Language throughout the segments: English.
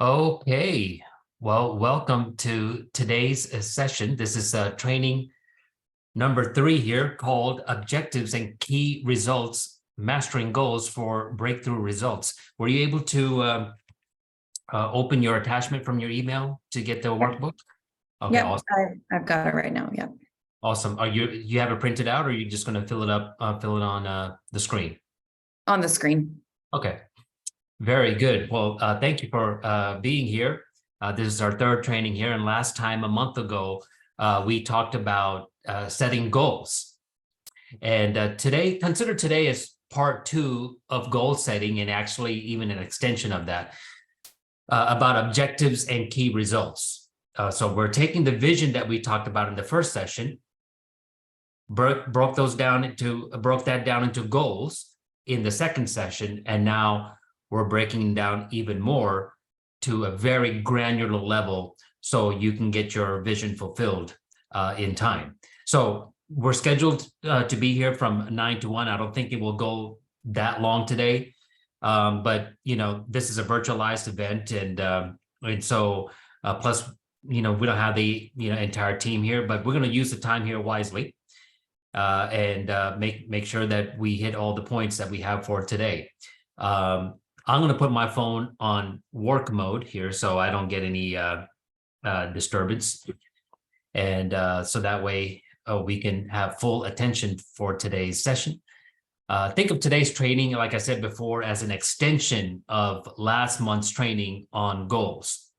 Okay, well, welcome to today's session. This is training number 3 here called Objectives and Key Results, Mastering Goals for Breakthrough Results. Were you able to open your attachment from your email to get the workbook? Okay, Yep, awesome. I've got it right now. Yep. Awesome. Are you have it printed out, or are you just going to fill it up, fill it on the screen? On the screen. Okay. Very good. Well, thank you for being here. This is our third training here. And last time, a month ago, we talked about setting goals. And consider today as part 2 of goal setting, and actually even an extension of that, about objectives and key results. So we're taking the vision that we talked about in the first session, broke that down into goals in the second session, and now we're breaking down even more to a very granular level so you can get your vision fulfilled in time. So we're scheduled to be here from 9 to 1. I don't think it will go that long today, but this is a virtualized event, and so plus we don't have the entire team here, but we're going to use the time here wisely and make sure that we hit all the points that we have for today. I'm going to put my phone on work mode here so I don't get any disturbance. And so that way we can have full attention for today's session. Think of today's training, like I said before, as an extension of last month's training on goals.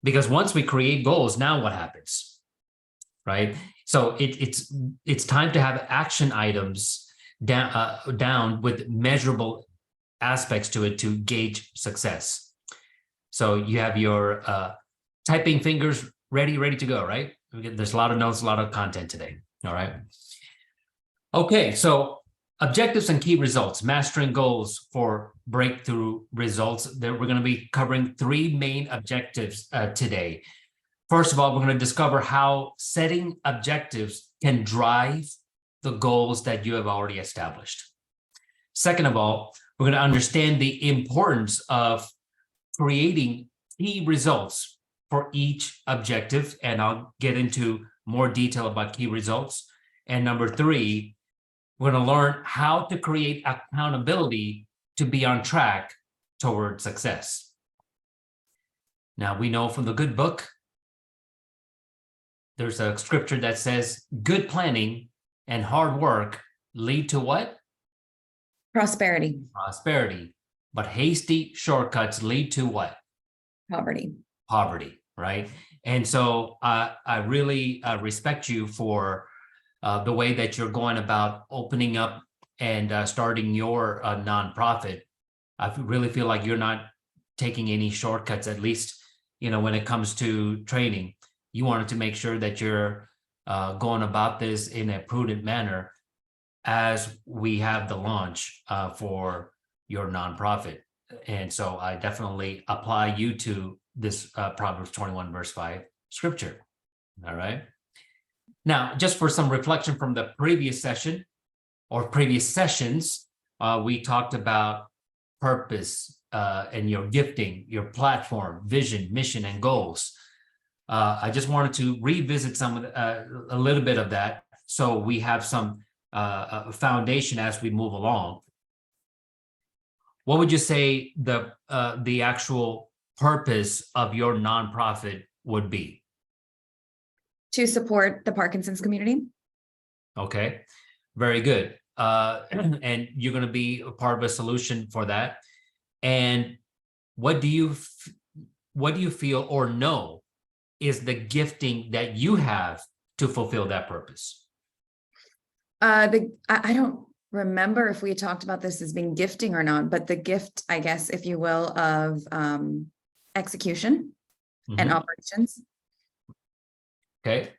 Because once we create goals, now what happens, right? So it's time to have action items down with measurable aspects to it to gauge success. So you have your typing fingers ready to go, right? There's a lot of notes, a lot of content today. All right. Okay, so objectives and key results, mastering goals for breakthrough results. We're going to be covering 3 main objectives today. First of all, we're going to discover how setting objectives can drive the goals that you have already established. Second of all, we're going to understand the importance of creating key results for each objective, and I'll get into more detail about key results. And number 3, we're going to learn how to create accountability to be on track toward success. Now, we know from the good book, there's a scripture that says, good planning and hard work lead to what? Prosperity. Prosperity. But hasty shortcuts lead to what? Poverty. Poverty, right? And so I really respect you for the way that you're going about opening up and starting your nonprofit. I really feel like you're not taking any shortcuts, at least, when it comes to training. You wanted to make sure that you're going about this in a prudent manner as we have the launch for your nonprofit. And so I definitely apply you to this Proverbs 21 verse 5 scripture. All right. Now, just for some reflection from the previous session or previous sessions, we talked about purpose and your gifting, your platform, vision, mission, and goals. I just wanted to revisit a little bit of that so we have some foundation as we move along. What would you say the actual purpose of your nonprofit would be? To support the Parkinson's community. Okay, very good. And you're going to be a part of a solution for that. And what do you feel or know is the gifting that you have to fulfill that purpose? I don't remember if we talked about this as being gifting or not, but the gift, I guess, if you will, of execution and operations. Okay,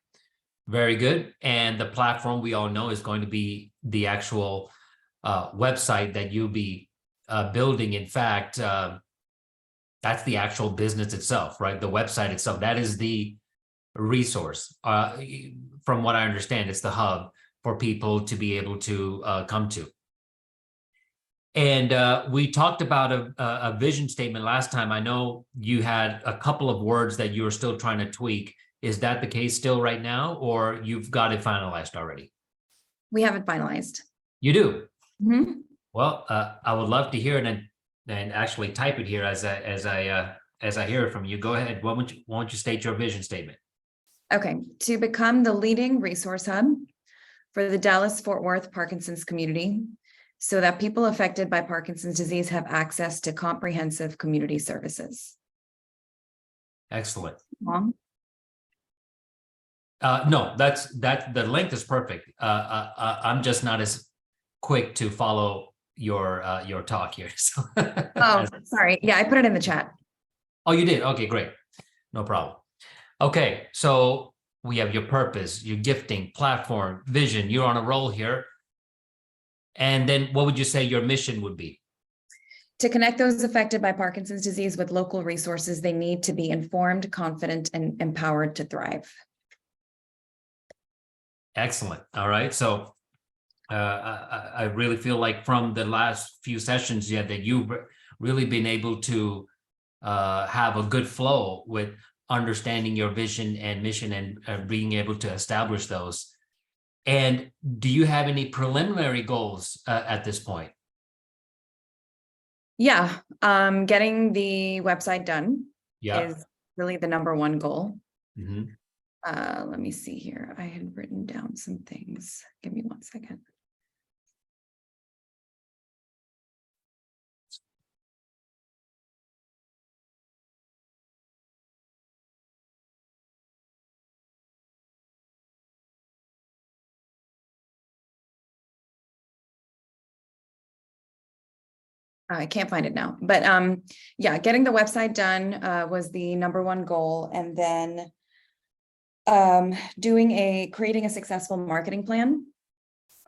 very good. And the platform we all know is going to be the actual website that you'll be building. In fact, that's the actual business itself, right? The website itself, that is the resource. From what I understand, it's the hub for people to be able to come to. And we talked about a vision statement last time. I know you had a couple of words that you were still trying to tweak. Is that the case still right now, or you've got it finalized already? We have it finalized. You do? Mhm. Well, I would love to hear it and actually type it here as I hear it from you. Go ahead. Why don't you state your vision statement? Okay, to become the leading resource hub for the Dallas-Fort Worth Parkinson's community so that people affected by Parkinson's disease have access to comprehensive community services. Excellent. Long? No, that the length is perfect. I'm just not as quick to follow your talk here. So Oh, sorry. Yeah, I put it in the chat. oh, you did? Okay, great. No problem. Okay, so we have your purpose, your gifting, platform, vision. You're on a roll here. And then what would you say your mission would be? To connect those affected by Parkinson's disease with local resources they need to be informed, confident, and empowered to thrive. Excellent. All right. So I really feel like from the last few sessions, yeah, that you've really been able to have a good flow with understanding your vision and mission and being able to establish those. And do you have any preliminary goals at this point? Yeah, getting the website done Yeah. is really the number one goal. Mhm. Let me see here. I had written down some things. Give me 1 second. I can't find it now, but yeah, getting the website done was the number one goal, and then creating a successful marketing plan,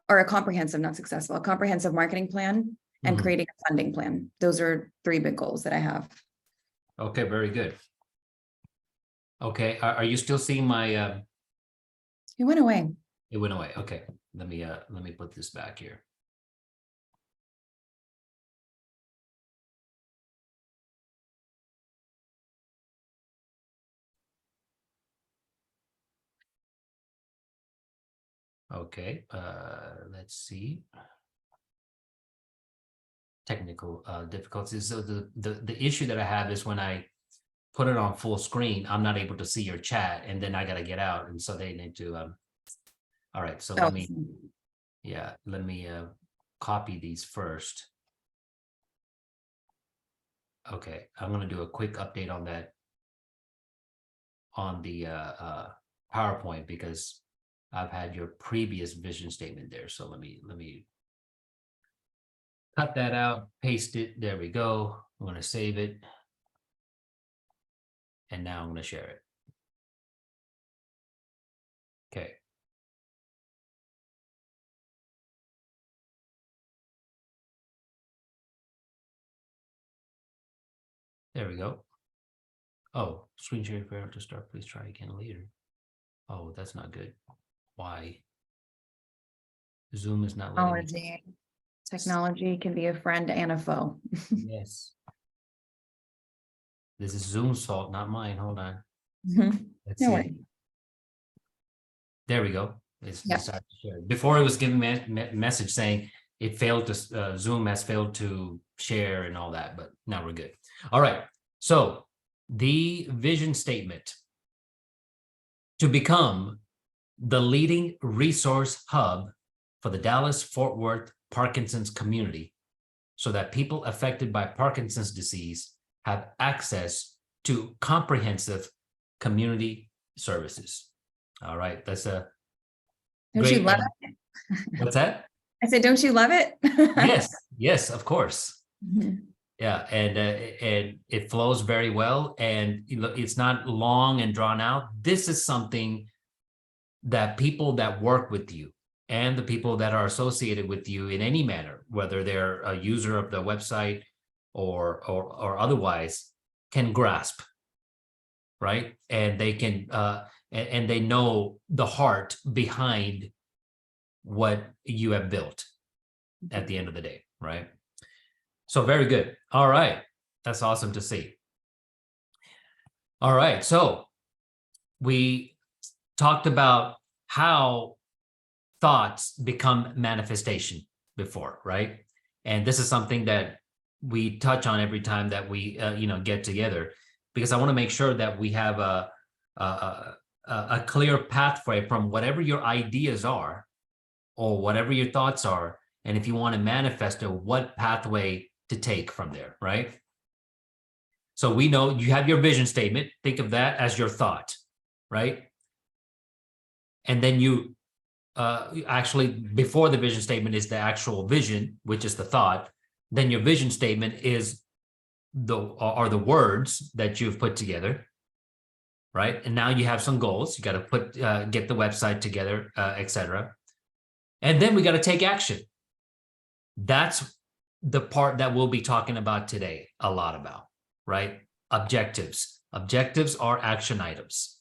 or a comprehensive, not successful, a comprehensive marketing plan, and Mhm. creating a funding plan. Those are three big goals that I have. Okay, very good. Okay, are you still seeing my? It went away. It went away. Okay, let me put this back here. Okay, let's see. Technical difficulties. So the issue that I have is when I put it on full screen, I'm not able to see your chat, and then I got to get out, and so they need to. All right, so Oh, let me copy these first. Okay, I'm gonna do a quick update on that on the PowerPoint because I've had your previous vision statement there. So let me cut that out, paste it. There we go. I'm going to save it. And now I'm going to share it. Okay. There we go. Oh, screen sharing failed to start. Please try again later. Oh, that's not good. Why? Zoom is not letting me. Technology can be a friend and a foe. Yes. This is Zoom's fault, not mine. Hold on. Let's No see. worries. There we go. It's Yeah. decided to share. Before it was giving me a message saying it failed to Zoom has failed to share and all that, but now we're good. All right. So the vision statement to become the leading resource hub for the Dallas-Fort Worth Parkinson's community so that people affected by Parkinson's disease have access to comprehensive community services. All right, that's a Don't you love it? What's that? I said, don't you love it? Yes, of course. Mhm. Yeah, and it flows very well, and it's not long and drawn out. This is something that people that work with you and the people that are associated with you in any manner, whether they're a user of the website or otherwise, can grasp, right? And they can and they know the heart behind what you have built at the end of the day, right? So very good. All right. That's awesome to see. All right. So we talked about how thoughts become manifestation before, right? And this is something that we touch on every time that we, get together, because I want to make sure that we have a clear pathway from whatever your ideas are or whatever your thoughts are. And if you want to manifest it, what pathway to take from there, right? So we know you have your vision statement. Think of that as your thought, right? And then you actually, before the vision statement is the actual vision, which is the thought. Then your vision statement is the words that you've put together, right? And now you have some goals. You got to get the website together, etc. And then we got to take action. That's the part that we'll be talking about today a lot about, right? Objectives. Objectives are action items.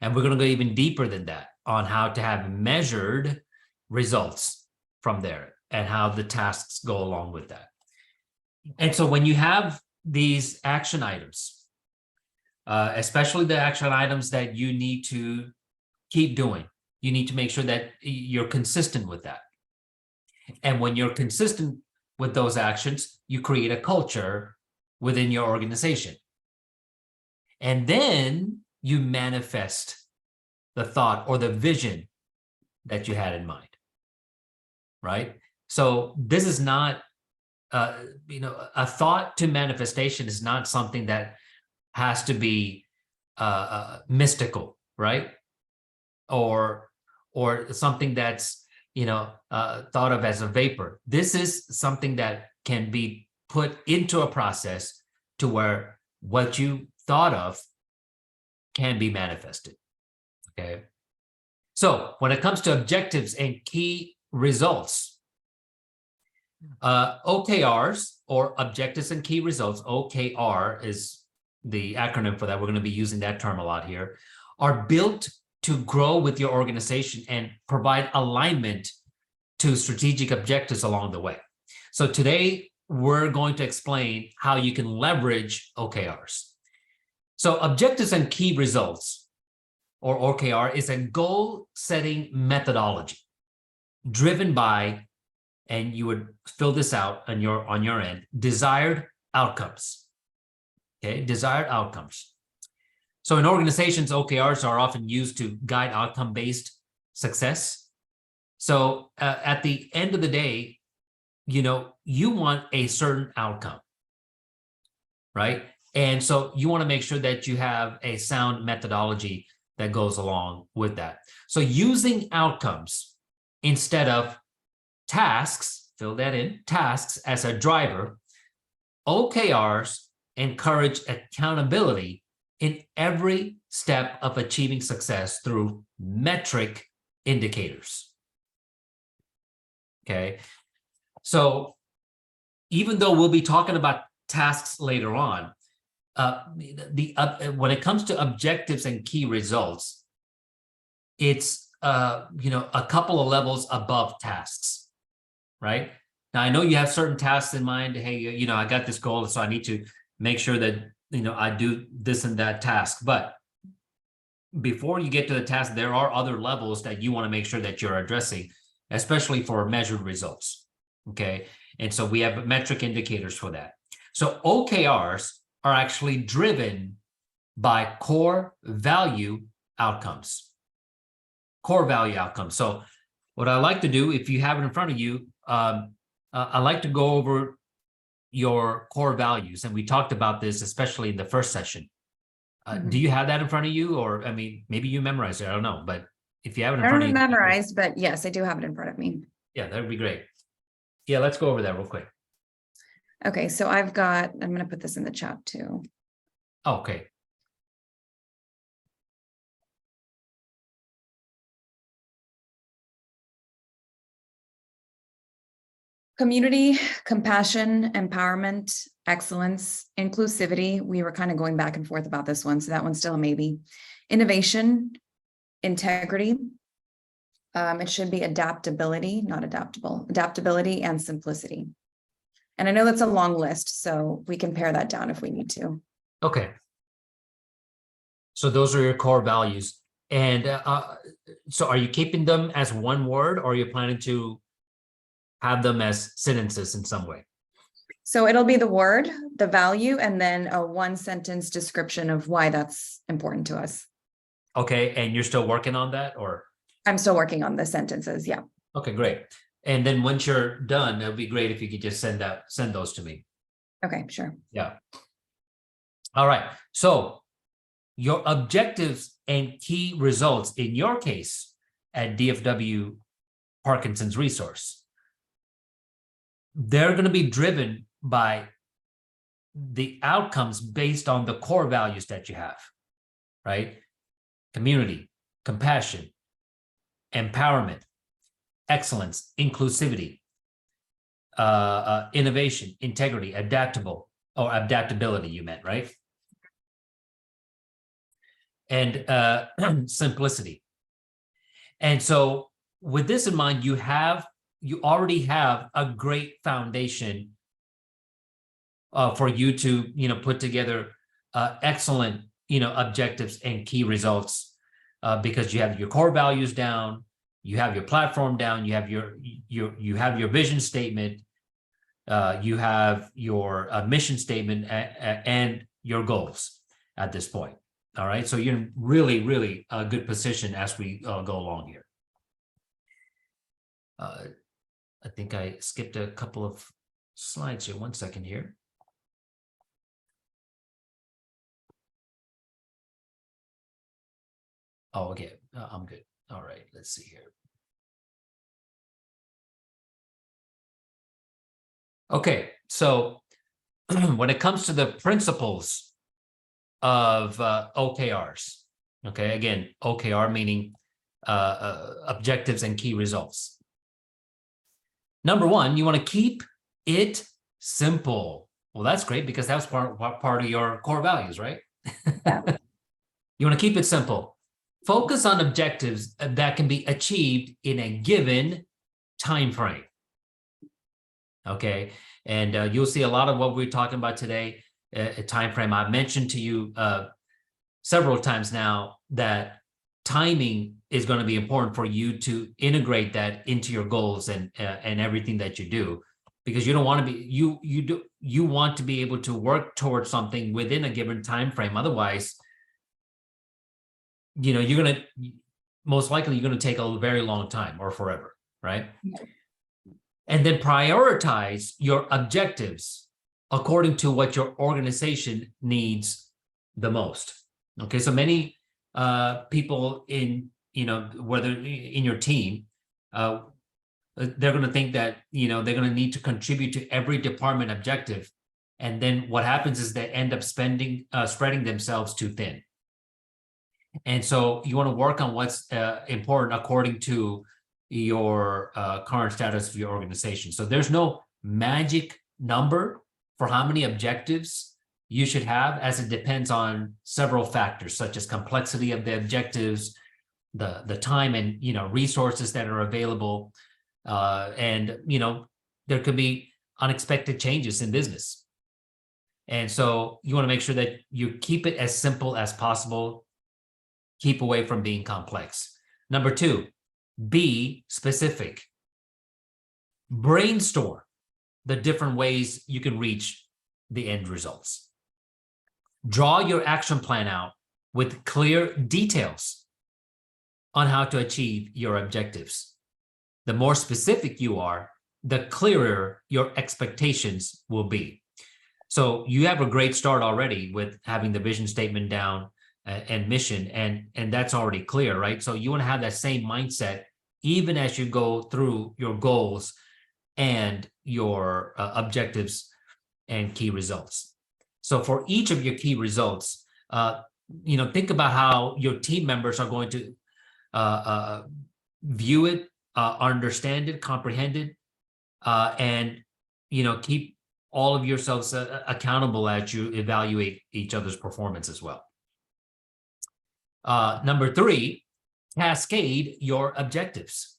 And we're going to go even deeper than that on how to have measured results from there and how the tasks go along with that. And so when you have these action items, especially the action items that you need to keep doing, you need to make sure that you're consistent with that. And when you're consistent with those actions, you create a culture within your organization. And then you manifest the thought or the vision that you had in mind, right? So this is not, a thought to manifestation is not something that has to be mystical, right? Or something that's, thought of as a vapor. This is something that can be put into a process to where what you thought of can be manifested. Okay. So when it comes to objectives and key results, OKRs, or objectives and key results, OKR is the acronym for that. We're going to be using that term a lot here, are built to grow with your organization and provide alignment to strategic objectives along the way. So today we're going to explain how you can leverage OKRs. So objectives and key results, or OKR, is a goal-setting methodology driven by, and you would fill this out on your end, desired outcomes. Okay, desired outcomes. So in organizations, OKRs are often used to guide outcome-based success. So at the end of the day, you want a certain outcome, right? And so you want to make sure that you have a sound methodology that goes along with that. So using outcomes instead of tasks, fill that in, tasks as a driver, OKRs encourage accountability in every step of achieving success through metric indicators. Okay, so even though we'll be talking about tasks later on, when it comes to objectives and key results, it's a couple of levels above tasks, right? Now I know you have certain tasks in mind. Hey, I got this goal, so I need to make sure that I do this and that task. But before you get to the task, there are other levels that you want to make sure that you're addressing, especially for measured results. Okay, and so we have metric indicators for that. So OKRs are actually driven by core value outcomes. Core value outcomes. So what I like to do, if you have it in front of you, I like to go over your core values. And we talked about this, especially in the first session. Do you have that in front of you? Or, maybe you memorized it, I don't know. But if you have it in front of you. I don't memorized, but yes, I do have it in front of me. Yeah, that would be great. Yeah, let's go over that real quick. Okay, so I'm going to put this in the chat too. Okay. Community, compassion, empowerment, excellence, inclusivity. We were kind of going back and forth about this one, so that one's still a maybe. Innovation, integrity. It should be adaptability, not adaptable. Adaptability and simplicity. And I know that's a long list, so we can pare that down if we need to. Okay. So those are your core values. And so are you keeping them as one word, or are you planning to have them as sentences in some way? So it'll be the word, the value, and then a one sentence description of why that's important to us. Okay. And you're still working on that, or? I'm still working on the sentences. Yeah. Okay, great. And then once you're done, it would be great if you could just send those to me. Okay, sure. Yeah. All right. So your objectives and key results in your case at DFW Parkinson's Resource, they're going to be driven by the outcomes based on the core values that you have, right? Community, compassion, empowerment, excellence, inclusivity, innovation, integrity, adaptability, you meant, right? And simplicity. And so with this in mind, you already have a great foundation for you to, put together excellent, objectives and key results because you have your core values down, you have your platform down, you have your vision statement, you have your mission statement and your goals at this point. All right, so you're in really, really a good position as we go along here. I think I skipped a couple of slides here. 1 second here. Oh, okay, I'm good. All right, let's see here. Okay, so when it comes to the principles of OKRs, okay, again, OKR meaning objectives and key results. Number one, you want to keep it simple. Well, that's great because that was part of your core values, right? Yeah. You want to keep it simple. Focus on objectives that can be achieved in a given time frame. Okay, and you'll see a lot of what we're talking about today. A time frame. I've mentioned to you several times now that timing is going to be important for you to integrate that into your goals and everything that you do, because you don't want to be you want to be able to work towards something within a given time frame. Otherwise, you're going to most likely you're going to take a very long time or forever, right? Yeah. And then prioritize your objectives according to what your organization needs the most. Okay, so many people in, whether in your team, they're going to think that, they're going to need to contribute to every department objective. And then what happens is they end up spreading themselves too thin. And so you want to work on what's important according to your current status of your organization. So there's no magic number for how many objectives you should have, as it depends on several factors, such as complexity of the objectives, the time and resources that are available, and there could be unexpected changes in business. And so you want to make sure that you keep it as simple as possible. Keep away from being complex. Number two, be specific. Brainstorm the different ways you can reach the end results. Draw your action plan out with clear details on how to achieve your objectives. The more specific you are, the clearer your expectations will be. So you have a great start already with having the vision statement down and mission, and that's already clear, right? So you want to have that same mindset even as you go through your goals and your objectives and key results. So for each of your key results, think about how your team members are going to view it, understand it, comprehend it, and keep all of yourselves accountable as you evaluate each other's performance as well. Number three, cascade your objectives.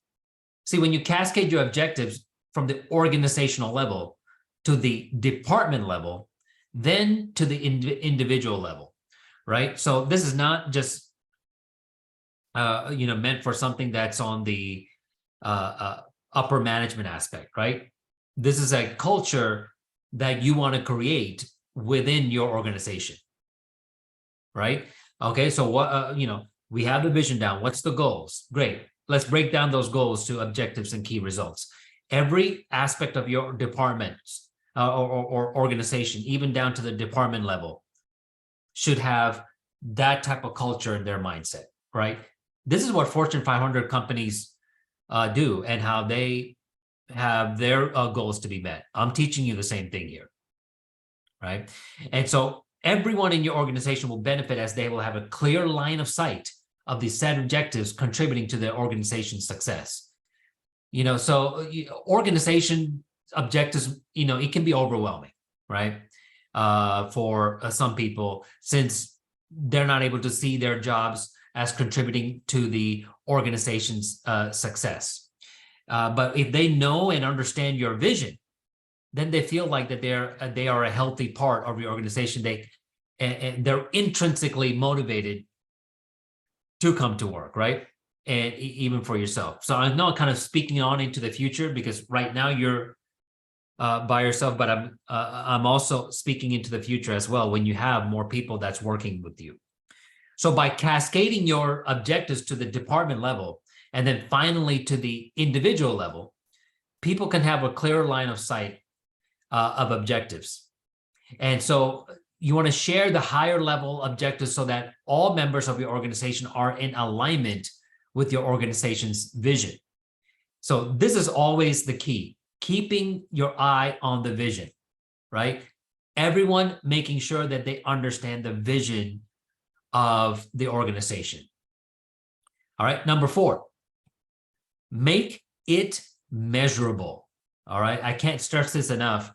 See, when you cascade your objectives from the organizational level, to the department level, then to the individual level, right? So this is not just meant for something that's on the upper management aspect, right? This is a culture that you want to create within your organization, right? Okay, so what we have the vision down. What's the goals? Great. Let's break down those goals to objectives and key results. Every aspect of your department or organization, even down to the department level, should have that type of culture in their mindset, right? This is what Fortune 500 companies do and how they have their goals to be met. I'm teaching you the same thing here, right? And so everyone in your organization will benefit as they will have a clear line of sight of the set objectives contributing to their organization's success. So organization objectives, it can be overwhelming, right? For some people, since they're not able to see their jobs as contributing to the organization's success. But if they know and understand your vision, then they feel like that they are a healthy part of your organization. They're intrinsically motivated to come to work, right? And even for yourself. So I'm not kind of speaking on into the future because right now you're by yourself, but I'm also speaking into the future as well when you have more people that's working with you. So by cascading your objectives to the department level and then finally to the individual level, people can have a clear line of sight of objectives. And so you want to share the higher level objectives so that all members of your organization are in alignment with your organization's vision. So this is always the key, keeping your eye on the vision, right? Everyone making sure that they understand the vision of the organization. All right, number 4, make it measurable. All right, I can't stress this enough.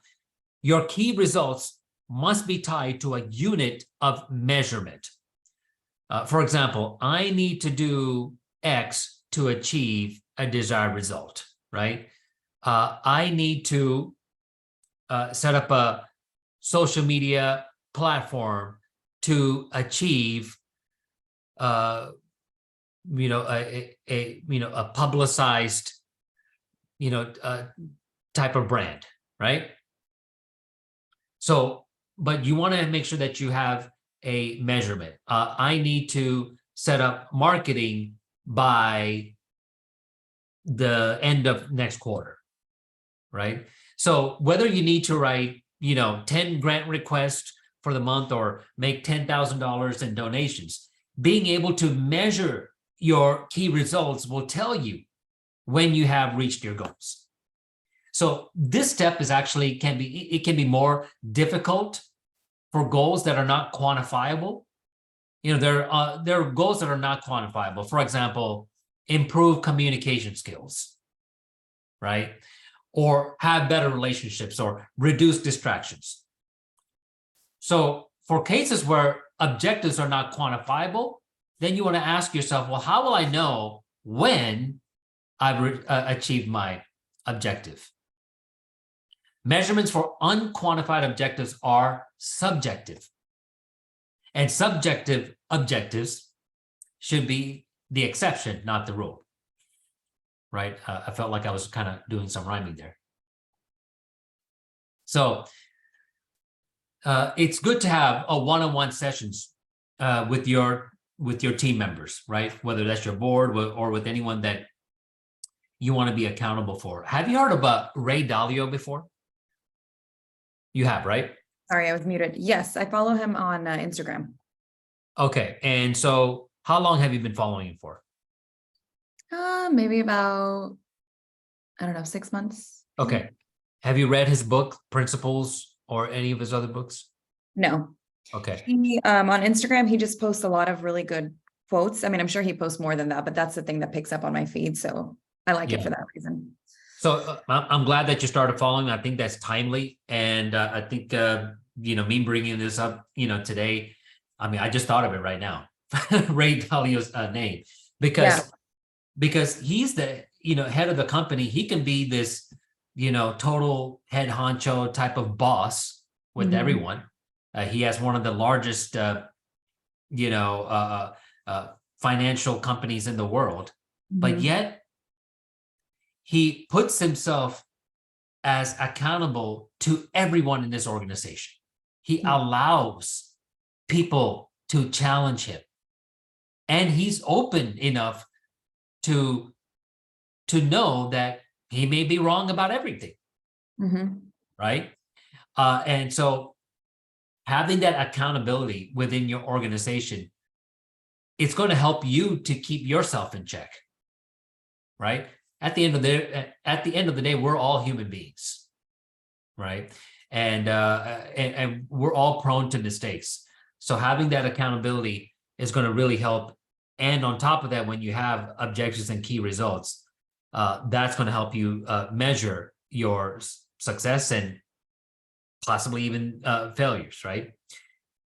Your key results must be tied to a unit of measurement. For example, I need to do X to achieve a desired result, right? I need to set up a social media platform to achieve, a publicized, type of brand, right? So, but you want to make sure that you have a measurement. I need to set up marketing by the end of next quarter, right? So whether you need to write, 10 grant requests for the month or make $10,000 in donations, being able to measure your key results will tell you when you have reached your goals. So this step is actually can be more difficult for goals that are not quantifiable. There are goals that are not quantifiable. For example, improve communication skills, right? Or have better relationships or reduce distractions. So for cases where objectives are not quantifiable, then you want to ask yourself, well, how will I know when I've achieved my objective? Measurements for unquantified objectives are subjective. And subjective objectives should be the exception, not the rule. Right? I felt like I was kind of doing some rhyming there. So it's good to have a one-on-one sessions with your team members, right? Whether that's your board or with anyone that you want to be accountable for. Have you heard about Ray Dalio before? You have, right? Sorry, I was muted. Yes, I follow him on Instagram. Okay, and so how long have you been following him for? Maybe about, I don't know, 6 months. Okay. Have you read his book, Principles, or any of his other books? No. Okay. He, on Instagram, he just posts a lot of really good quotes. I mean, I'm sure he posts more than that, but that's the thing that picks up on my feed. So I like it for that reason. So I'm glad that you started following. I think that's timely. And I think, me bringing this up, today, I mean, I just thought of it right now, Ray Dalio's name, because he's the, head of the company. He can be this, total head honcho type of boss with everyone. He has one of the largest, financial companies in the world, but yet he puts himself as accountable to everyone in this organization. He allows people to challenge him, and he's open enough to know that he may be wrong about everything, right? And so having that accountability within your organization, it's going to help you to keep yourself in check, right? At the end of the day, we're all human beings, right? And we're all prone to mistakes. So having that accountability is going to really help. And on top of that, when you have objectives and key results, that's going to help you measure your success and possibly even failures, right?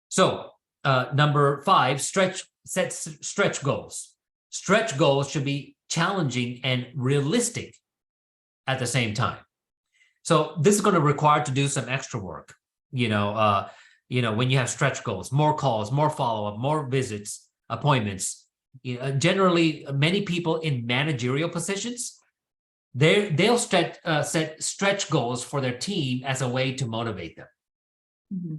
So number 5, set stretch goals. Stretch goals should be challenging and realistic at the same time. So this is going to require to do some extra work. When you have stretch goals, more calls, more follow-up, more visits, appointments. Generally, many people in managerial positions, they'll set stretch goals for their team as a way to motivate them,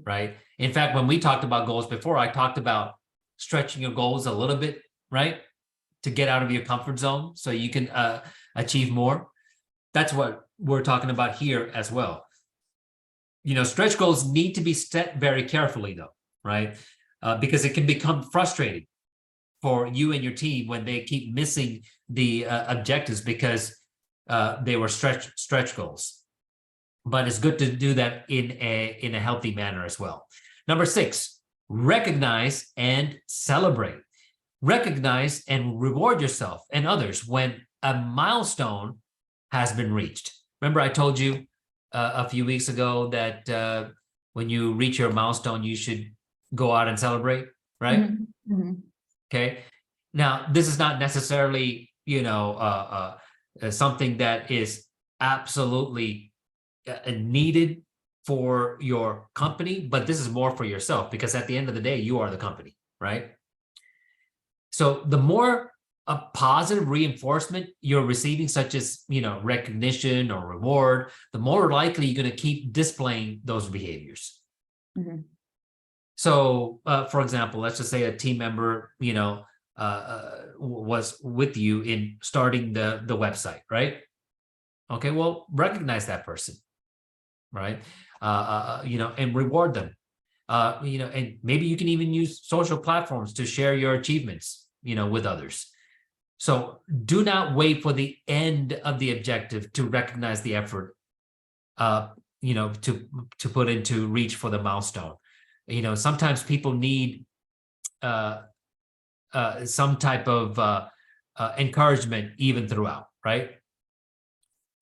right? In fact, when we talked about goals before, I talked about stretching your goals a little bit, right? To get out of your comfort zone so you can achieve more. That's what we're talking about here as well. Stretch goals need to be set very carefully though, right? Because it can become frustrating for you and your team when they keep missing the objectives because they were stretch goals. But it's good to do that in a healthy manner as well. Number 6, recognize and celebrate. Recognize and reward yourself and others when a milestone has been reached. Remember, I told you a few weeks ago that when you reach your milestone, you should go out and celebrate, right? Okay. Now, this is not necessarily, something that is absolutely needed for your company, but this is more for yourself because at the end of the day, you are the company, right? So the more a positive reinforcement you're receiving, such as, recognition or reward, the more likely you're going to keep displaying those behaviors. So, for example, let's just say a team member, was with you in starting the website, right? Okay, well, recognize that person, right? And reward them. And maybe you can even use social platforms to share your achievements, with others. So do not wait for the end of the objective to recognize the effort, to put into reach for the milestone. Sometimes people need some type of encouragement even throughout, right?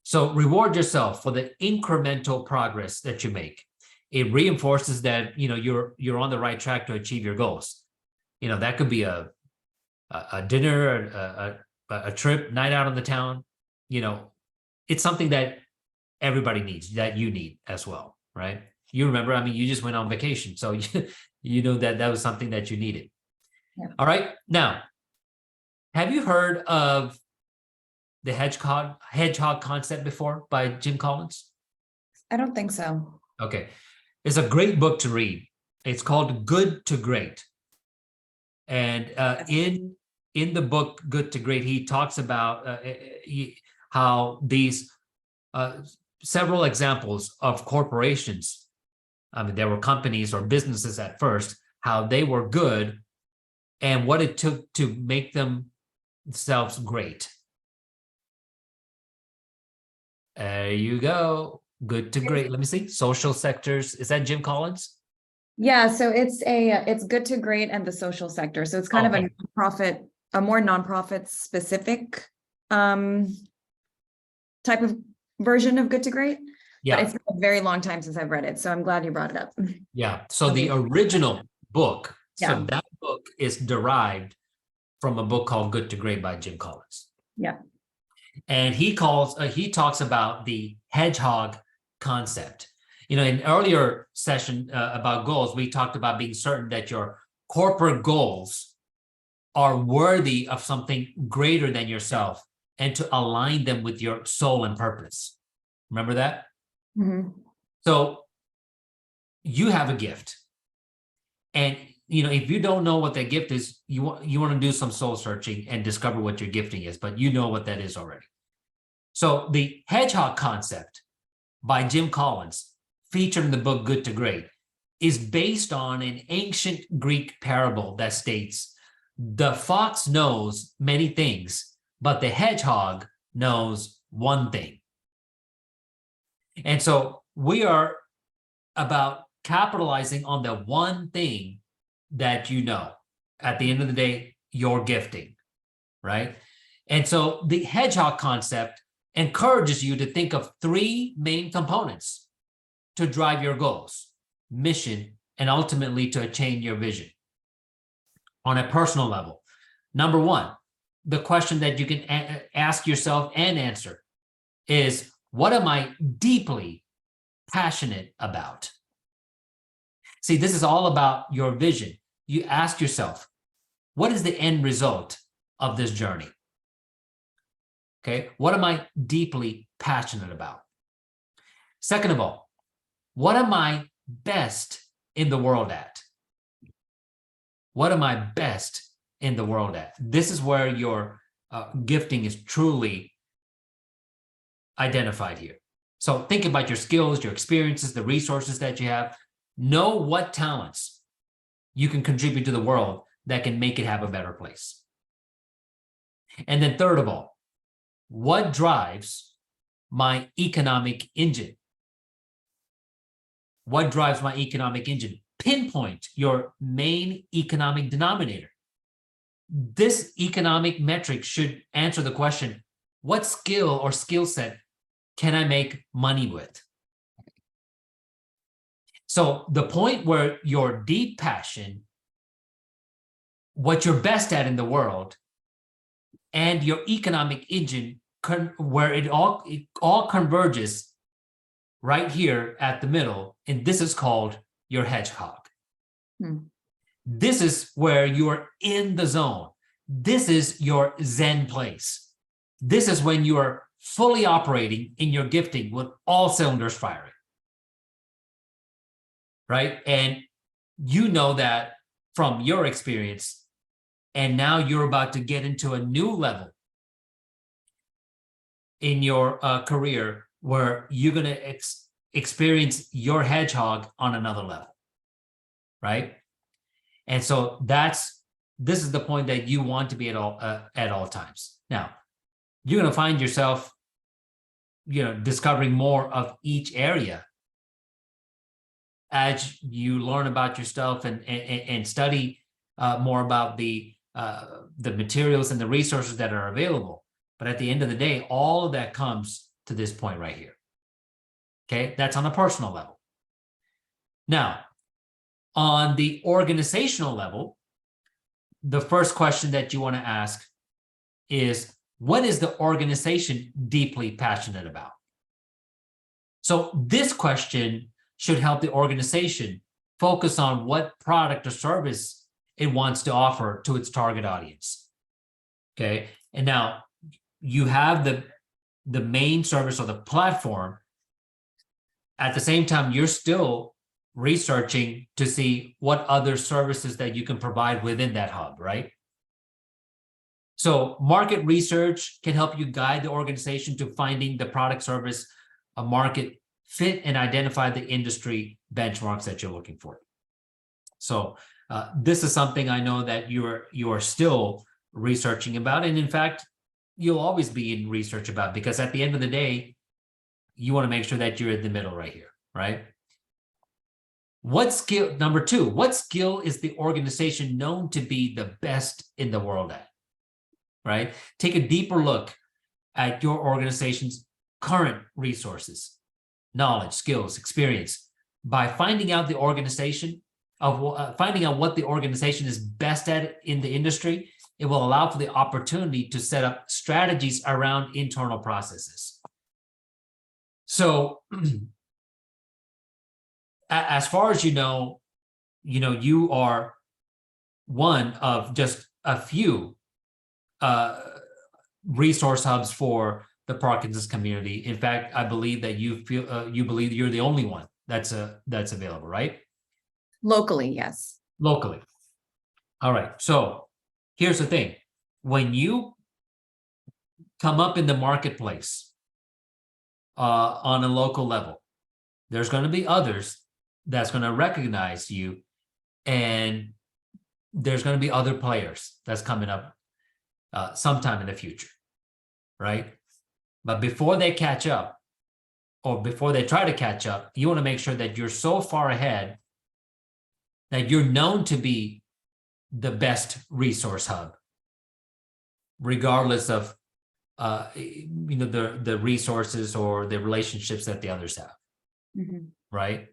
So reward yourself for the incremental progress that you make. It reinforces that, you're on the right track to achieve your goals. That could be a dinner, a trip, night out on the town. It's something that everybody needs, that you need as well, right? You remember, you just went on vacation, so you know that was something that you needed. Yeah. All right. Now, have you heard of the hedgehog concept before by Jim Collins? I don't think so. Okay. It's a great book to read. It's called Good to Great. And in the book Good to Great, he talks about how these several examples of corporations, there were companies or businesses at first, how they were good and what it took to make themselves great. There you go. Good to Great. Let me see. Social sectors. Is that Jim Collins? Yeah, so it's Good to Great and the social sector. So it's kind of a more nonprofit specific type of version of Good to Great. Yeah. But it's been a very long time since I've read it. So I'm glad you brought it up. Yeah. So the original book, so that book is derived from a book called Good to Great by Jim Collins. Yeah. And he talks about the hedgehog concept. In earlier session about goals, we talked about being certain that your corporate goals are worthy of something greater than yourself and to align them with your soul and purpose. Remember that? Mhm. So you have a gift. And if you don't know what that gift is, you want to do some soul searching and discover what your gifting is, but you know what that is already. So the hedgehog concept by Jim Collins, featured in the book Good to Great, is based on an ancient Greek parable that states, the fox knows many things, but the hedgehog knows one thing. And so we are about capitalizing on the one thing that you know. At the end of the day, your gifting, right? And so the hedgehog concept encourages you to think of three main components to drive your goals, mission, and ultimately to attain your vision. On a personal level, number one, the question that you can ask yourself and answer is, what am I deeply passionate about? See, this is all about your vision. You ask yourself, what is the end result of this journey? Okay, what am I deeply passionate about? Second of all, what am I best in the world at? What am I best in the world at? This is where your gifting is truly identified here. So think about your skills, your experiences, the resources that you have. Know what talents you can contribute to the world that can make it have a better place. And then third of all, what drives my economic engine? What drives my economic engine? Pinpoint your main economic denominator. This economic metric should answer the question, what skill or skill set can I make money with? So the point where your deep passion, what you're best at in the world, and your economic engine, where it all converges right here at the middle, and this is called your hedgehog. This is where you're in the zone. This is your Zen place. This is when you are fully operating in your gifting with all cylinders firing. Right? And you know that from your experience, and now you're about to get into a new level in your career where you're going to experience your hedgehog on another level, right? And so this is the point that you want to be at all times. Now, you're going to find yourself, discovering more of each area as you learn about yourself and study more about the materials and the resources that are available. But at the end of the day, all of that comes to this point right here. Okay, that's on a personal level. Now, on the organizational level, the first question that you want to ask is, what is the organization deeply passionate about? So this question should help the organization focus on what product or service it wants to offer to its target audience. Okay, and now you have the main service or the platform. At the same time, you're still researching to see what other services that you can provide within that hub, right? So market research can help you guide the organization to finding the product service, a market fit, and identify the industry benchmarks that you're looking for. So this is something I know that you are still researching about. And in fact, you'll always be in research about, because at the end of the day, you want to make sure that you're in the middle right here, right? Number two, what skill is the organization known to be the best in the world at, right? Take a deeper look at your organization's current resources, knowledge, skills, experience. By finding out what the organization is best at in the industry, it will allow for the opportunity to set up strategies around internal processes. So as far as you are one of just a few resource hubs for the Parkinson's community. In fact, I believe that you believe you're the only one that's available, right? Locally, yes. Locally. All right. So here's the thing. When you come up in the marketplace on a local level, there's going to be others that's going to recognize you, and there's going to be other players that's coming up sometime in the future, right? But before they catch up, or before they try to catch up, you want to make sure that you're so far ahead that you're known to be the best resource hub, regardless of the resources or the relationships that the others have, right?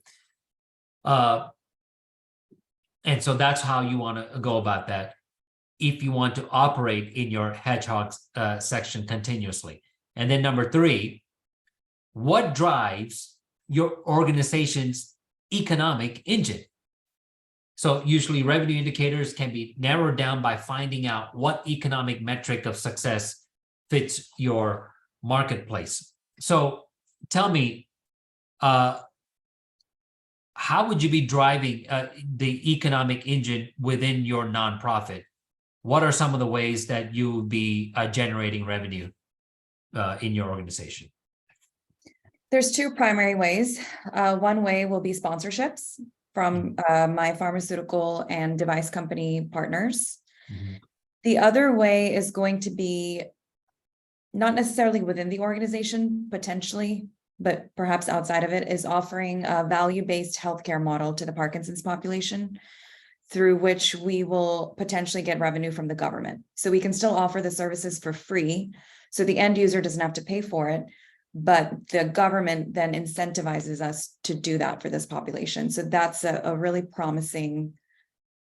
And so that's how you want to go about that if you want to operate in your hedgehog section continuously. And then number 3, what drives your organization's economic engine? So usually revenue indicators can be narrowed down by finding out what economic metric of success fits your marketplace. So tell me, how would you be driving the economic engine within your nonprofit? What are some of the ways that you would be generating revenue in your organization? There's 2 primary ways. One way will be sponsorships from my pharmaceutical and device company partners. The other way is going to be not necessarily within the organization, potentially, but perhaps outside of it, is offering a value-based healthcare model to the Parkinson's population, through which we will potentially get revenue from the government. So we can still offer the services for free, so the end user doesn't have to pay for it, but the government then incentivizes us to do that for this population. So that's a really promising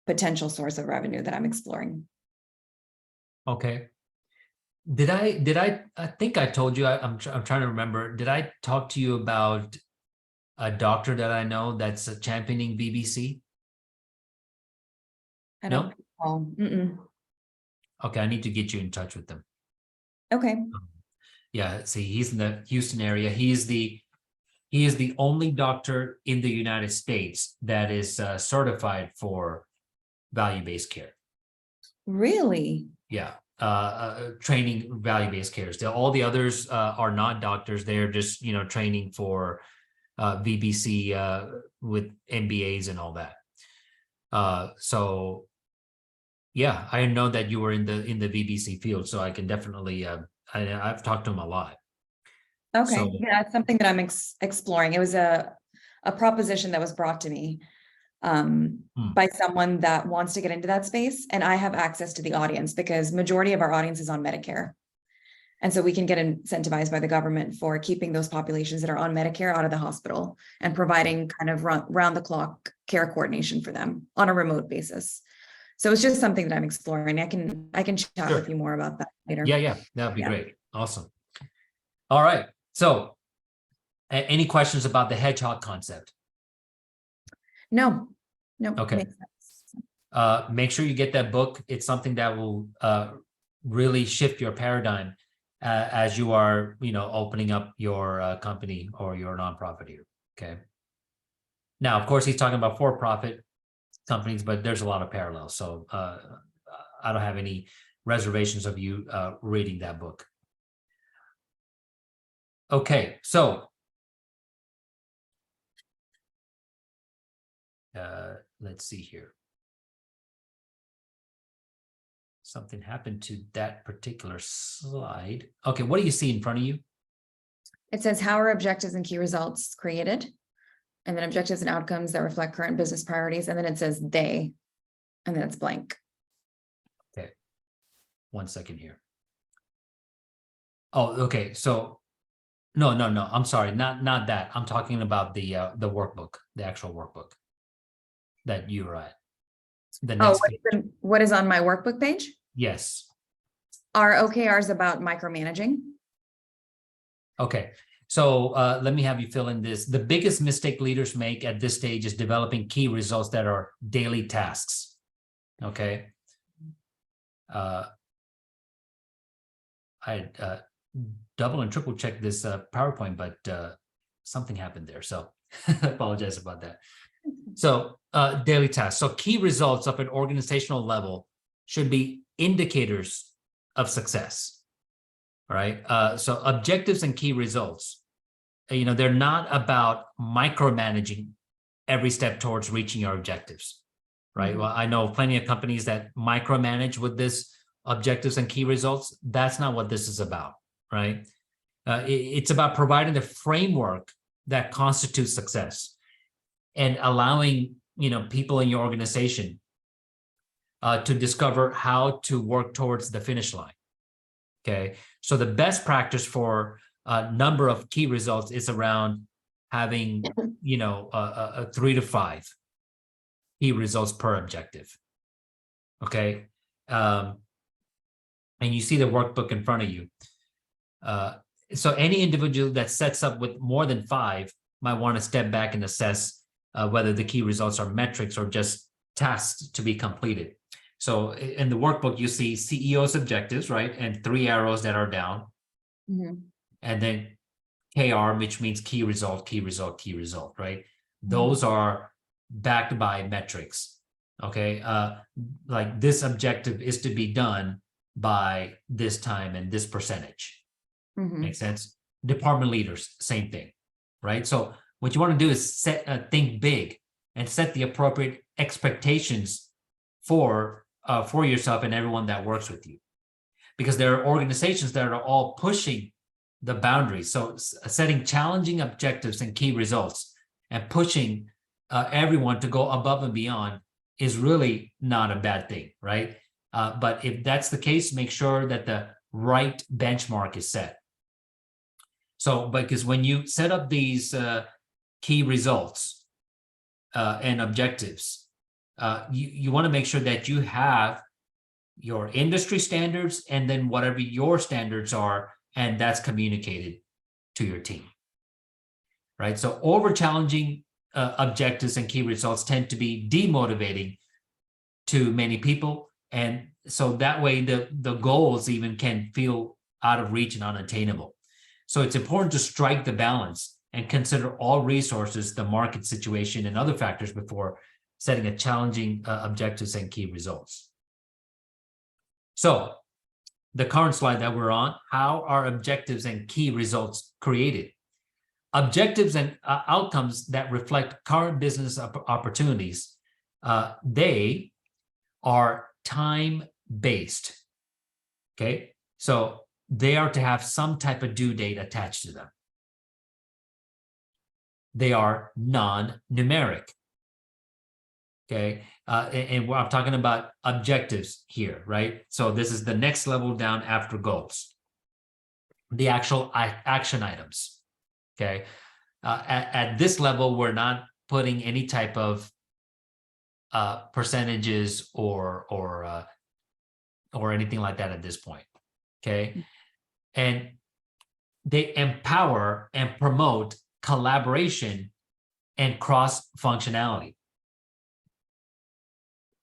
potential source of revenue that I'm exploring. Okay. I think I told you, I'm trying to remember, did I talk to you about a doctor that I know that's championing VBC? I No? don't know. Okay, I need to get you in touch with them. Okay. Yeah, see, he's in the Houston area. He is the only doctor in the United States that is certified for value-based care. Really? Yeah, training value-based care. All the others are not doctors. They're just training for VBC with MBAs and all that. So yeah, I know that you were in the VBC field, so I can definitely I've talked to him a lot. Okay, So, yeah, it's something that I'm exploring. It was a proposition that was brought to me by someone that wants to get into that space, and I have access to the audience because majority of our audience is on Medicare. And so we can get incentivized by the government for keeping those populations that are on Medicare out of the hospital and providing kind of round the clock care coordination for them on a remote basis. So it's just something that I'm exploring. I can chat with you more about that later. Yeah, that'd be great. Awesome. All right. So any questions about the hedgehog concept? No. Okay. Makes sense. Make sure you get that book. It's something that will really shift your paradigm as you are, opening up your company or your nonprofit here. Okay. Now, of course, he's talking about for-profit companies, but there's a lot of parallels. So I don't have any reservations of you reading that book. Okay, so let's see here. Something happened to that particular slide. Okay, what do you see in front of you? It says, how are objectives and key results created? And then objectives and outcomes that reflect current business priorities. And then it says they, and then it's blank. Okay, 1 second here. Oh, okay, so no, I'm sorry, not that. I'm talking about the workbook, the actual workbook that you were at. The next page. What is on my workbook page? Yes. Our OKRs about micromanaging. Okay. So let me have you fill in this. The biggest mistake leaders make at this stage is developing key results that are daily tasks. Okay. I double and triple checked this PowerPoint, but something happened there. So I apologize about that. So daily tasks. So key results of an organizational level should be indicators of success. All right. So objectives and key results, they're not about micromanaging every step towards reaching your objectives. Right. Mhm. Well, I know plenty of companies that micromanage with this objectives and key results. That's not what this is about. Right. It's about providing the framework that constitutes success and allowing, people in your organization to discover how to work towards the finish line. Okay. So the best practice for a number of key results is around having, a 3 to 5 key results per objective. Okay. And you see the workbook in front of you. So any individual that sets up with more than 5 might want to step back and assess whether the key results are metrics or just tasks to be completed. So in the workbook, you see CEO's objectives, right? And 3 arrows that are down. Mhm. And then KR, which means key result, right? Those are backed by metrics. Okay. Like this objective is to be done by this time and this percentage. Makes sense? Department leaders, same thing, right? So what you want to do is think big and set the appropriate expectations for yourself and everyone that works with you, because there are organizations that are all pushing the boundaries. So setting challenging objectives and key results and pushing everyone to go above and beyond is really not a bad thing, right? But if that's the case, make sure that the right benchmark is set. So, because when you set up these key results and objectives, you want to make sure that you have your industry standards and then whatever your standards are, and that's communicated to your team, right? So over challenging objectives and key results tend to be demotivating to many people. And so that way the goals even can feel out of reach and unattainable. So it's important to strike the balance and consider all resources, the market situation, and other factors before setting a challenging objectives and key results. So the current slide that we're on, how are objectives and key results created? Objectives and outcomes that reflect current business opportunities, they are time-based, okay? So they are to have some type of due date attached to them. They are non-numeric, okay? And I'm talking about objectives here, right? So this is the next level down after goals. The actual action items, okay? At this level, we're not putting any type of percentages or anything like that at this point, okay? And they empower and promote collaboration and cross-functionality.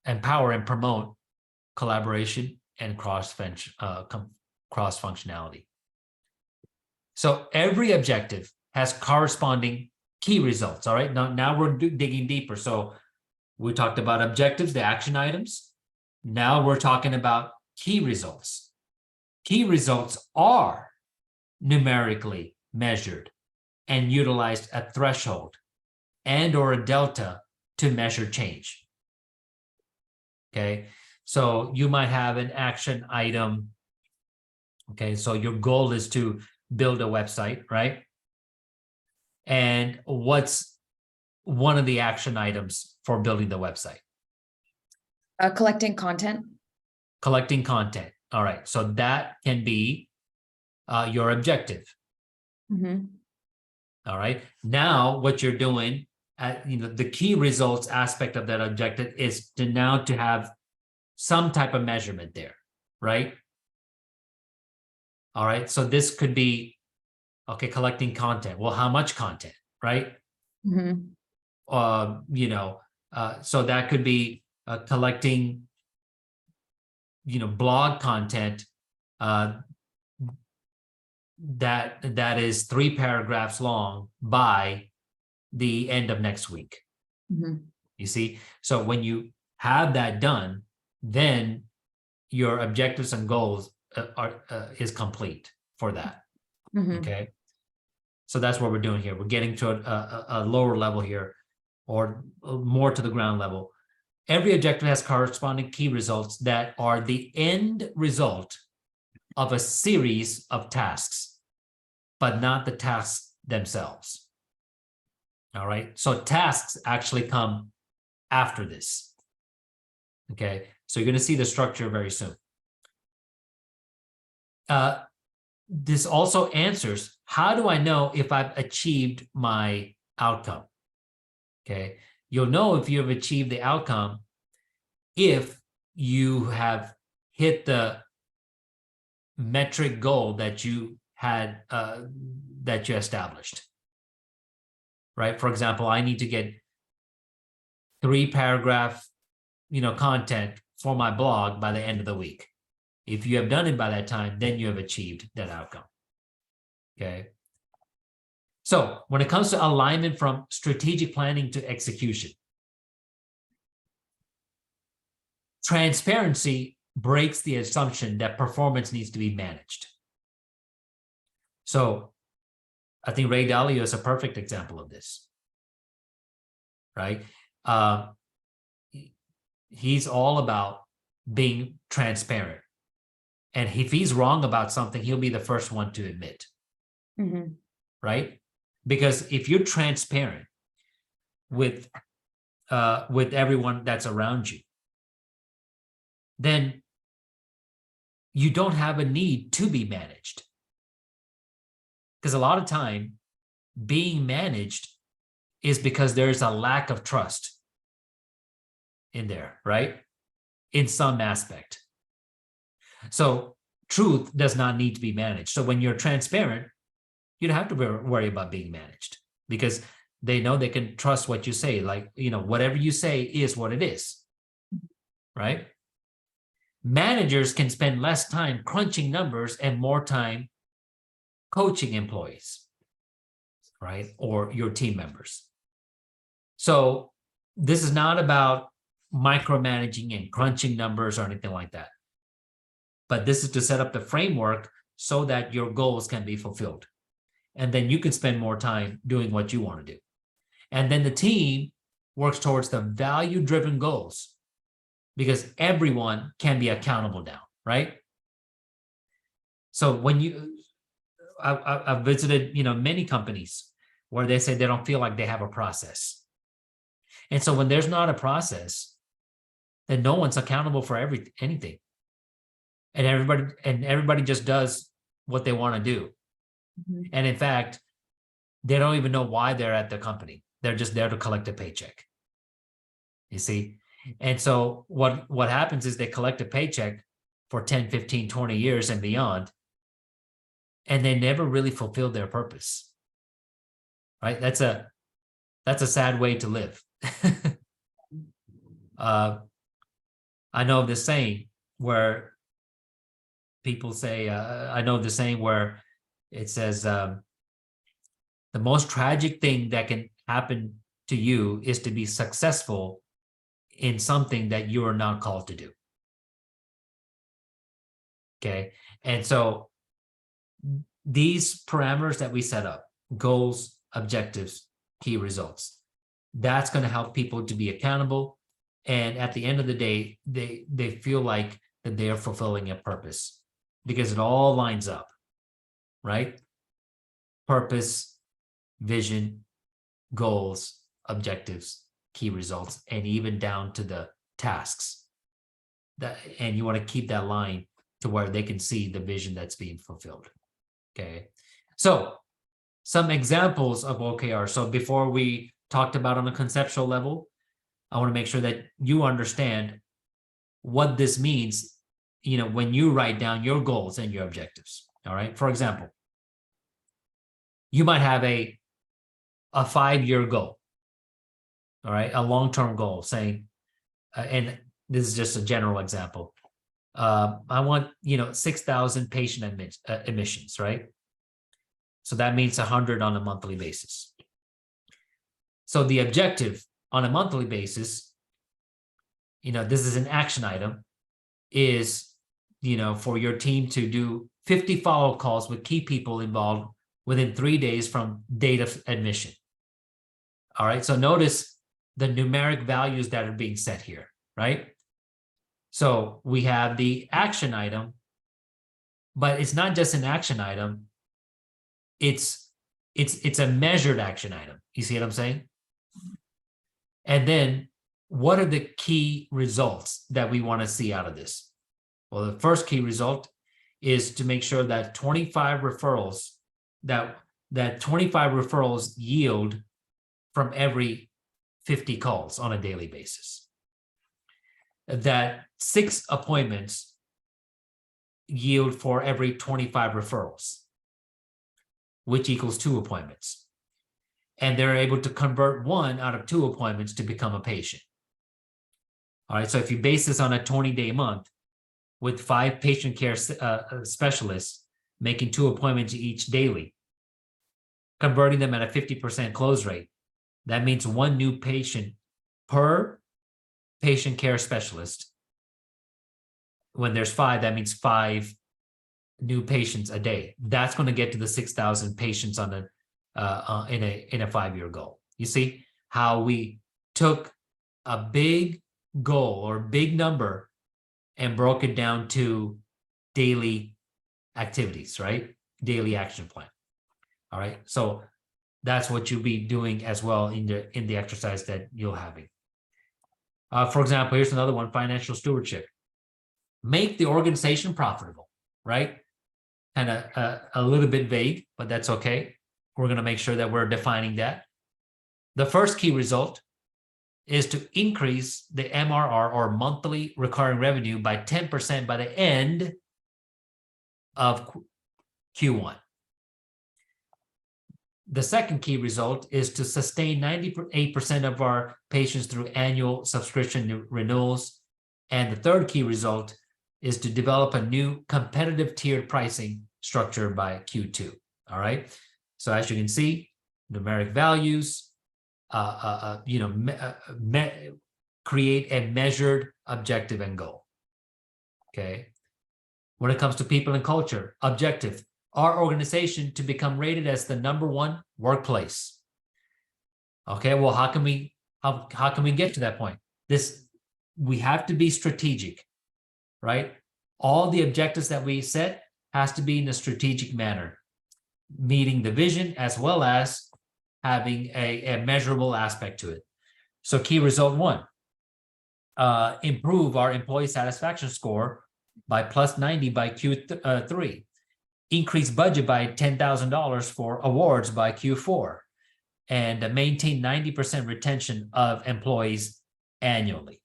Empower and promote collaboration and cross-functionality. So every objective has corresponding key results. All right, now we're digging deeper. So we talked about objectives, the action items. Now we're talking about key results. Key results are numerically measured and utilized a threshold and or a delta to measure change. Okay, so you might have an action item. Okay, so your goal is to build a website, right? And what's one of the action items for building the website? Collecting content. Collecting content. All right, so that can be your objective. All right, now what you're doing the key results aspect of that objective is to have some type of measurement there, right? All right, so this could be Okay, collecting content. Well, how much content, right? Mhm. So that could be collecting, blog content uh, that is 3 paragraphs long by the end of next week. Mhm. You see, so when you have that done, then your objectives and goals is complete for that. Mhm. Okay, so that's what we're doing here. We're getting to a lower level here, or more to the ground level. Every objective has corresponding key results that are the end result of a series of tasks, but not the tasks themselves. All right. So tasks actually come after this. Okay. So you're going to see the structure very soon. This also answers, how do I know if I've achieved my outcome? Okay. You'll know if you have achieved the outcome if you have hit the metric goal that you had that you established, right? For example, I need to get 3 paragraph content for my blog by the end of the week. If you have done it by that time, then you have achieved that outcome. Okay, so when it comes to alignment from strategic planning to execution, transparency breaks the assumption that performance needs to be managed. So I think Ray Dalio is a perfect example of this, right? He's all about being transparent. And if he's wrong about something, he'll be the first one to admit, Mhm. right? Because if you're transparent with everyone that's around you, then you don't have a need to be managed. Because a lot of time, being managed is because there's a lack of trust in there, right? In some aspect. So truth does not need to be managed. So when you're transparent, you don't have to worry about being managed, because they know they can trust what you say. Like, whatever you say is what it is, right? Managers can spend less time crunching numbers and more time coaching employees, right? Or your team members. So this is not about micromanaging and crunching numbers or anything like that. But this is to set up the framework so that your goals can be fulfilled. And then you can spend more time doing what you want to do. And then the team works towards the value-driven goals, because everyone can be accountable now, right? So when I've visited, many companies where they say they don't feel like they have a process. And so when there's not a process, then no one's accountable for anything. And everybody just does what they want to do. Mhm. And in fact, they don't even know why they're at the company. They're just there to collect a paycheck. You see? And so what happens is they collect a paycheck for 10, 15, 20 years and beyond, and they never really fulfill their purpose. Right? That's a sad way to live. I know of this saying where people say, I know the saying where it says, the most tragic thing that can happen to you is to be successful in something that you are not called to do. Okay. And so these parameters that we set up, goals, objectives, key results, that's going to help people to be accountable. And at the end of the day, they feel like that they are fulfilling a purpose, because it all lines up, right? Purpose, vision, goals, objectives, key results, and even down to the tasks. And you want to keep that line to where they can see the vision that's being fulfilled. Okay. So some examples of OKR. So before we talked about on a conceptual level, I want to make sure that you understand what this means, when you write down your goals and your objectives. All right. For example, You might have a 5-year goal, all right, a long-term goal, saying, and this is just a general example. I want 6,000 patient admissions, right? So that means 100 on a monthly basis. So the objective on a monthly basis, this is an action item, is for your team to do 50 follow-up calls with key people involved within 3 days from date of admission. All right, so notice the numeric values that are being set here, right? So we have the action item, but it's not just an action item. It's a measured action item. You see what I'm saying? And then what are the key results that we want to see out of this? Well, the first key result is to make sure that 25 referrals yield from every 50 calls on a daily basis. That 6 appointments yield for every 25 referrals, which equals 2 appointments. And they're able to convert 1 out of 2 appointments to become a patient. All right, so if you base this on a 20-day month with 5 patient care specialists making 2 appointments each daily, converting them at a 50% close rate, that means 1 new patient per patient care specialist. When there's 5, that means 5 new patients a day. That's going to get to the 6,000 patients on in a 5-year goal. You see how we took a big goal or big number and broke it down to daily activities, right? Daily action plan. All right. So that's what you'll be doing as well in the exercise that you're having. For example, here's another one: financial stewardship. Make the organization profitable, right? Kind of a little bit vague, but that's okay. We're going to make sure that we're defining that. The first key result is to increase the MRR, or monthly recurring revenue, by 10% by the end of Q1. The second key result is to sustain 98% of our patients through annual subscription renewals. And the third key result is to develop a new competitive tiered pricing structure by Q2. All right. So as you can see, numeric values, create a measured objective and goal. Okay. When it comes to people and culture, objective: our organization to become rated as the #1 workplace. Okay, well, how can we get to that point? We have to be strategic, right? All the objectives that we set has to be in a strategic manner, meeting the vision as well as having a measurable aspect to it. So key result 1, improve our employee satisfaction score by +90 by Q3. Increase budget by $10,000 for awards by Q4, and maintain 90% retention of employees annually.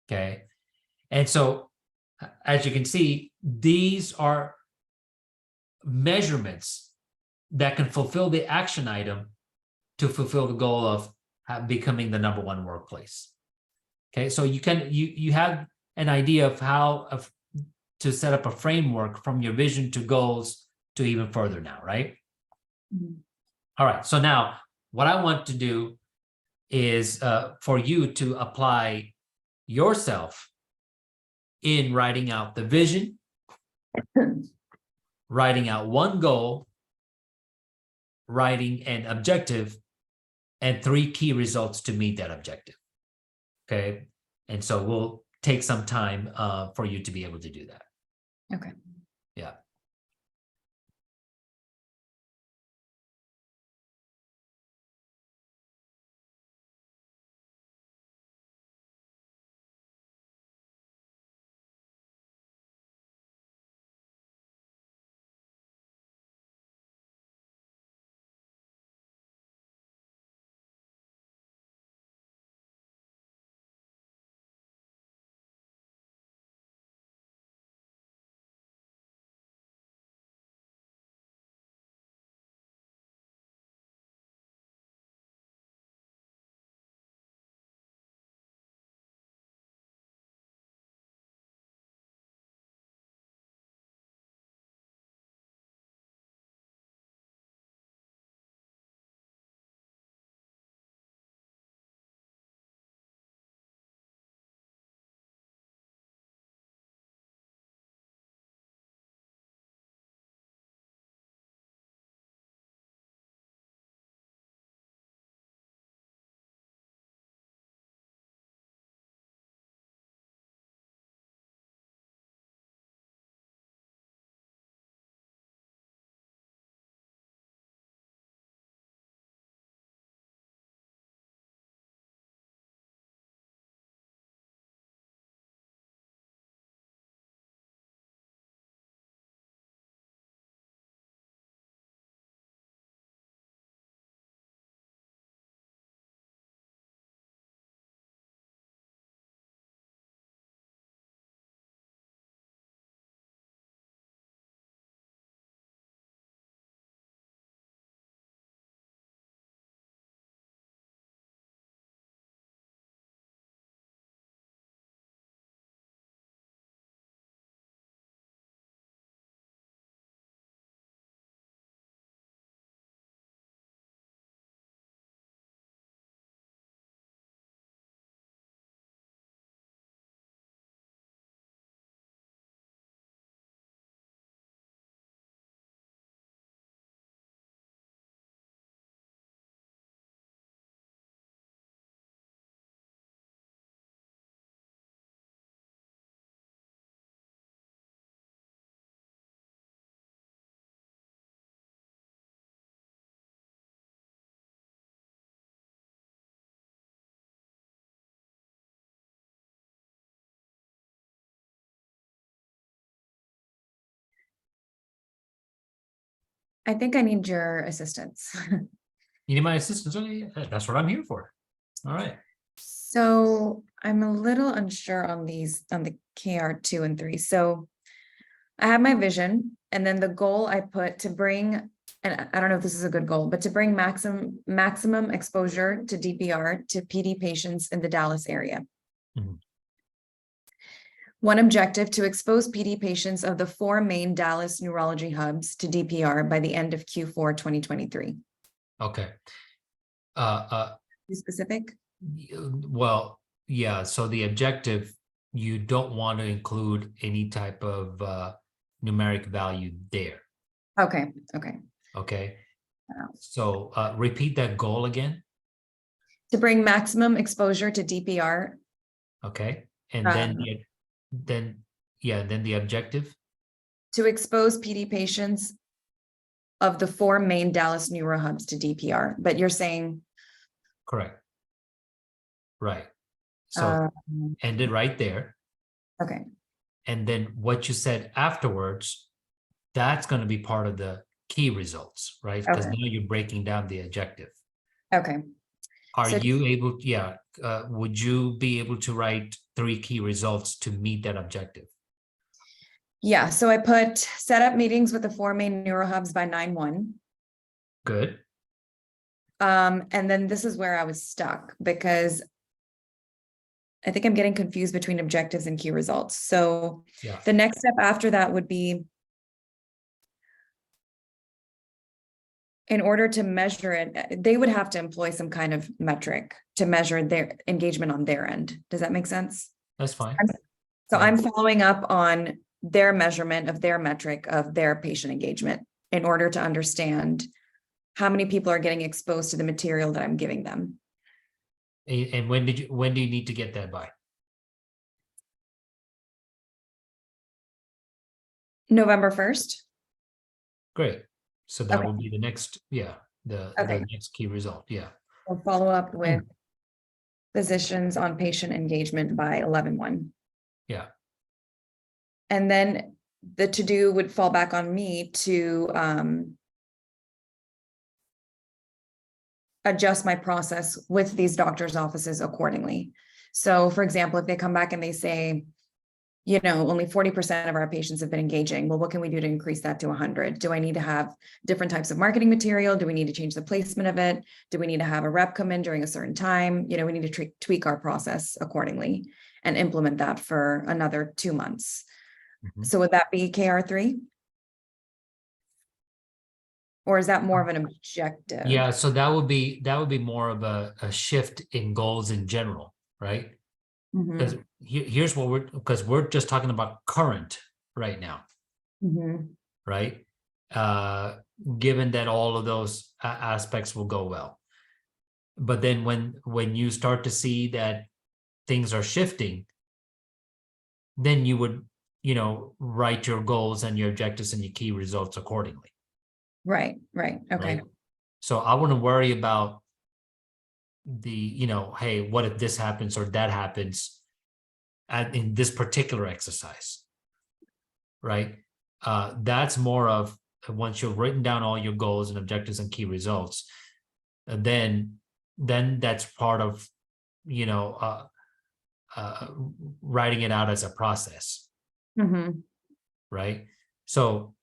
Okay. And so, as you can see, these are measurements that can fulfill the action item to fulfill the goal of becoming the #1 workplace. Okay. So you have an idea of how to set up a framework from your vision to goals to even further now, right? Mm-hmm. All right. So now what I want to do is for you to apply yourself in writing out the vision, writing out one goal, writing an objective, and 3 key results to meet that objective. Okay. And so we'll take some time for you to be able to do that. Okay. Yeah. I think I need your assistance. You need my assistance? Okay, yeah, that's what I'm here for. All right. So I'm a little unsure on on the KR2 and 3. So I have my vision, and then the goal I put to bring, and I don't know if this is a good goal, but to bring maximum exposure to DPR to PD patients in the Dallas area. Mhm. One objective to expose PD patients of the 4 main Dallas neurology hubs to DPR by the end of Q4 2023. Okay. Be specific? Well, yeah, so the objective, you don't want to include any type of numeric value there. Okay, okay. Okay. So repeat that goal again. To bring maximum exposure to DPR. Okay. And then Um, then the objective. to expose PD patients of the 4 main Dallas neuro hubs to DPR, but you're saying Correct. Right. So end it right there. okay, And then what you said afterwards, that's going to be part of the key results, right? Because okay, now you're breaking down the objective. okay. Are So you able, yeah, would you be able to write 3 key results to meet that objective? yeah, so I put set up meetings with the 4 main neuro hubs by 9/1. Good. And then this is where I was stuck because I think I'm getting confused between objectives and key results. So Yeah. the next step after that would be in order to measure it, they would have to employ some kind of metric to measure their engagement on their end. Does that make sense? That's fine. So Yeah. I'm following up on their measurement of their metric of their patient engagement in order to understand how many people are getting exposed to the material that I'm giving them. And when do you need to get that by? November 1st. Great. So that Okay. will be the next, yeah, the Okay. next key result. Yeah. We'll follow up with physicians on patient engagement by 11/1. Yeah. And then the to-do would fall back on me to adjust my process with these doctors' offices accordingly. So for example, if they come back and they say, you know, only 40% of our patients have been engaging. Well, what can we do to increase that to 100? Do I need to have different types of marketing material? Do we need to change the placement of it? Do we need to have a rep come in during a certain time? You know, we need to tweak our process accordingly and implement that for another 2 months. Mhm. So would that be KR3? Or is that more of an objective? Yeah, so that would be more of a shift in goals in general, right? Mhm, Because here's what because we're just talking about current right now, mhm. right? Given that all of those aspects will go well. But then when you start to see that things are shifting, then you would, write your goals and your objectives and your key results accordingly. Right, right. Okay. Right. So I wouldn't worry about hey, what if this happens or that happens in this particular exercise, right? That's more of once you've written down all your goals and objectives and key results, then that's part of, writing it out as a process, Mhm. right? So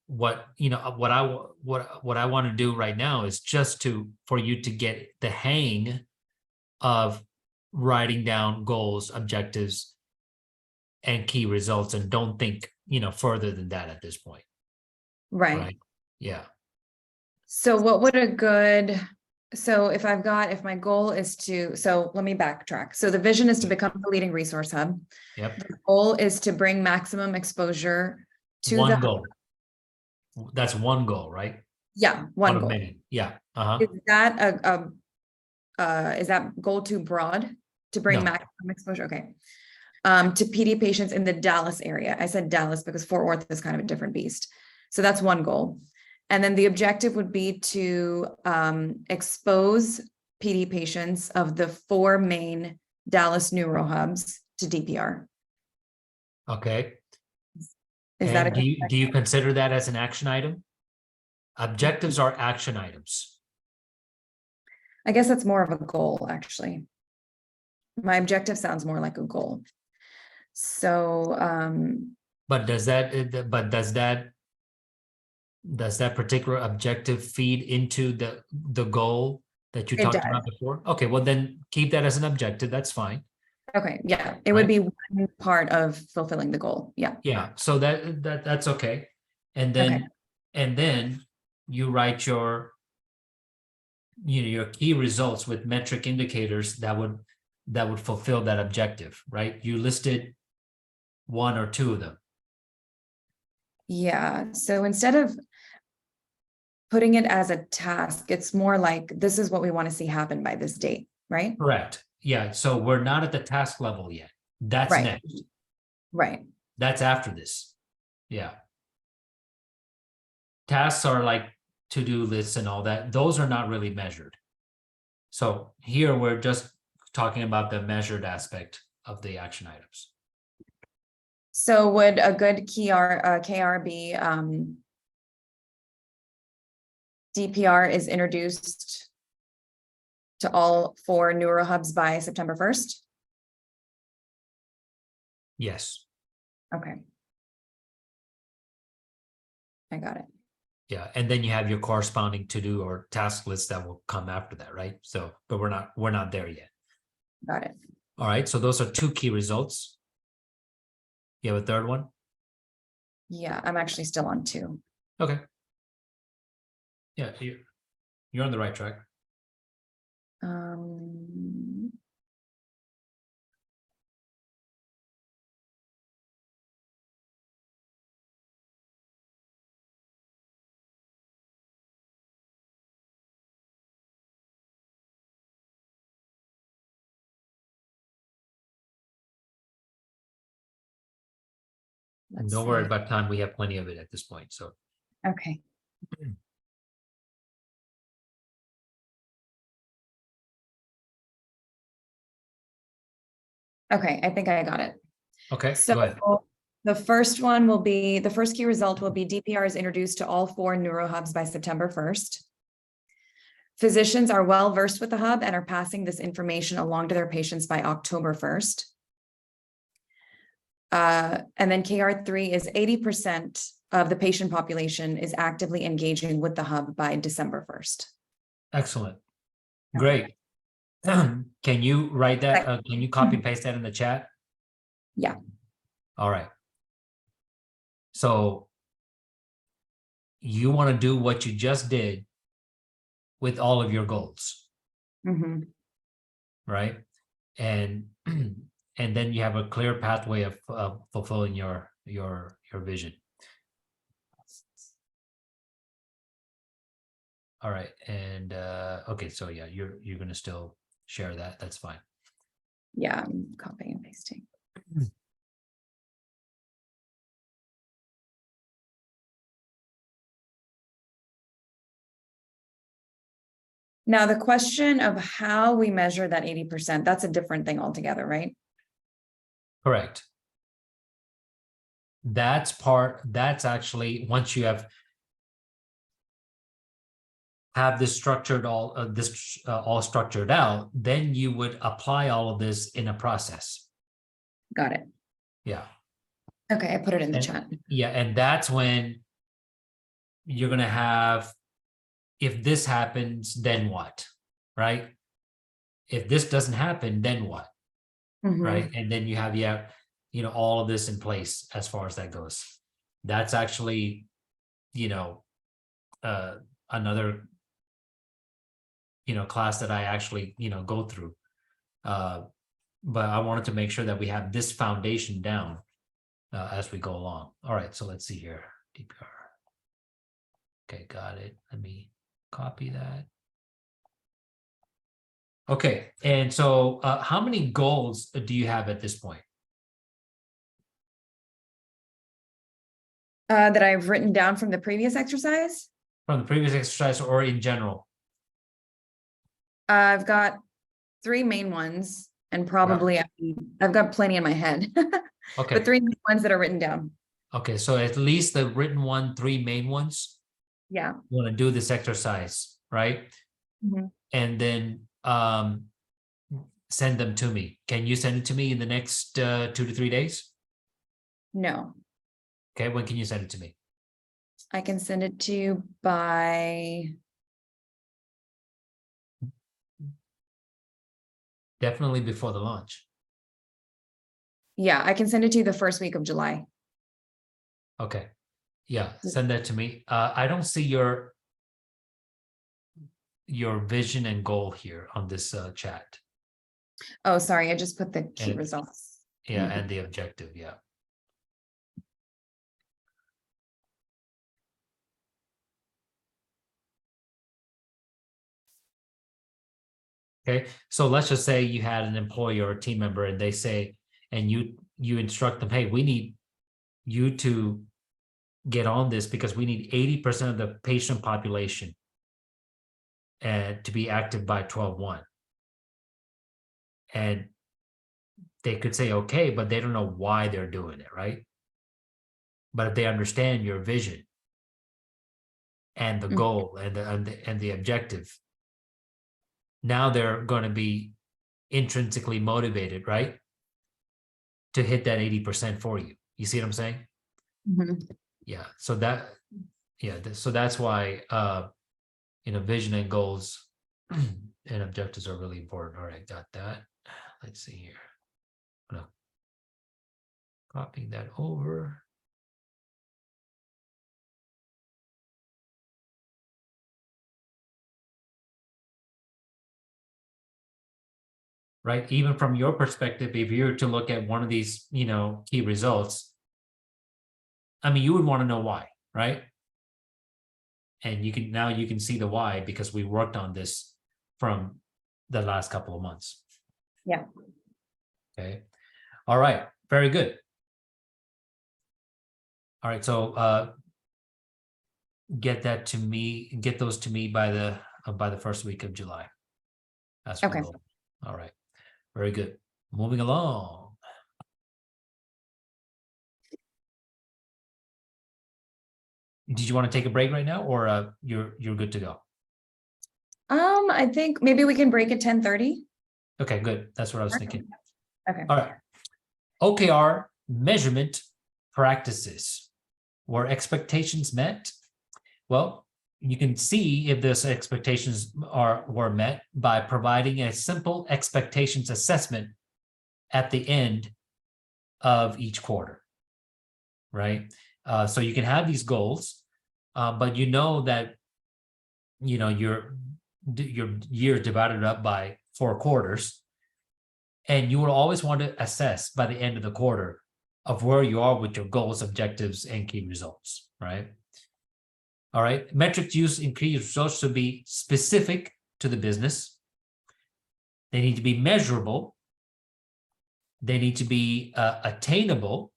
what I want to do right now is just for you to get the hang of writing down goals, objectives, and key results, and don't think further than that at this point. Right. Yeah. So what would a good, so if my goal is to, so let me backtrack. So the vision is to become the leading resource hub. Yep. The goal is to bring maximum exposure to One the, goal. That's one goal, right? yeah, One one of goal. many. Yeah. Uh-huh. Is that is that goal too broad to bring No. maximum exposure? Okay. To PD patients in the Dallas area. I said Dallas because Fort Worth is kind of a different beast. So that's one goal. And then the objective would be to expose PD patients of the 4 main Dallas neuro hubs to DPR. Okay. Is that And do you consider that as an action item? Objectives are action items. I guess that's more of a goal, actually. My objective sounds more like a goal. So, But does that particular objective feed into the goal that you it talked does. about before? Okay, well then keep that as an objective. That's fine. Okay, yeah, it Right. would be one part of fulfilling the goal. Yeah. Yeah, so that's okay. And Okay. then you write your your key results with metric indicators that would fulfill that objective, right? You listed one or two of them. Yeah. So instead of putting it as a task, it's more like this is what we want to see happen by this date, right? Correct. Yeah, so we're not at the task level yet. That's Right. next. Right. That's after this. Yeah. Tasks are like to-do lists and all that. Those are not really measured. So here we're just talking about the measured aspect of the action items. So would a good KR be DPR is introduced to all 4 neurohubs by September 1st? Yes. Okay. I got it. Yeah, and then you have your corresponding to-do or task list that will come after that, right? So, but we're not there yet. Got it. All right, so those are 2 key results. You have a third one? Yeah, I'm actually still on 2. Okay. Yeah, you're on the right track. Let's Don't worry see. about time. We have plenty of it at this point. So, Okay. Okay, I think I got it. okay, So go ahead. the first one will be, the first key result will be DPR is introduced to all 4 neurohubs by September 1st. Physicians are well versed with the hub and are passing this information along to their patients by October 1st. And then KR3 is 80% of the patient population is actively engaging with the hub by December 1st. Excellent. Great. Can you write that? Can you copy paste that in the chat? Yeah. All right. So you want to do what you just did with all of your goals, right? And and then you have a clear pathway of fulfilling your vision. All right, and okay, so yeah, you're gonna still share that. That's fine. Yeah, I'm copying and pasting. Now, the question of how we measure that 80%, that's a different thing altogether, right? Correct. That's actually once you have this structured all structured out, then you would apply all of this in a process. Got it. Yeah. Okay, I put it in the chat. Yeah, and that's when you're gonna have, if this happens, then what, right? If this doesn't happen, then what, right? And then you have all of this in place as far as that goes. That's actually, another class that I actually go through, but I wanted to make sure that we have this foundation down as we go along. All right, so let's see here. DPR. Okay, got it. Let me copy that. Okay, and so how many goals do you have at this point? That I've written down from the previous exercise? From the previous exercise or in general? I've got 3 main ones, and probably I've got plenty in my head. Okay. But 3 main ones that are written down. Okay, so at least the written 3 main ones. Yeah. You want to do this exercise, right? Mhm. And then send them to me. Can you send it to me in the next 2 to 3 days? No, Okay, when can you send it to me? I can send it to you by, Definitely before the launch. yeah, I can send it to you the first week of July. Okay. Yeah, send that to me. I don't see your vision and goal here on this chat. Oh, sorry, I just put the key And results. yeah, and the objective, yeah. Okay, so let's just say you had an employee or a team member and they say, and you instruct them, hey, we need you to get on this because we need 80% of the patient population to be active by 12/1. And they could say, okay, but they don't know why they're doing it, right? But if they understand your vision and the Mhm. goal and the objective, now they're going to be intrinsically motivated, right? To hit that 80% for you. You see what I'm saying? Mhm. Yeah. So that's why vision and goals and objectives are really important. All right, got that. Let's see here. I'm gonna copy that over. Right. Even from your perspective, if you were to look at one of these, key results, I mean, you would want to know why, right? And you can see the why because we worked on this from the last couple of months. Yeah. Okay. All right. Very good. All right. So get those to me by the first week of July. That's Okay. cool. All right. Very good. Moving along. Did you want to take a break right now, or you're good to go? I think maybe we can break at 10:30. Okay, good. That's what I was thinking. Okay. All right. OKR measurement practices. Were expectations met? Well, you can see if those expectations were met by providing a simple expectations assessment at the end of each quarter, right? So you can have these goals, but you know that your year divided up by 4 quarters, and you will always want to assess by the end of the quarter of where you are with your goals, objectives, and key results, right? All right. Metrics used in key results should be specific to the business. They need to be measurable. They need to be attainable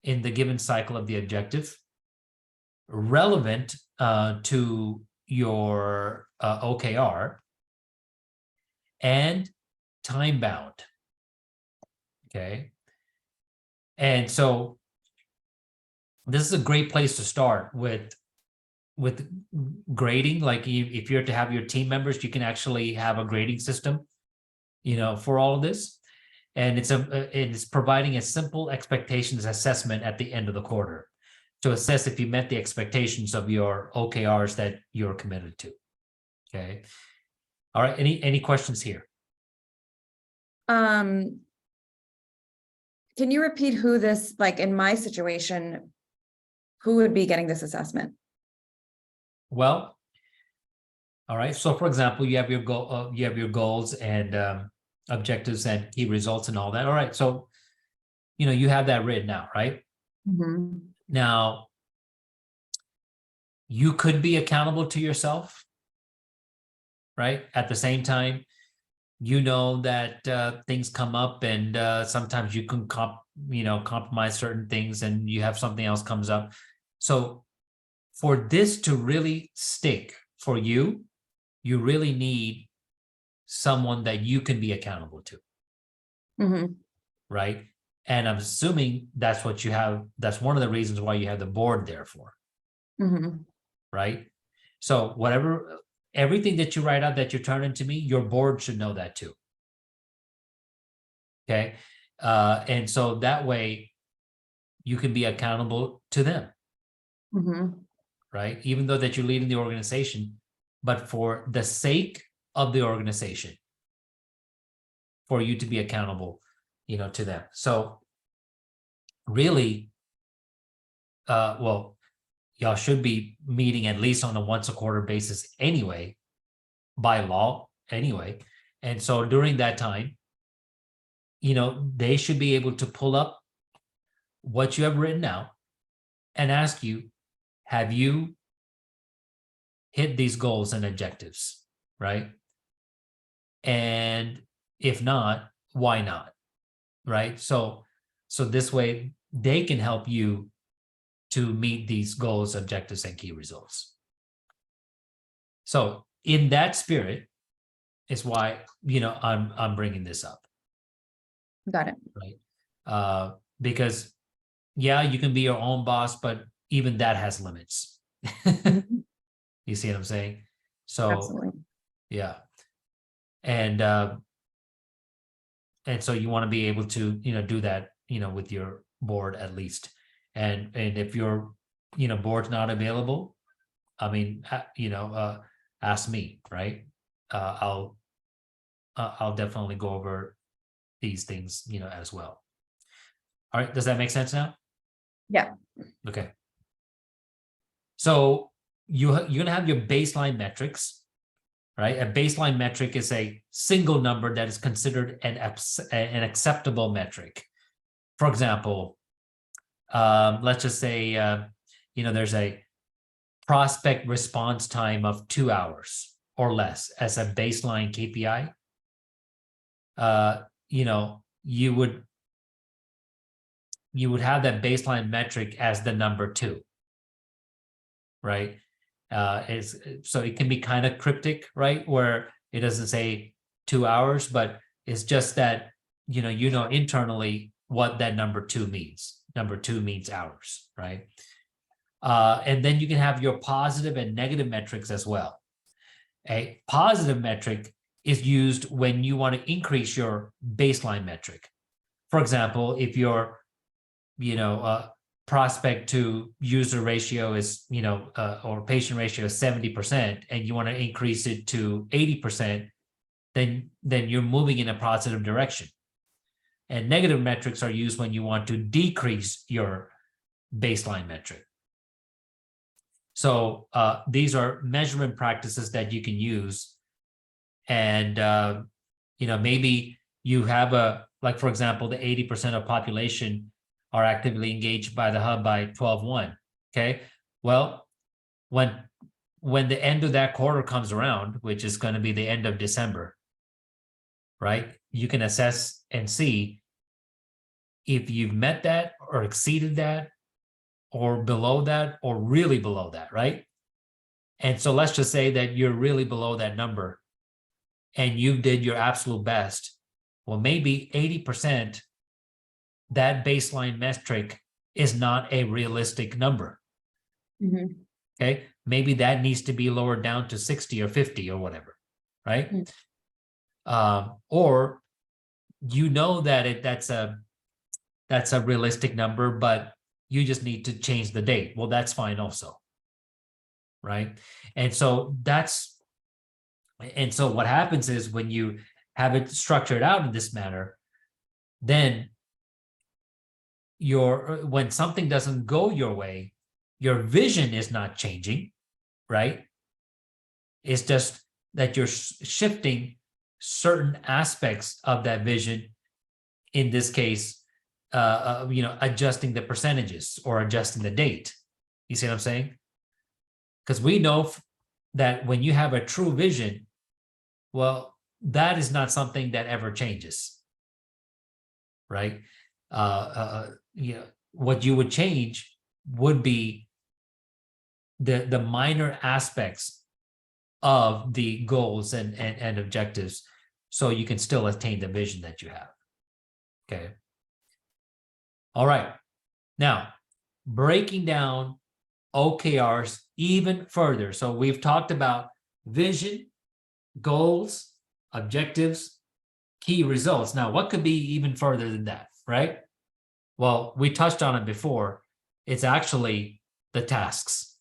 in the given cycle of the objective, relevant to your OKR, and time bound. Okay. And so this is a great place to start with grading. Like if you're to have your team members, you can actually have a grading system, for all of this. And it's providing a simple expectations assessment at the end of the quarter to assess if you met the expectations of your OKRs that you're committed to. Okay. All right. Any questions here? Can you repeat who this, like in my situation, who would be getting this assessment? Well, all right. So for example, you have your goal, you have your goals and objectives and key results and all that. All right. So, you have that written out, right? Mhm. Now, you could be accountable to yourself, right? At the same time, that things come up and sometimes you can compromise certain things and you have something else comes up. So for this to really stick for you, you really need someone that you can be accountable to, Mhm. right? And I'm assuming that's what you have. That's one of the reasons why you have the board there for. Mhm. right? So everything that you write out that you turn into me, your board should know that too. Okay. And so that way you can be accountable to them, Mhm. right? Even though that you're leading the organization, but for the sake of the organization, for you to be accountable, to them. So really, well, y'all should be meeting at least on a once a quarter basis anyway, by law anyway. And so during that time, they should be able to pull up what you have written out and ask you, have you hit these goals and objectives, right? And if not, why not? Right? So this way they can help you to meet these goals, objectives, and key results. So in that spirit is why, I'm bringing this up. Got it. Right? Because yeah, you can be your own boss, but even that has limits. Mhm. You see what I'm saying? So Absolutely. yeah. And so you want to be able to, do that, with your board at least. And if your, board's not available, I mean, ask me, right? I'll definitely go over these things, as well. All right, does that make sense now? Yeah. Okay. So you're gonna have your baseline metrics, right? A baseline metric is a single number that is considered an acceptable metric. For example, let's just say, there's a prospect response time of 2 hours or less as a baseline KPI. You would have that baseline metric as the number 2, right? So it can be kind of cryptic, right? Where it doesn't say 2 hours, but it's just that, internally what that number 2 means. Number 2 means hours, right? And then you can have your positive and negative metrics as well. A positive metric is used when you want to increase your baseline metric. For example, if your, prospect to user ratio is, or patient ratio is 70%, and you want to increase it to 80%, then you're moving in a positive direction. And negative metrics are used when you want to decrease your baseline metric. So these are measurement practices that you can use. And, maybe you have like, for example, the 80% of population are actively engaged by the hub by 12/1. Okay. Well, when the end of that quarter comes around, which is going to be the end of December, right? You can assess and see if you've met that or exceeded that or below that or really below that, right? And so let's just say that you're really below that number and you did your absolute best. Well, maybe 80%, that baseline metric is not a realistic number. Mhm. Okay. Maybe that needs to be lowered down to 60 or 50 or whatever. Right. Or that that's a realistic number, but you just need to change the date. Well, that's fine also. Right. And so what happens is when you have it structured out in this manner, then when something doesn't go your way, your vision is not changing, right? It's just that you're shifting certain aspects of that vision. In this case, adjusting the percentages or adjusting the date. You see what I'm saying? Because we know that when you have a true vision, well, that is not something that ever changes, right? What you would change would be the minor aspects of the goals and objectives, so you can still attain the vision that you have. Okay. All right. Now, breaking down OKRs even further. So we've talked about vision, goals, objectives, key results. Now, what could be even further than that, right? Well, we touched on it before. It's actually the tasks,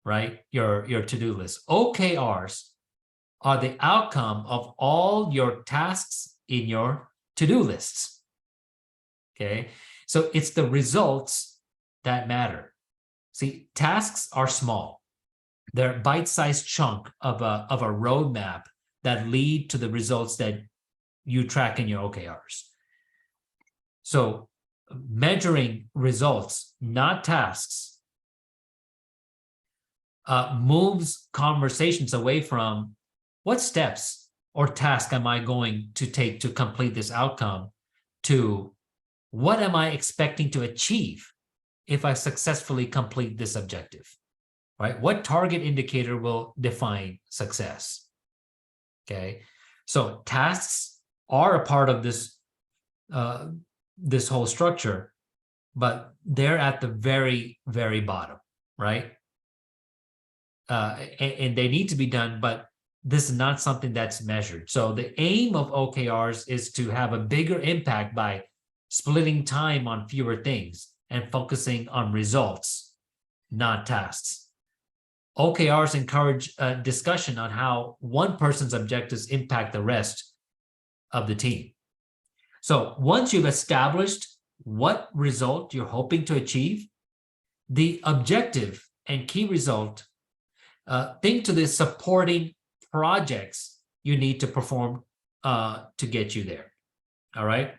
right? Your to-do list. OKRs are the outcome of all your tasks in your to-do lists. Okay, so it's the results that matter. See, tasks are small. They're bite-sized chunk of a roadmap that lead to the results that you track in your OKRs. So measuring results, not tasks, moves conversations away from what steps or task am I going to take to complete this outcome to what am I expecting to achieve if I successfully complete this objective, right? What target indicator will define success? Okay, so tasks are a part of this this whole structure, but they're at the very, very bottom, right? And they need to be done, but this is not something that's measured. So the aim of OKRs is to have a bigger impact by splitting time on fewer things and focusing on results, not tasks. OKRs encourage a discussion on how one person's objectives impact the rest of the team. So once you've established what result you're hoping to achieve, the objective and key result, think to the supporting projects you need to perform to get you there. All right.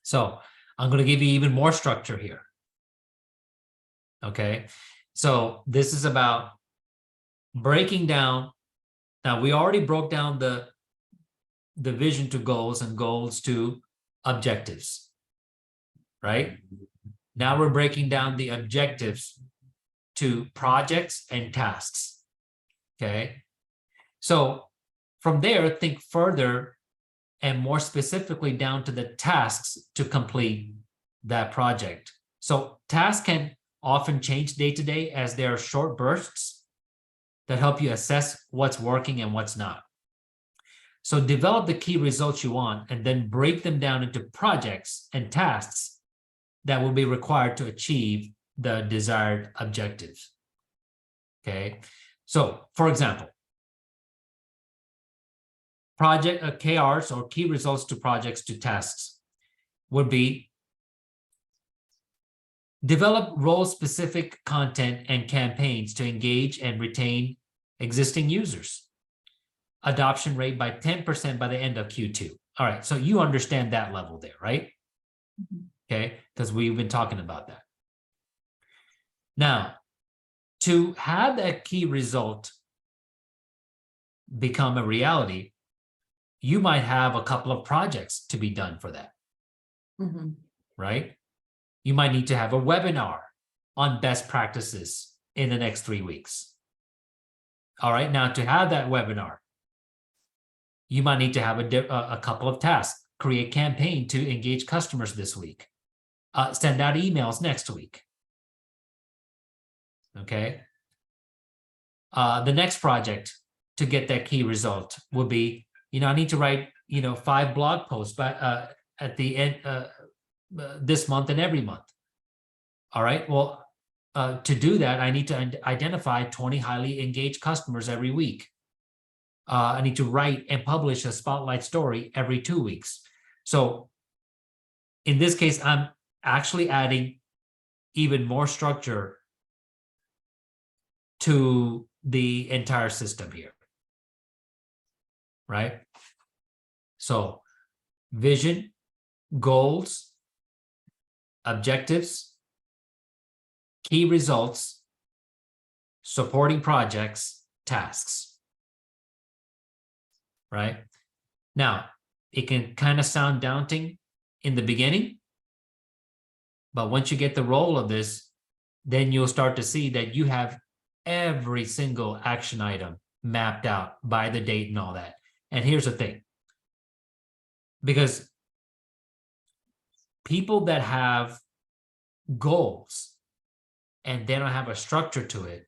So I'm going to give you even more structure here. Okay. So this is about breaking down. Now we already broke down the vision to goals and goals to objectives, right? Now we're breaking down the objectives to projects and tasks. Okay. So from there, think further and more specifically down to the tasks to complete that project. So tasks can often change day to day as there are short bursts that help you assess what's working and what's not. So develop the key results you want and then break them down into projects and tasks that will be required to achieve the desired objectives. Okay, so for example, project KRs or key results to projects to tasks would be develop role-specific content and campaigns to engage and retain existing users. Adoption rate by 10% by the end of Q2. All right, so you understand that level there, right? Mm-hmm. Okay, because we've been talking about that. Now, to have that key result become a reality, you might have a couple of projects to be done for that, mm-hmm. right? You might need to have a webinar on best practices in the next 3 weeks. All right, now to have that webinar, you might need to have a couple of tasks. Create campaign to engage customers this week. Send out emails next week. Okay. The next project to get that key result will be, I need to write, 5 blog posts at the end this month and every month. All right. Well, to do that, I need to identify 20 highly engaged customers every week. I need to write and publish a spotlight story every 2 weeks. So in this case, I'm actually adding even more structure to the entire system here, right? So vision, goals, objectives, key results, supporting projects, tasks. Right? Now, it can kind of sound daunting in the beginning, but once you get the role of this, then you'll start to see that you have every single action item mapped out by the date and all that. And here's the thing, because people that have goals and they don't have a structure to it,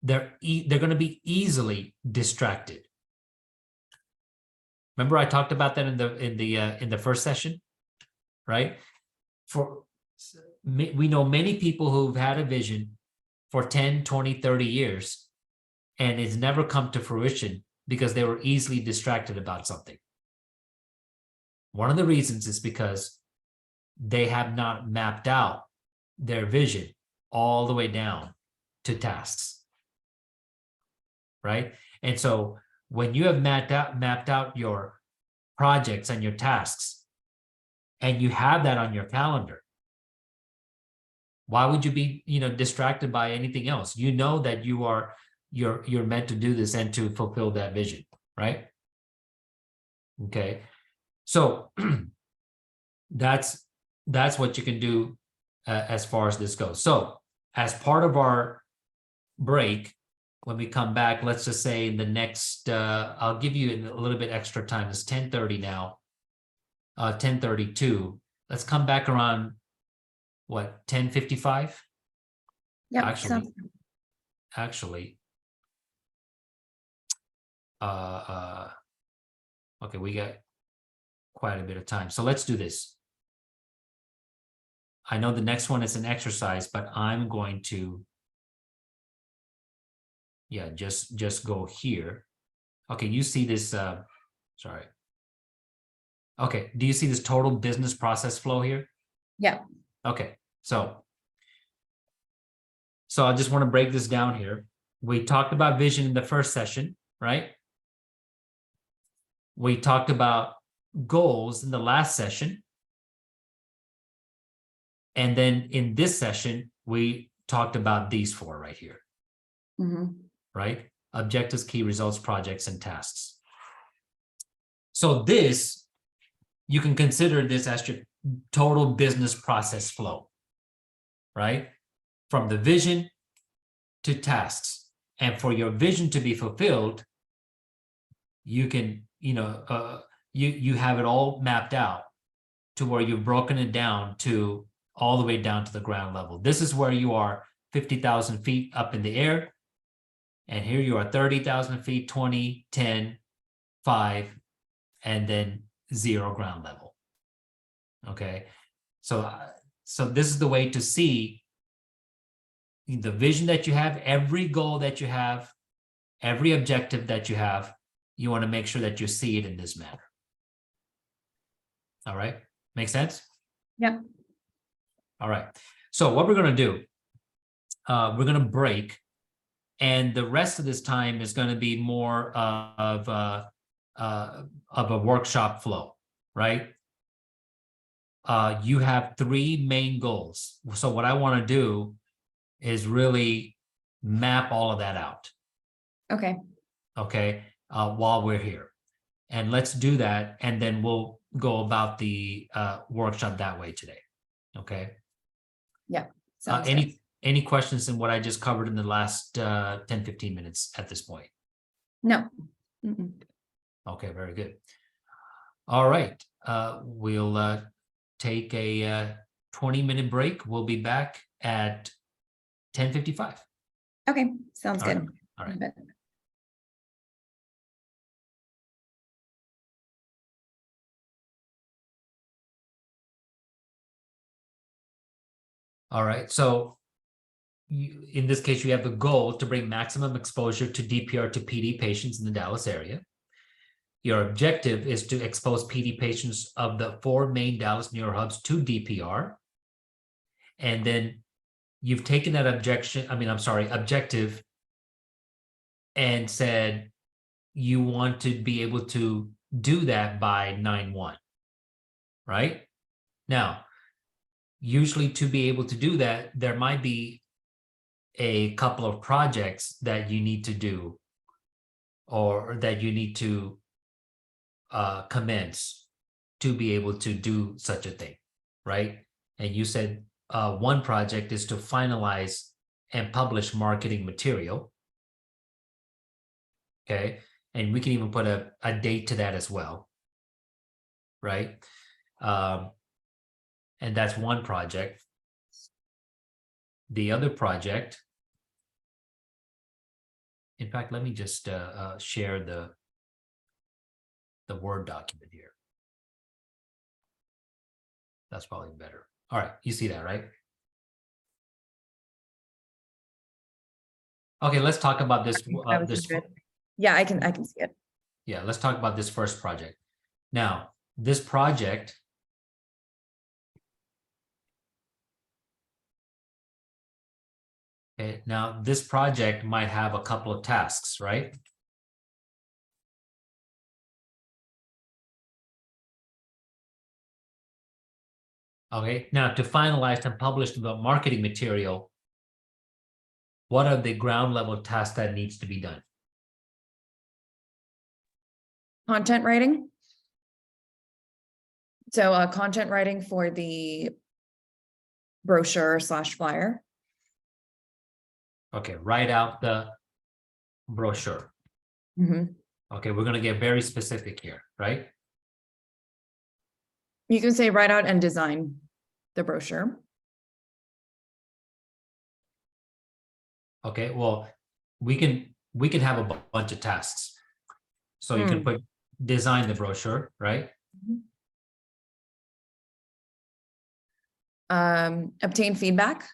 they're going to be easily distracted. Remember I talked about that in the first session, right? We know many people who've had a vision for 10, 20, 30 years, and it's never come to fruition because they were easily distracted about something. One of the reasons is because they have not mapped out their vision all the way down to tasks, right? And so when you have mapped out your projects and your tasks, and you have that on your calendar, why would you be, distracted by anything else? You know that you're meant to do this and to fulfill that vision, right? Okay, so that's what you can do as far as this goes. So as part of our break, when we come back, let's just say the next, I'll give you a little bit extra time. It's 10:30 now, 10:32. Let's come back around, what, 10:55? Yep. Actually, okay, we got quite a bit of time. So let's do this. I know the next one is an exercise, but I'm going to, yeah, just go here. Okay, you see this, sorry. Okay, do you see this total business process flow here? Yeah. Okay, so I just want to break this down here. We talked about vision in the first session, right? We talked about goals in the last session. And then in this session, we talked about these four right here, right? Objectives, key results, projects, and tasks. So this, you can consider this as your total business process flow, right? From the vision to tasks. And for your vision to be fulfilled, you can, you have it all mapped out to where you've broken it down to all the way down to the ground level. This is where you are 50,000 feet up in the air. And here you are 30,000 feet, 20, 10, 5, and then 0 ground level. Okay. So this is the way to see the vision that you have, every goal that you have, every objective that you have. You want to make sure that you see it in this manner. All right. Make sense? Yep. All right. So what we're going to do, we're going to break, and the rest of this time is going to be more of a workshop flow, right? You have 3 main goals. So what I want to do is really map all of that out. Okay. Okay. While we're here, and let's do that, and then we'll go about the workshop that way today. Okay. Yeah. Any questions in what I just covered in the last 10-15 minutes at this point? No. Okay, very good. All right. We'll take a 20-minute break. We'll be back at 10:55. Okay, sounds good. All right. All right. So in this case, you have the goal to bring maximum exposure to DPR to PD patients in the Dallas area. Your objective is to expose PD patients of the 4 main Dallas neuro hubs to DPR. And then you've taken that objective and said you want to be able to do that by 9/1, right? Now, usually to be able to do that, there might be a couple of projects that you need to do or that you need to commence to be able to do such a thing, right? And you said one project is to finalize and publish marketing material. Okay. And we can even put a date to that as well, right? And that's one project. the other project. In fact, let me just share the Word document here. That's probably better. All right, you see that, right? Okay, let's talk about this. Yeah, I can see it. Yeah, let's talk about this first project. Now, this project, okay, now this project might have a couple of tasks, right? Okay, now to finalize and publish the marketing material, what are the ground level tasks that needs to be done? Content writing. So content writing for the brochure / flyer. Okay, write out the brochure. Mhm. Okay, we're gonna get very specific here, right? You can say write out and design the brochure. Okay, well, we can have a bunch of tasks. So you can put design the brochure, right? Obtain feedback.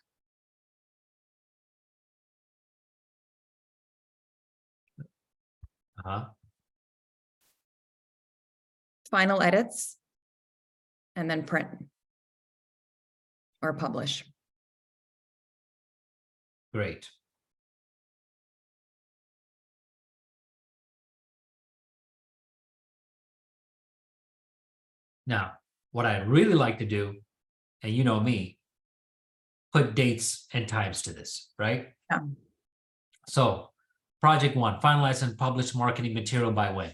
Final edits. And then print. Or publish. Great. Now, what I really like to do, and you know me, put dates and times to this, right? Yeah. So, project 1, finalize and publish marketing material by when?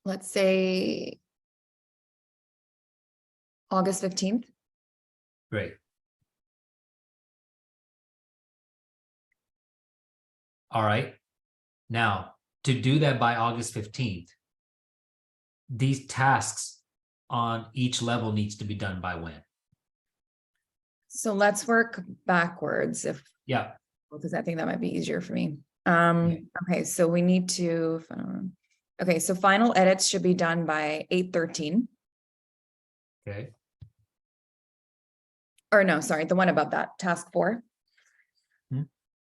Let's say August 15th. Great. All right. Now, to do that by August 15th, these tasks on each level needs to be done by when? So let's work backwards Yeah. because I think that might be easier for me. Okay, so we need to, okay, so final edits should be done by 8/13. Okay. Or no, sorry, the one above that, task 4.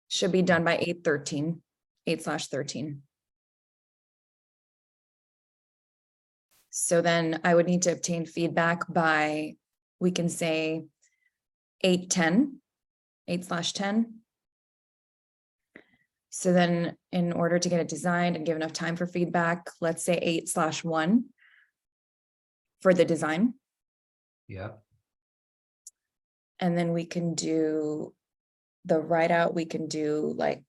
Should be done by 8/13, 8/13. So then I would need to obtain feedback by, we can say 8/10, 8/10. So then in order to get it designed and give enough time for feedback, let's say 8/1 for the design. Yeah. And then we can do the write out, we can do like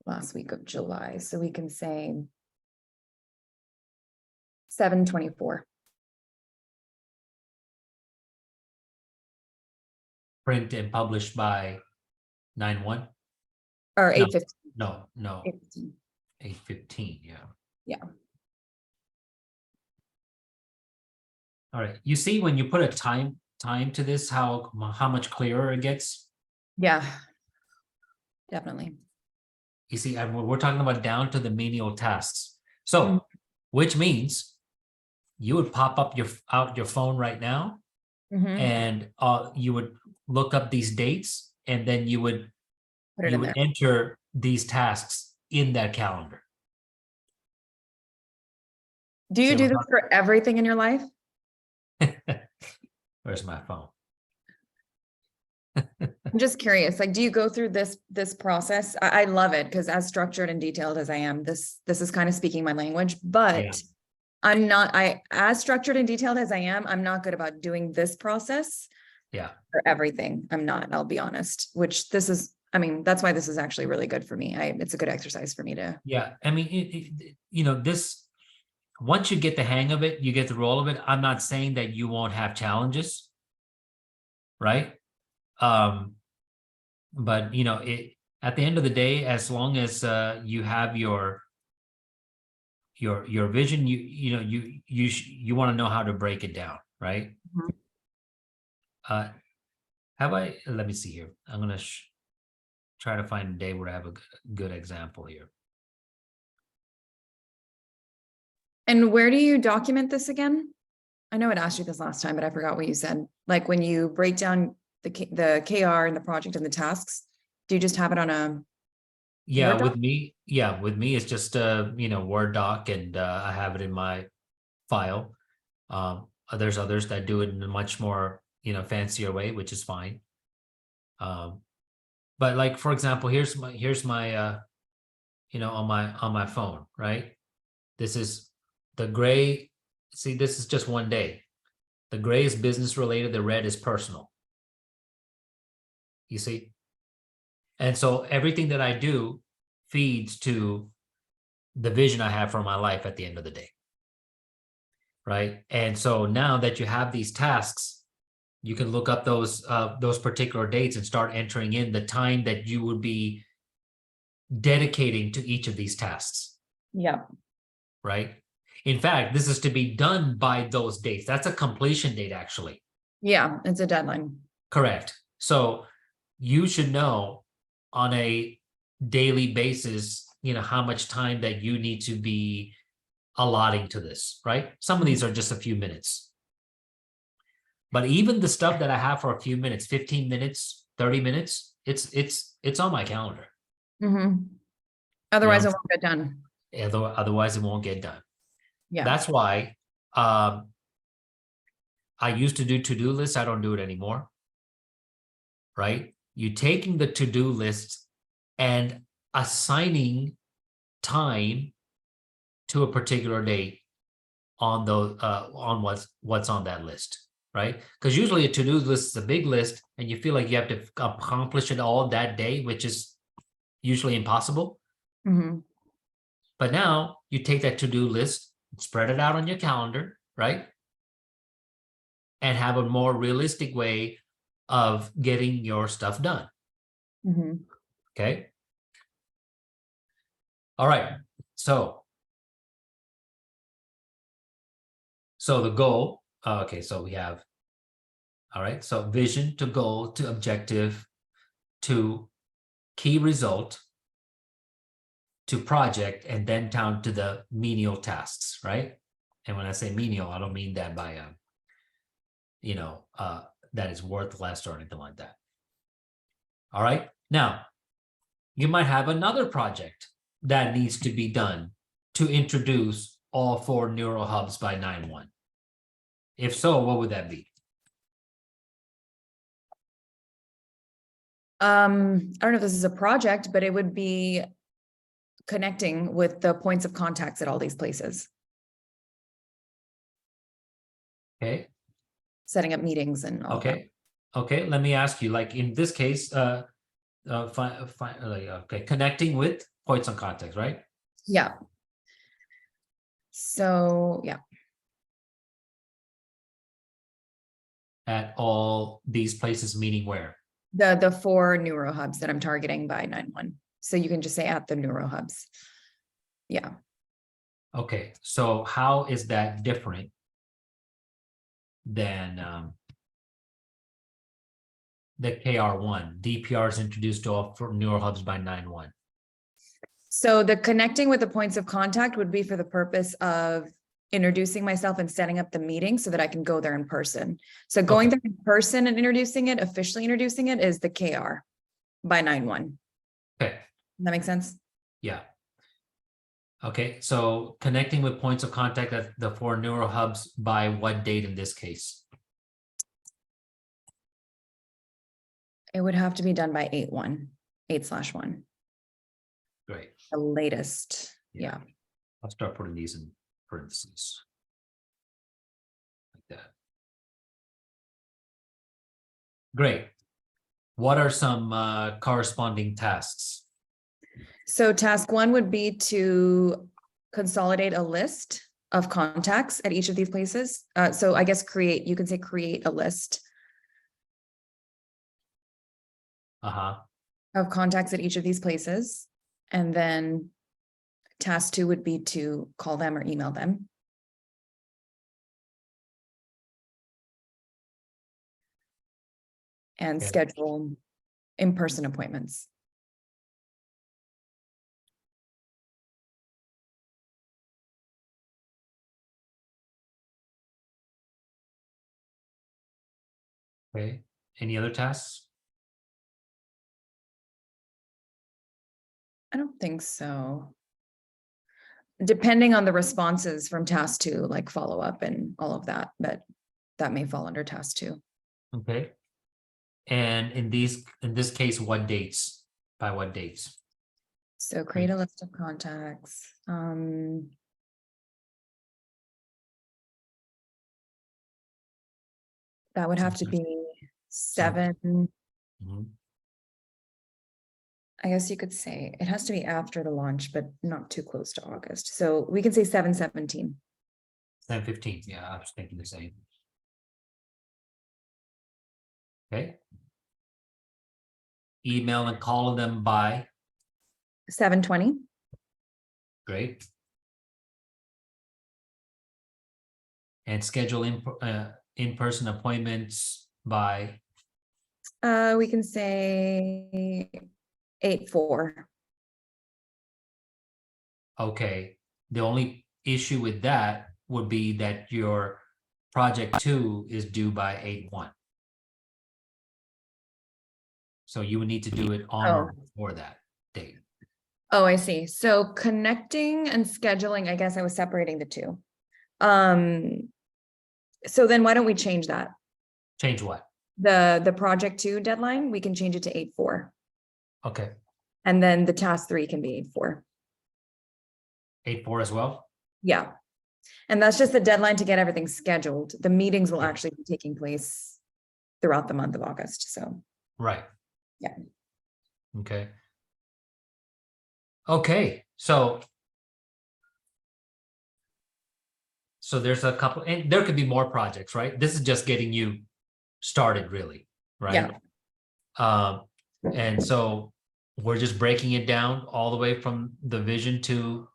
last week of July. So we can say 7/24. Print and publish by 9/1? Or No. 8/15. No, 8/15. 8/15, yeah. Yeah. All right. You see when you put a time to this, how much clearer it gets? Yeah. Definitely. You see, we're talking about down to the menial tasks. So, which means you would pop up your phone right now, and you would look up these dates, and then you would Put it in there. enter these tasks in that calendar. Do you do this for everything in your life? Where's my phone? I'm just curious, like, do you go through this process? I love it because as structured and detailed as I am, this is kind of speaking my language, but Yeah. I'm not, as structured and detailed as I am, I'm not good about doing this process. Yeah. For everything. I'm not, I'll be honest, which this is, I mean, that's why this is actually really good for me. It's a good exercise for me to. Yeah. I mean, this, once you get the hang of it, you get the roll of it. I'm not saying that you won't have challenges, right? But at the end of the day, as long as you have your your vision, you want to know how to break it down, right? Mhm. Let me see here. I'm gonna try to find a day where I have a good example here. And where do you document this again? I know I'd asked you this last time, but I forgot what you said. Like when you break down the KR and the project and the tasks, do you just have it on a Yeah, Word doc? with me, it's just a Word doc, and I have it in my file. There's others that do it in a much more fancier way, which is fine. But like for example, here's my on my phone, right? This is the gray. See, this is just one day. The gray is business related, the red is personal. You see? And so everything that I do feeds to the vision I have for my life at the end of the day. Right. And so now that you have these tasks, you can look up those particular dates and start entering in the time that you would be dedicating to each of these tasks. Yeah. Right. In fact, this is to be done by those dates. That's a completion date, actually. Yeah, it's a deadline. Correct. So you should know on a daily basis, how much time that you need to be allotting to this, right? Some of these are just a few minutes. But even the stuff that I have for a few minutes, 15 minutes, 30 minutes, it's on my calendar. Mm-hmm. Otherwise, it won't get done. Otherwise, it won't get done. Yeah. That's why I used to do to-do lists. I don't do it anymore. Right? You taking the to-do list and assigning time to a particular date on those on what's on that list, right? Because usually a to-do list is a big list, and you feel like you have to accomplish it all that day, which is usually impossible. Mm-hmm. But now you take that to-do list, spread it out on your calendar, right? And have a more realistic way of getting your stuff done. Mm-hmm. Okay. All right. So the goal, okay, so we have, all right, so vision to goal to objective to key result to project, and then down to the menial tasks, right? And when I say menial, I don't mean that by that is worth less or anything like that. All right. Now, you might have another project that needs to be done to introduce all 4 neural hubs by 9/1. If so, what would that be? I don't know if this is a project, but it would be connecting with the points of contacts at all these places, Okay. setting up meetings and all of that. Okay. Let me ask you, like in this case, connecting with points of contact, right? Yeah. So, yeah. At all these places, meaning where? The 4 neuro hubs that I'm targeting by 9/1. So you can just say at the neuro hubs. Yeah. Okay, so how is that different than the KR1? DPR is introduced to all 4 neural hubs by 9/1. So the connecting with the points of contact would be for the purpose of introducing myself and setting up the meeting so that I can go there in person. So going there in person and introducing it, officially introducing it, is the KR by 9/1. Okay. Does that make sense? Yeah. Okay, so connecting with points of contact at the 4 neural hubs by what date in this case? It would have to be done by 8/1, 8/1. Great. The latest. Yeah. I'll start putting these in parentheses. Like that. Great. What are some corresponding tasks? So task 1 would be to consolidate a list of contacts at each of these places. So I guess you can say create a list of contacts at each of these places. And then task 2 would be to call them or email them. And Okay. schedule in-person appointments. Okay. Any other tasks? I don't think so. Depending on the responses from task 2, like follow up and all of that, but that may fall under task 2. Okay. And in this case, what dates? By what dates? So create a list of contacts. That would have to be 7. Mhm. I guess you could say it has to be after the launch, but not too close to August. So we can say 7/17. 10/15. Yeah, I was thinking the same. Okay. Email and call them by. 7/20. Great. And schedule in-person appointments by. We can say 8/4. Okay. The only issue with that would be that your project 2 is due by 8/1. So you would need to do it on or before that date. Oh, I see. So connecting and scheduling, I guess I was separating the two. So then why don't we change that? Change what? The project 2 deadline, we can change it to 8/4. Okay. And then the task 3 can be 8/4. 8/4 as well? Yeah. And that's just the deadline to get everything scheduled. The meetings will Yeah. actually be taking place throughout the month of August. So, Right. yeah. Okay. Okay. So there's a couple, and there could be more projects, right? This is just getting you started, really, right? And so we're just breaking it down all the way from the vision to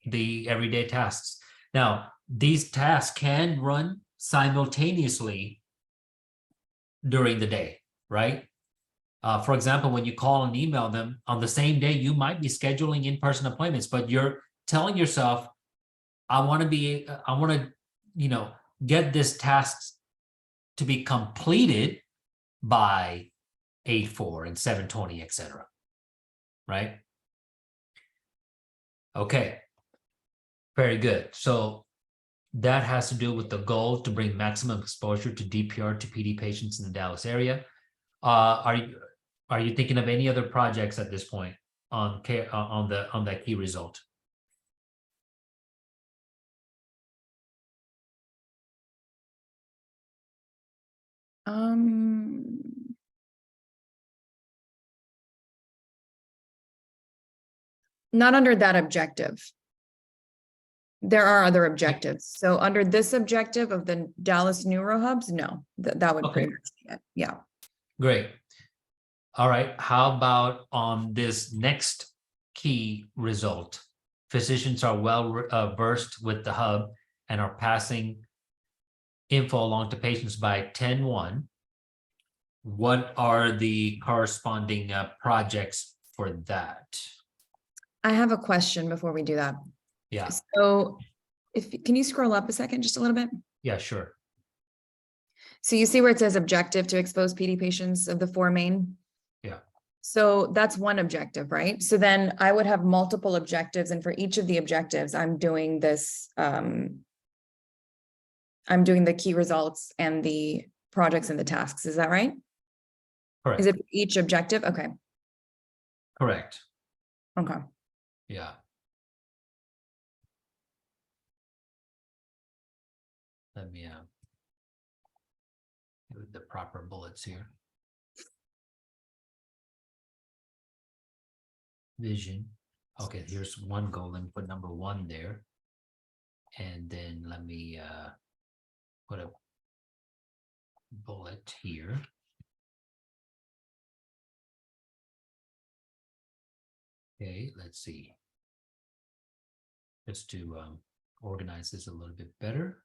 the everyday tasks. Now, these tasks can run simultaneously during the day, right? For example, when you call and email them on the same day, you might be scheduling in-person appointments, but you're telling yourself, I want to, get this task to be completed by 8/4 and 7/20, etc. Right? Okay. Very good. So that has to do with the goal to bring maximum exposure to DPR to PD patients in the Dallas area. Are you thinking of any other projects at this point on that key result? Not under that objective. There are other objectives. So under this objective of the Dallas Neuro Hubs, no, that would Okay. pretty much be it. Yeah. Great. All right. How about on this next key result? Physicians are well versed with the hub and are passing info along to patients by 10/1. What are the corresponding projects for that? I have a question before we do that. Yeah. So can you scroll up a second, just a little bit? Yeah, sure. So you see where it says objective to expose PD patients of the 4 main? Yeah. So that's one objective, right? So then I would have multiple objectives, and for each of the objectives, I'm doing this, I'm doing the key results and the projects and the tasks. Is that right? Correct. Is it each objective? Okay. Correct. Okay. Yeah. Let me do the proper bullets here. Vision. Okay, here's one goal. Let me put number 1 there. And then let me put a bullet here. Okay, let's see. just to organize this a little bit better.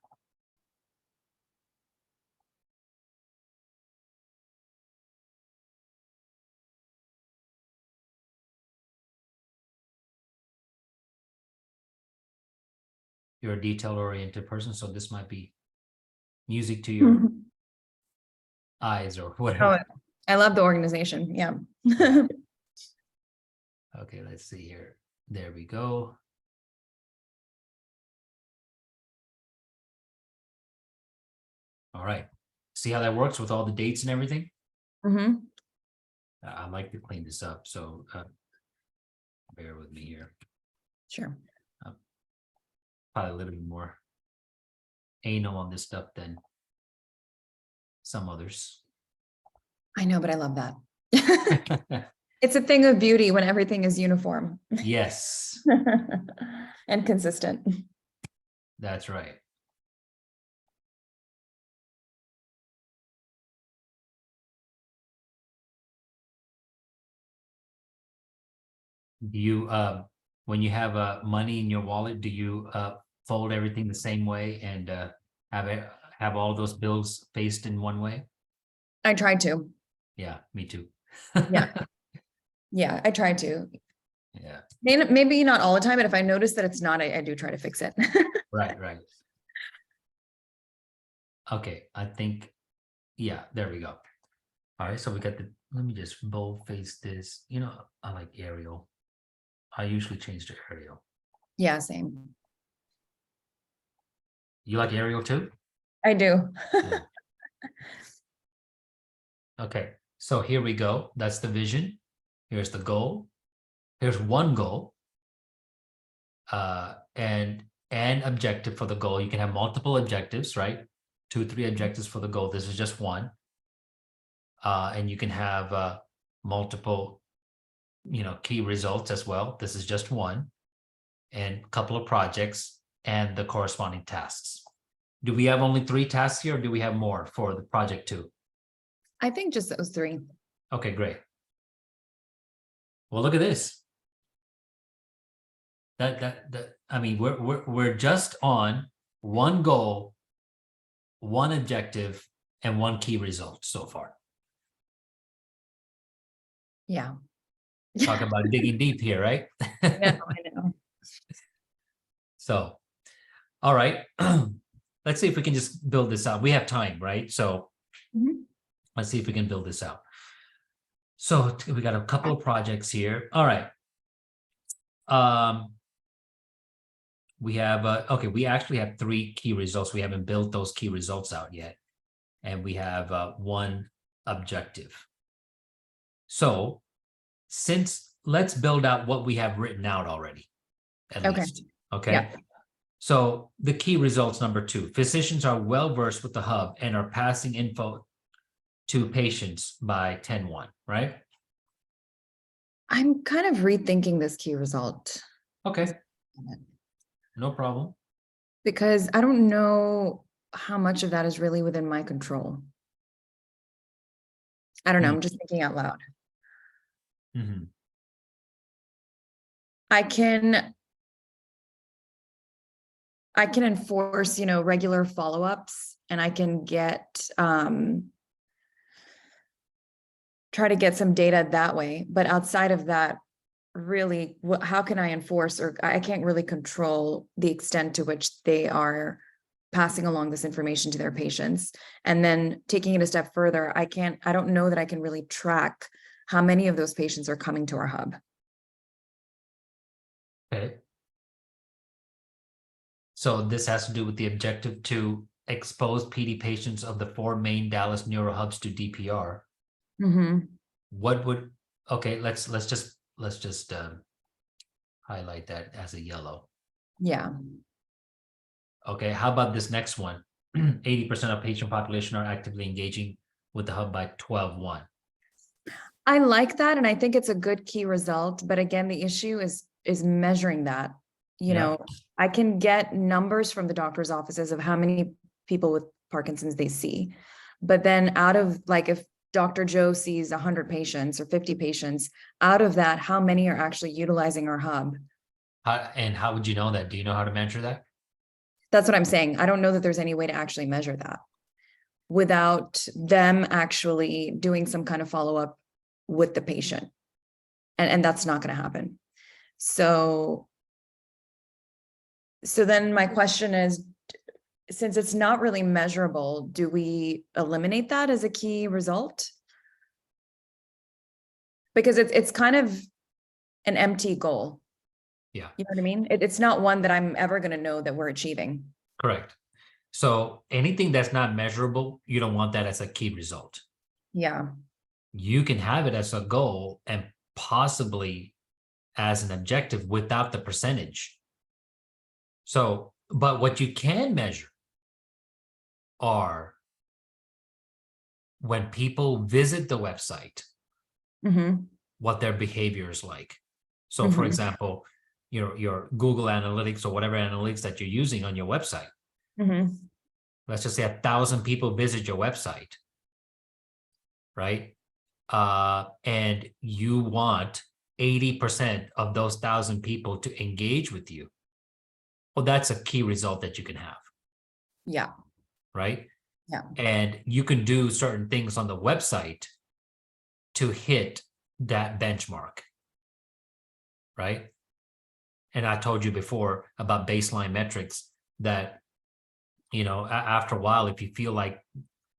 You're a detail-oriented person, so this might be music to your eyes or Oh, whatever. I love the organization. Yeah. Okay, let's see here. There we go. All right. See how that works with all the dates and everything? hmm I like to clean this up, so bear with me here. Sure. Probably a little bit more anal on this stuff than some others. I know, but I love that. It's a thing of beauty when everything is uniform Yes, and consistent. that's right. Do you when you have money in your wallet, do you fold everything the same way and have all those bills faced in one way? I try to. Yeah, me too. Yeah. Yeah, I try to. Yeah, Maybe not all the time, but if I notice that it's not, I do try to fix it. right. Okay, I think, yeah, there we go. All right, so we got let me just bold face this. You know, I like Arial. I usually change to Arial. Yeah, same. You like Arial too? I do. Yeah. Okay, so here we go. That's the vision. Here's the goal. Here's one goal. And an objective for the goal. You can have multiple objectives, right? 2, 3 objectives for the goal. This is just one. And you can have multiple, key results as well. This is just one. And a couple of projects and the corresponding tasks. Do we have only 3 tasks here, or do we have more for the project 2? I think just those 3. Okay, great. Well, look at this. I mean, we're just on one goal, one objective, and one key result so far. Yeah. Talk about digging deep here, right? Yeah, I know. So, all right. Let's see if we can just build this out. We have time, right? So Mhm. let's see if we can build this out. So we got a couple of projects here. All right. We have, okay, we actually have 3 key results. We haven't built those key results out yet. And we have one objective. So let's build out what we have written out already, at Okay. least. Okay. Yeah. So the key results, number 2, physicians are well versed with the hub and are passing info to patients by 10-1, right? I'm kind of rethinking this key result Okay, no problem. because I don't know how much of that is really within my control. I don't know. I'm just thinking out loud. Mhm. I can enforce, regular follow-ups, and I can try to get some data that way. But outside of that, really, how can I enforce, or I can't really control the extent to which they are passing along this information to their patients. And then taking it a step further, I don't know that I can really track how many of those patients are coming to our hub. Okay. So this has to do with the objective to expose PD patients of the 4 main Dallas neuro hubs to DPR. Mhm. What would, okay, let's just highlight that as a yellow. Yeah. Okay, how about this next one? 80% of patient population are actively engaging with the hub by 12-1. I like that, and I think it's a good key result. But again, the issue is measuring that. Yeah. I can get numbers from the doctor's offices of how many people with Parkinson's they see. But then out of, like, if Dr. Joe sees 100 patients or 50 patients, out of that, how many are actually utilizing our hub? And how would you know that? Do you know how to measure that? That's what I'm saying. I don't know that there's any way to actually measure that without them actually doing some kind of follow-up with the patient. And that's not going to happen. So then my question is, since it's not really measurable, do we eliminate that as a key result? Because it's kind of an empty goal. Yeah, You know what I mean? It's not one that I'm ever going to know that we're achieving. correct. So anything that's not measurable, you don't want that as a key result. Yeah. You can have it as a goal and possibly as an objective without the percentage. So, but what you can measure are when people visit the website, Mm-hmm. what their behavior is like. So, for Mm-hmm. example, your Google Analytics or whatever analytics that you're using on your website, Mm-hmm. let's just say 1,000 people visit your website, right? And you want 80% of those 1,000 people to engage with you. Well, that's a key result that you can have, Yeah. right? Yeah. And you can do certain things on the website to hit that benchmark, right? And I told you before about baseline metrics that, after a while, if you feel like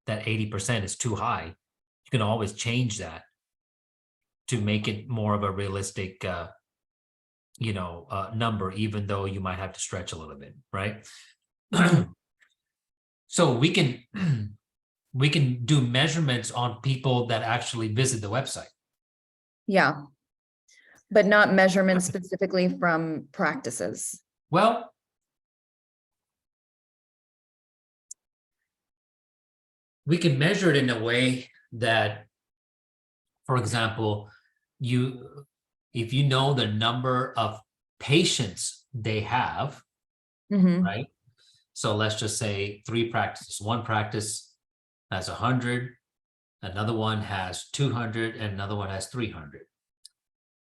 that 80% is too high, you can always change that to make it more of a realistic, number, even though you might have to stretch a little bit, right? Mhm. So we can we can do measurements on people that actually visit the website. Yeah. But not measurements specifically from practices. Well, we can measure it in a way that, for example, if you know the number of patients they have, Mm-hmm. right? So let's just say 3 practices. One practice has 100, another one has 200, and another one has 300.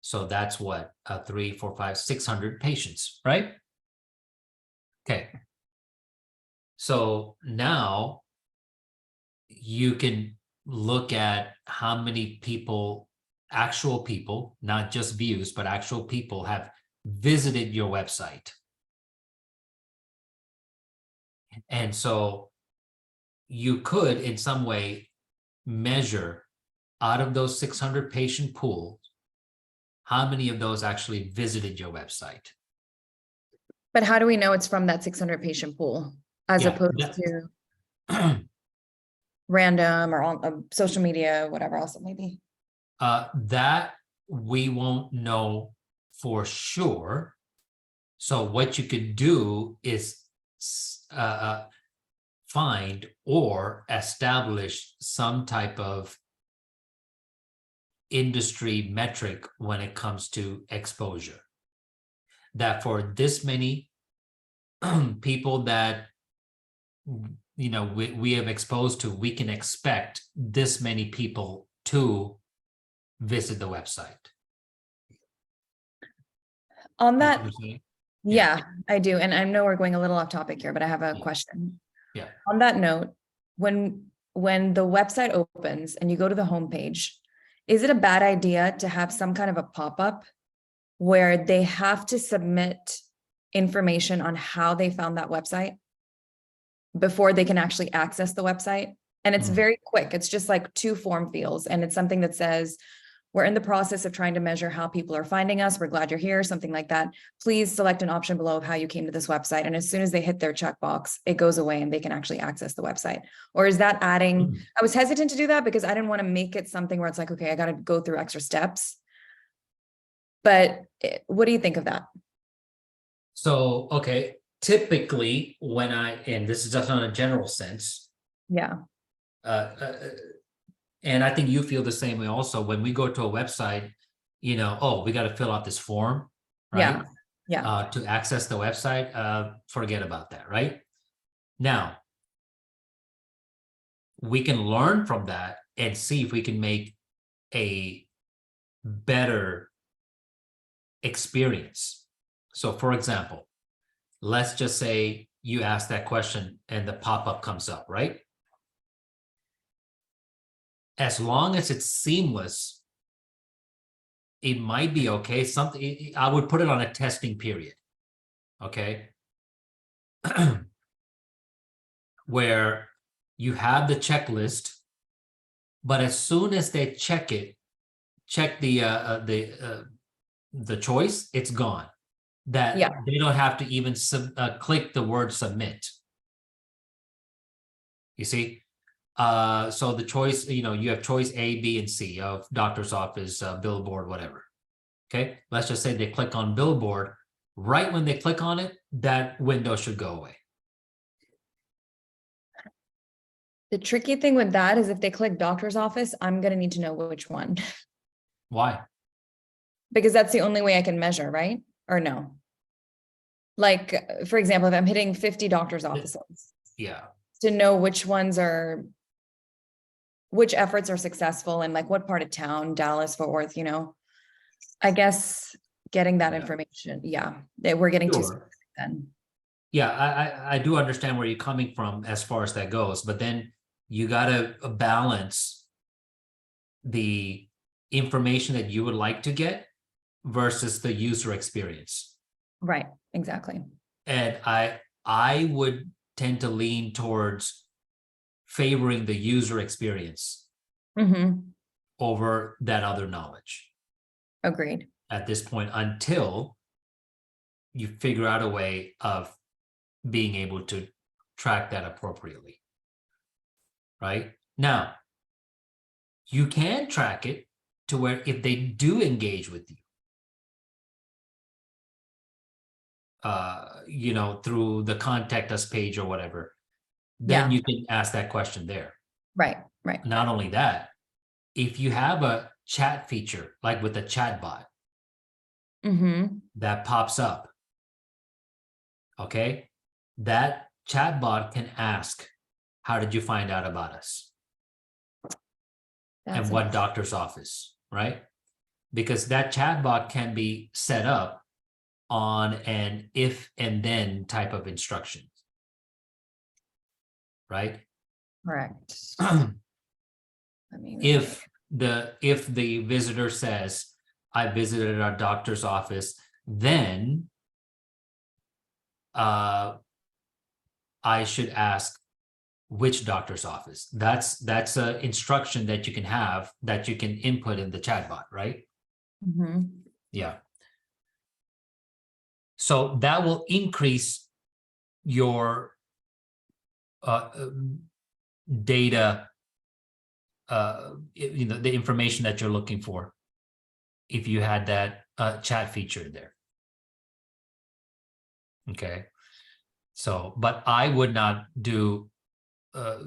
So that's what, 3, 4, 5, 600 patients, right? Okay. So now you can look at how many people, actual people, not just views, but actual people have visited your website. And so you could, in some way, measure out of those 600 patient pools, how many of those actually visited your website. But how do we know it's from that 600 patient pool as Yeah, opposed to random or on social media, whatever else it may be? that we won't know for sure. So what you could do is find or establish some type of industry metric when it comes to exposure. That for this many people that we have exposed to, we can expect this many people to visit the website. On You know that, what I'm saying? yeah, I do. And I know we're going a little off topic here, but I have a Yeah. question. Yeah. On that note, when the website opens and you go to the homepage, is it a bad idea to have some kind of a pop-up where they have to submit information on how they found that website before they can actually access the website? And it's very quick. It's just like 2 form fields. And it's something that says, we're in the process of trying to measure how people are finding us. We're glad you're here, something like that. Please select an option below of how you came to this website. And as soon as they hit their checkbox, it goes away and they can actually access the website. Or is that adding, I was hesitant to do that because I didn't want to make it something where it's like, okay, I got to go through extra steps. But what do you think of that? So, okay, typically and this is just on a general sense, Yeah. and I think you feel the same way also, when we go to a website, we got to fill out this form, right? Yeah. To access the website, forget about that, right? Now, we can learn from that and see if we can make a better experience. So for example, let's just say you ask that question and the pop-up comes up, right? As long as it's seamless, it might be okay. Something, I would put it on a testing period, okay? Where you have the checklist, but as soon as they check the choice, it's gone. That Yeah. they don't have to even click the word submit. You see, so the choice, you have choice A, B, and C of doctor's office, billboard, whatever. Okay, let's just say they click on billboard. Right when they click on it, that window should go away. The tricky thing with that is if they click doctor's office, I'm gonna need to know which one. Why? Because that's the only way I can measure, right? Or no? Like, for example, if I'm hitting 50 doctor's offices, Yeah. to know which efforts are successful and like what part of town, Dallas, Fort Worth, I guess getting that Yeah. information, that we're getting too Sure. specific then. Yeah, I do understand where you're coming from as far as that goes, but then you got to balance the information that you would like to get versus the user experience. Right, exactly. And I would tend to lean towards favoring the user experience over that other knowledge Agreed. at this point, until you figure out a way of being able to track that appropriately. Right? Now, you can track it to where if they do engage with you, through the contact us page or whatever, then you can ask that question there. Right. Not only that, if you have a chat feature, like with the chat bot that pops up, okay, that chat bot can ask, how did you find out about us? And what doctor's office, right? Because that chat bot can be set up on an if and then type of instructions, right? Correct. If the visitor says, I visited our doctor's office, then I should ask which doctor's office. That's an instruction that you can have, that you can input in the chatbot, right? Yeah. So that will increase your data, the information that you're looking for, if you had that chat feature there. Okay. So, but I would not do, I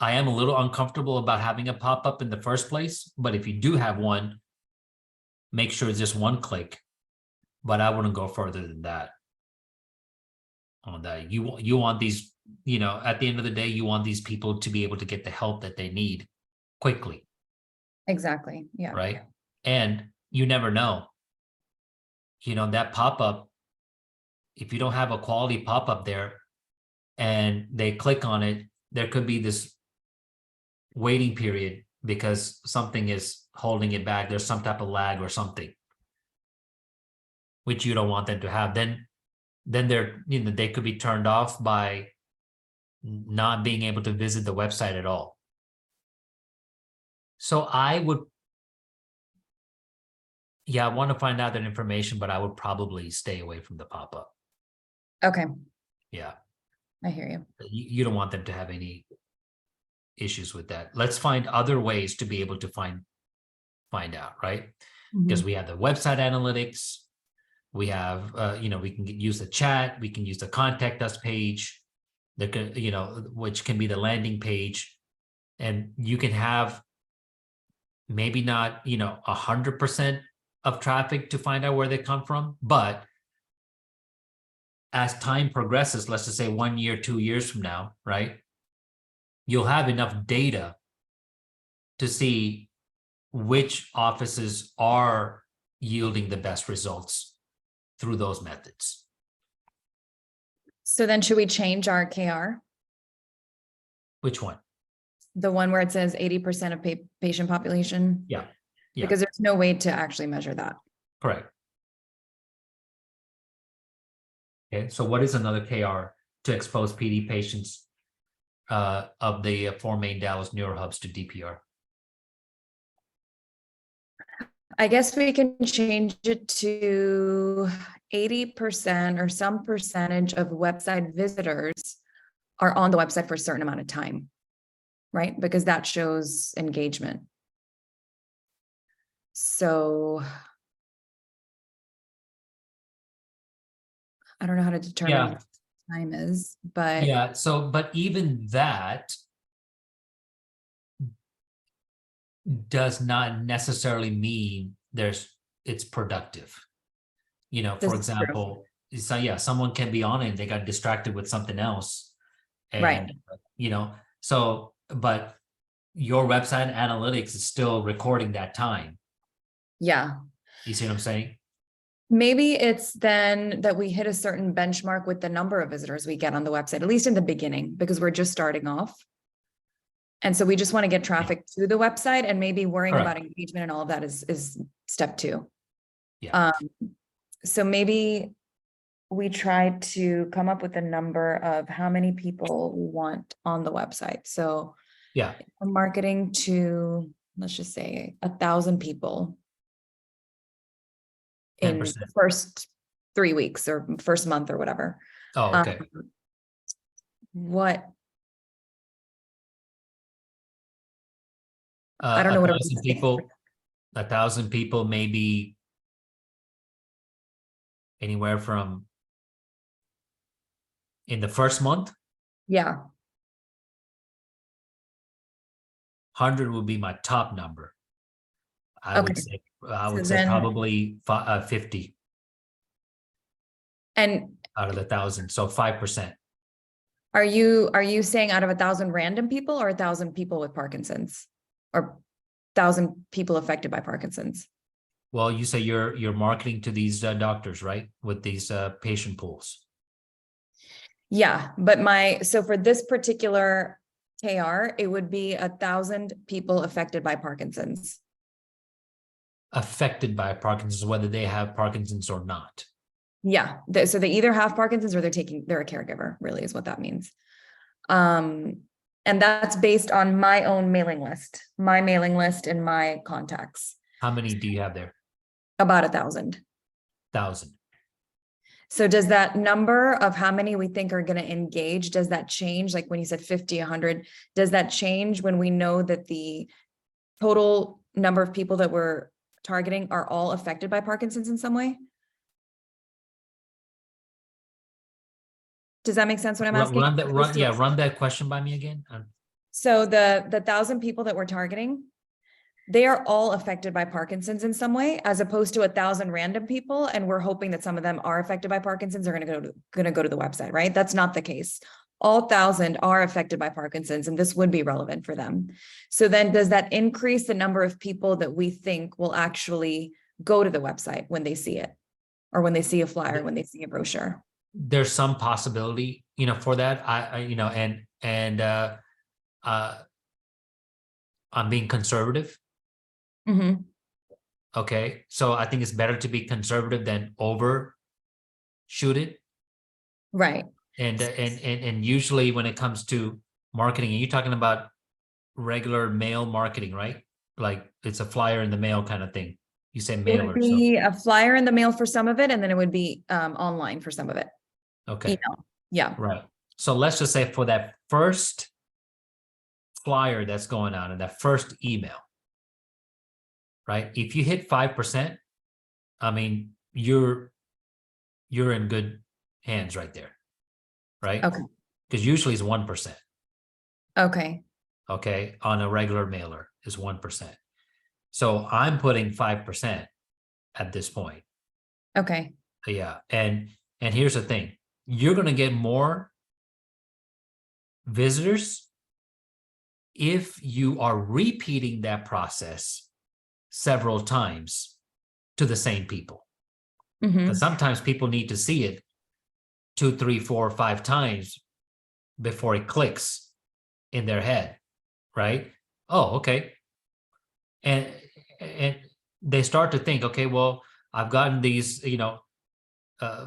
am a little uncomfortable about having a pop-up in the first place, but if you do have one, make sure it's just one click, but I wouldn't go further than that. On that, you want these, at the end of the day, you want these people to be able to get the help that they need quickly. Exactly. Yeah. Right. And you never know, that pop-up, if you don't have a quality pop-up there and they click on it, there could be this waiting period because something is holding it back. There's some type of lag or something, which you don't want them to have. Then they're, they could be turned off by not being able to visit the website at all. So I would, I want to find out that information, but I would probably stay away from the pop-up. Okay. Yeah. I hear you. You don't want them to have any issues with that. Let's find other ways to be able to find out, right? Because we have the website analytics, we have, we can use the chat, we can use the contact us page, which can be the landing page, and you can have maybe not, 100% of traffic to find out where they come from, but as time progresses, let's just say 1 year, 2 years from now, right? You'll have enough data to see which offices are yielding the best results through those methods. So then should we change our KR? Which one? The one where it says 80% of patient population? Yeah. Because there's no way to actually measure that. Correct. Okay, so what is another KR to expose PD patients of the 4 main Dallas neurohubs to DPR? I guess we can change it to 80% or some percentage of website visitors are on the website for a certain amount of time, right? Because that shows engagement. So I don't know how to determine what time is, but Yeah, so, but even that does not necessarily mean it's productive. You know, this for is true. example, so yeah, someone can be on it and they got distracted with something else. And, Right. you know, so, but your website analytics is still recording that time. Yeah. You see what I'm saying? Maybe it's then that we hit a certain benchmark with the number of visitors we get on the website, at least in the beginning, because we're just starting off. And so we just want to get traffic to the website, and maybe worrying Correct. about engagement and all of that is step 2. Yeah. So maybe we try to come up with a number of how many people we want on the website. So Yeah. we're marketing to, let's just say 1,000 people in 10%. the first 3 weeks or first month or whatever. Oh, okay. What? I don't know what 1,000 people, 1,000 people, maybe anywhere from in the first month, Yeah. 100 would be my top number. I would say probably 50 And out of the 1,000, so 5%. are you saying out of 1,000 random people or 1,000 people with Parkinson's, or 1,000 people affected by Parkinson's? Well, you say you're marketing to these doctors, right? With these patient pools. Yeah, but so for this particular KR, it would be 1,000 people affected by Parkinson's. Affected by Parkinson's, whether they have Parkinson's or not. Yeah, so they either have Parkinson's or they're a caregiver, really is what that means. And that's based on my own mailing list, and my contacts. How many do you have there? About 1,000. 1,000. So does that number of how many we think are going to engage, does that change? Like when you said 50, 100, does that change when we know that the total number of people that we're targeting are all affected by Parkinson's in some way? Does that make sense what I'm asking? Run that question by me again. So the 1,000 people that we're targeting, they are all affected by Parkinson's in some way, as opposed to 1,000 random people. And we're hoping that some of them are affected by Parkinson's, are going to go to the website, right? That's not the case. All 1,000 are affected by Parkinson's, and this would be relevant for them. So then does that increase the number of people that we think will actually go to the website when they see it, or when they see a flyer, when they see a brochure? There's some possibility, for that. I'm being conservative. Mm-hmm. Okay, so I think it's better to be conservative than overshoot it. Right. And usually when it comes to marketing, and you're talking about regular mail marketing, right? Like it's a flyer in the mail kind of thing. You say mail, it would be a flyer in the mail for some of it, and then it would be online for some of it. Okay. Email. Yeah. Right. So let's just say for that first flyer that's going out and that first email, right? If you hit 5%, I mean, you're in good hands right there, right? Okay. Because usually it's 1%. Okay. Okay, on a regular mailer is 1%. So I'm putting 5% at this point. Okay. Yeah, and here's the thing: you're going to get more visitors if you are repeating that process several times to the same people. Because sometimes people need to see it 2, 3, 4, 5 times before it clicks in their head, right? Oh, okay. And they start to think, okay, well, I've gotten these,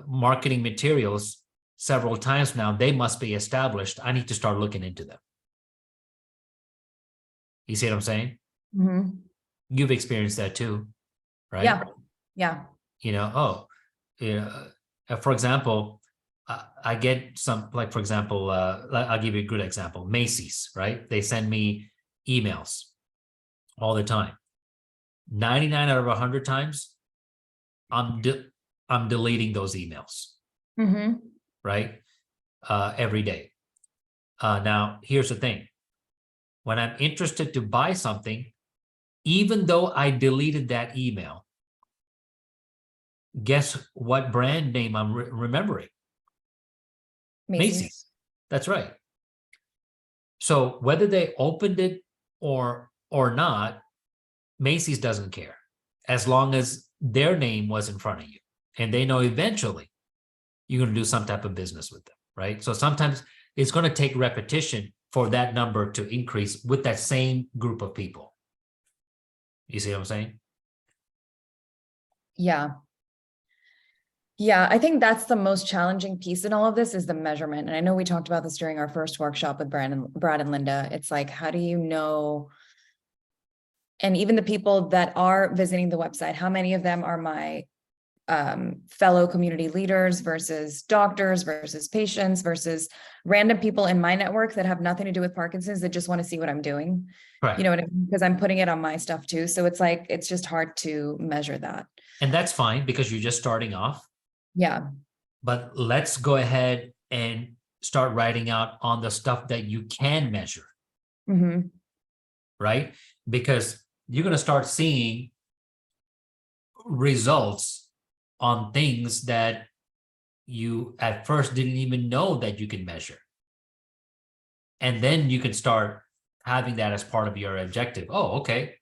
marketing materials several times now. They must be established. I need to start looking into them. You see what I'm saying? You've experienced that too, right? Yeah. Yeah. For example, I get some, like, for example, I'll give you a good example. Macy's, right? They send me emails all the time. 99 out of 100 times, I'm deleting those emails, right? Every day. Now, here's the thing. When I'm interested to buy something, even though I deleted that email, guess what brand name I'm remembering? Macy's. That's right. So whether they opened it or not, Macy's doesn't care, as long as their name was in front of you and they know eventually you're going to do some type of business with them, right? So sometimes it's going to take repetition for that number to increase with that same group of people. You see what I'm saying? Yeah. Yeah, I think that's the most challenging piece in all of this is the measurement. And I know we talked about this during our first workshop with Brad and Linda. It's like, how do you know? And even the people that are visiting the website, how many of them are my fellow community leaders versus doctors versus patients versus random people in my network that have nothing to do with Parkinson's that just want to see what I'm doing. Right. You know what I mean? Because I'm putting it on my stuff too. So it's like, it's just hard to measure that. And that's fine because you're just starting off. Yeah. But let's go ahead and start writing out on the stuff that you can measure. Right? Because you're going to start seeing results on things that you at first didn't even know that you can measure. And then you can start having that as part of your objective. Oh, okay.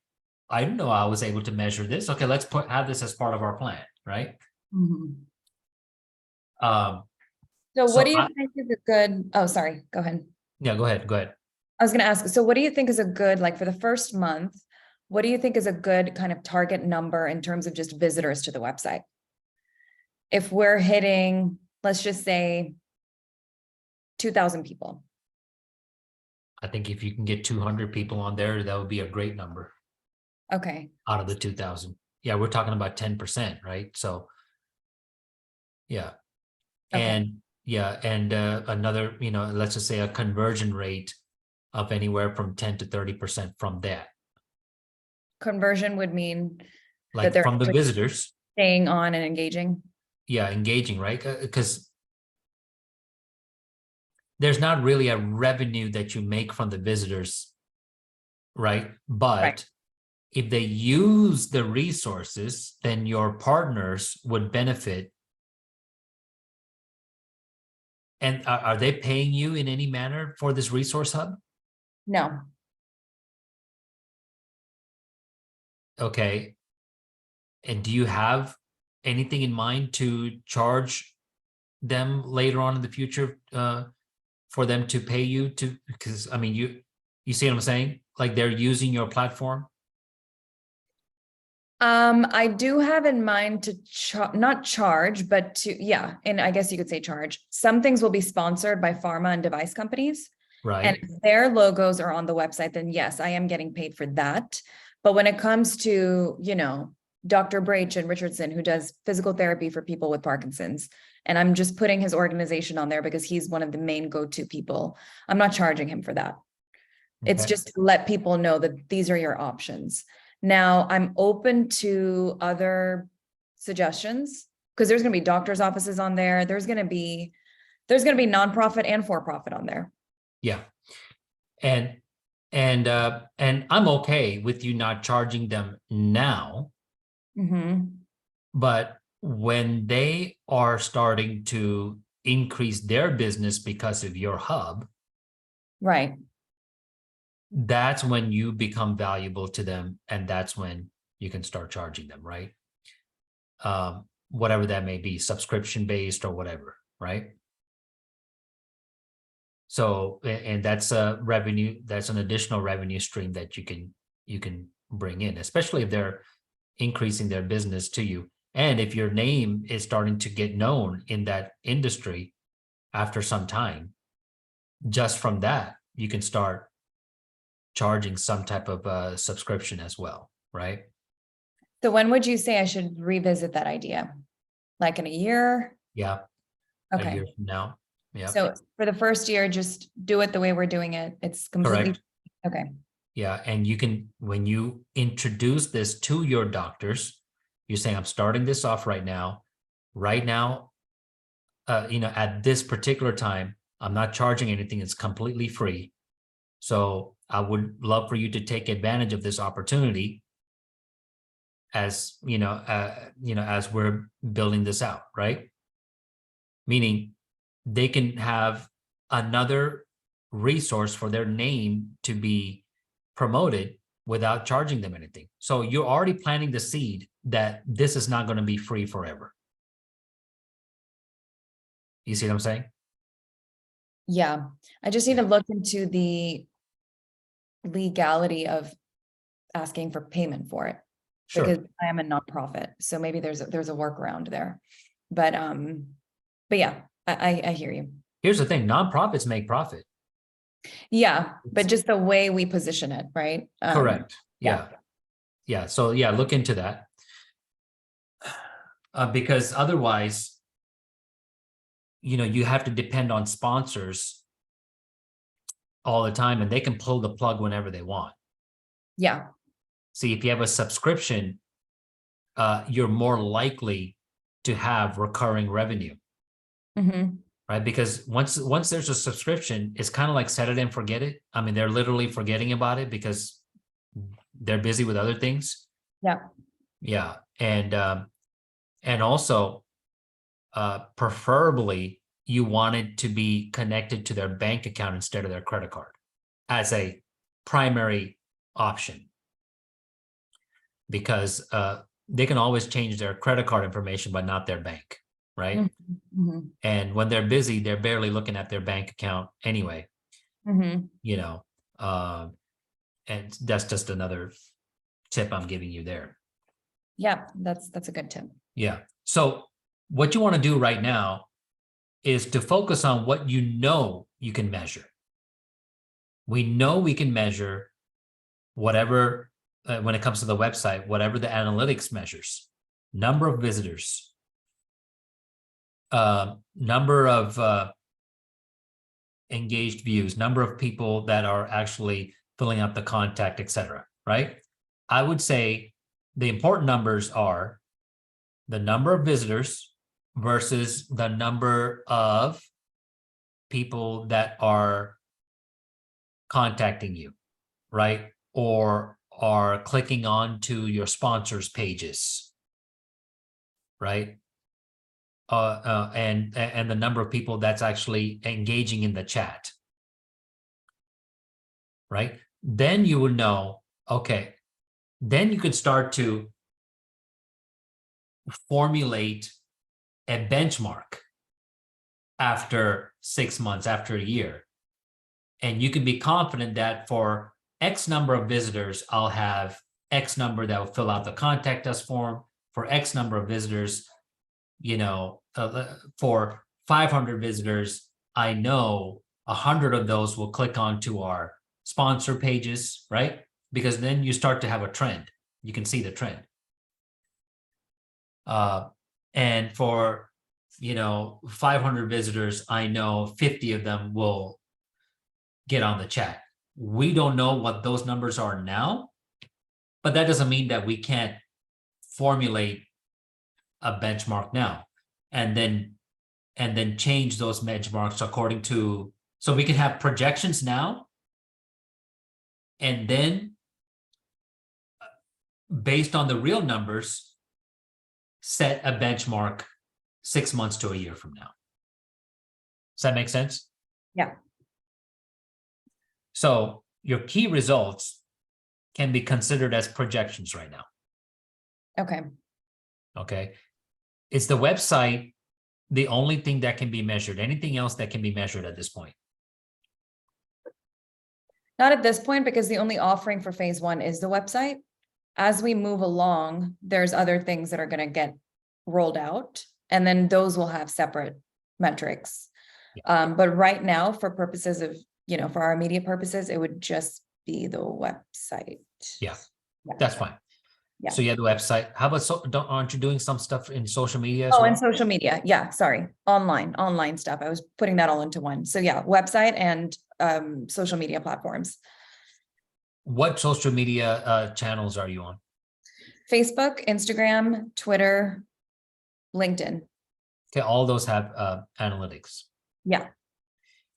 I didn't know I was able to measure this. Okay, let's have this as part of our plan, right? So what do you think is a good, oh, sorry, go ahead. Yeah, go ahead. I was going to ask, so what do you think is a good, like for the first month, what do you think is a good kind of target number in terms of just visitors to the website? If we're hitting, let's just say 2,000 people. I think if you can get 200 people on there, that would be a great number. Okay. Out of the 2,000. Yeah, we're talking about 10%, right? So, yeah. Okay. And another, let's just say a conversion rate of anywhere from 10 to 30% from that. Conversion would mean like that they're from the visitors staying on and engaging. Yeah, engaging, right? Because there's not really a revenue that you make from the visitors, right? But if they use the resources, then your partners would benefit. And are they paying you in any manner for this resource hub? No. Okay. And do you have anything in mind to charge them later on in the future for them to pay you to? Because I mean, you see what I'm saying? Like they're using your platform. I do have in mind to not charge, but to, yeah. And I guess you could say charge. Some things will be sponsored by pharma and device companies. Right. And if their logos are on the website, then yes, I am getting paid for that. But when it comes to, Dr. Brach and Richardson, who does physical therapy for people with Parkinson's, and I'm just putting his organization on there because he's one of the main go-to people. I'm not charging him for that. Okay. It's just to let people know that these are your options. Now, I'm open to other suggestions because there's going to be doctors' offices on there. There's going to be nonprofit and for-profit on there. Yeah. And I'm okay with you not charging them now. But when they are starting to increase their business because of your hub, right, that's when you become valuable to them, and that's when you can start charging them, right? whatever that may be, subscription based or whatever, right? So, and that's a revenue, that's an additional revenue stream that you can bring in, especially if they're increasing their business to you. And if your name is starting to get known in that industry after some time, just from that, you can start charging some type of subscription as well, right? So when would you say I should revisit that idea? Like in a year? Yeah, a Okay. year from now. Yeah, So for the first year, just do it the way we're doing it. It's completely, correct. okay. Yeah, and you can, when you introduce this to your doctors, you're saying, I'm starting this off right now. Right now, at this particular time, I'm not charging anything. It's completely free. So I would love for you to take advantage of this opportunity as, as we're building this out, right? Meaning they can have another resource for their name to be promoted without charging them anything. So you're already planting the seed that this is not going to be free forever. You see what I'm saying? Yeah, I just need to look into the legality of asking for payment for it. Sure. Because I am a nonprofit, so maybe there's a workaround there. But yeah, I hear you. Here's the thing, nonprofits make profit. Yeah, but just the way we position it, right? Correct. yeah. Yeah. So yeah, look into that. Because otherwise, you have to depend on sponsors all the time, and they can pull the plug whenever they want. Yeah. See, if you have a subscription, you're more likely to have recurring revenue, right? Because once there's a subscription, it's kind of like set it and forget it. I mean, they're literally forgetting about it because they're busy with other things. Yeah. Yeah, and also, preferably you want it to be connected to their bank account instead of their credit card as a primary option, because they can always change their credit card information, but not their bank, right? And when they're busy, they're barely looking at their bank account anyway. And that's just another tip I'm giving you there. Yeah, that's a good tip. Yeah. So what you want to do right now is to focus on what you can measure. We know we can measure whatever, when it comes to the website, whatever the analytics measures, number of visitors, number of engaged views, number of people that are actually filling out the contact, etc. Right? I would say the important numbers are the number of visitors versus the number of people that are contacting you, right? Or are clicking on to your sponsors pages, right? And the number of people that's actually engaging in the chat, right? Then you will know, okay, then you could start to formulate a benchmark after 6 months, after a year. And you can be confident that for X number of visitors, I'll have X number that will fill out the contact us form. For X number of visitors, for 500 visitors, I know 100 of those will click onto our sponsor pages, right? Because then you start to have a trend. You can see the trend. And for 500 visitors, I know 50 of them will get on the chat. We don't know what those numbers are now, but that doesn't mean that we can't formulate a benchmark now and then change those benchmarks according to, so we can have projections now, and then based on the real numbers, set a benchmark 6 months to a year from now. Does that make sense? Yeah. So your key results can be considered as projections right now. Okay. Okay. Is the website the only thing that can be measured? Anything else that can be measured at this point? Not at this point, because the only offering for phase one is the website. As we move along, there's other things that are gonna get rolled out, and then those will have separate metrics. But right now, for purposes of, for our immediate purposes, it would just be the website. Yeah, that's fine. Yeah. So you have the website. How about, aren't you doing some stuff in social media as Oh, well? and social media. Yeah, sorry. Online stuff. I was putting that all into one. So yeah, website and social media platforms. What social media channels are you on? Facebook, Instagram, Twitter, LinkedIn. Okay, all those have analytics. Yeah.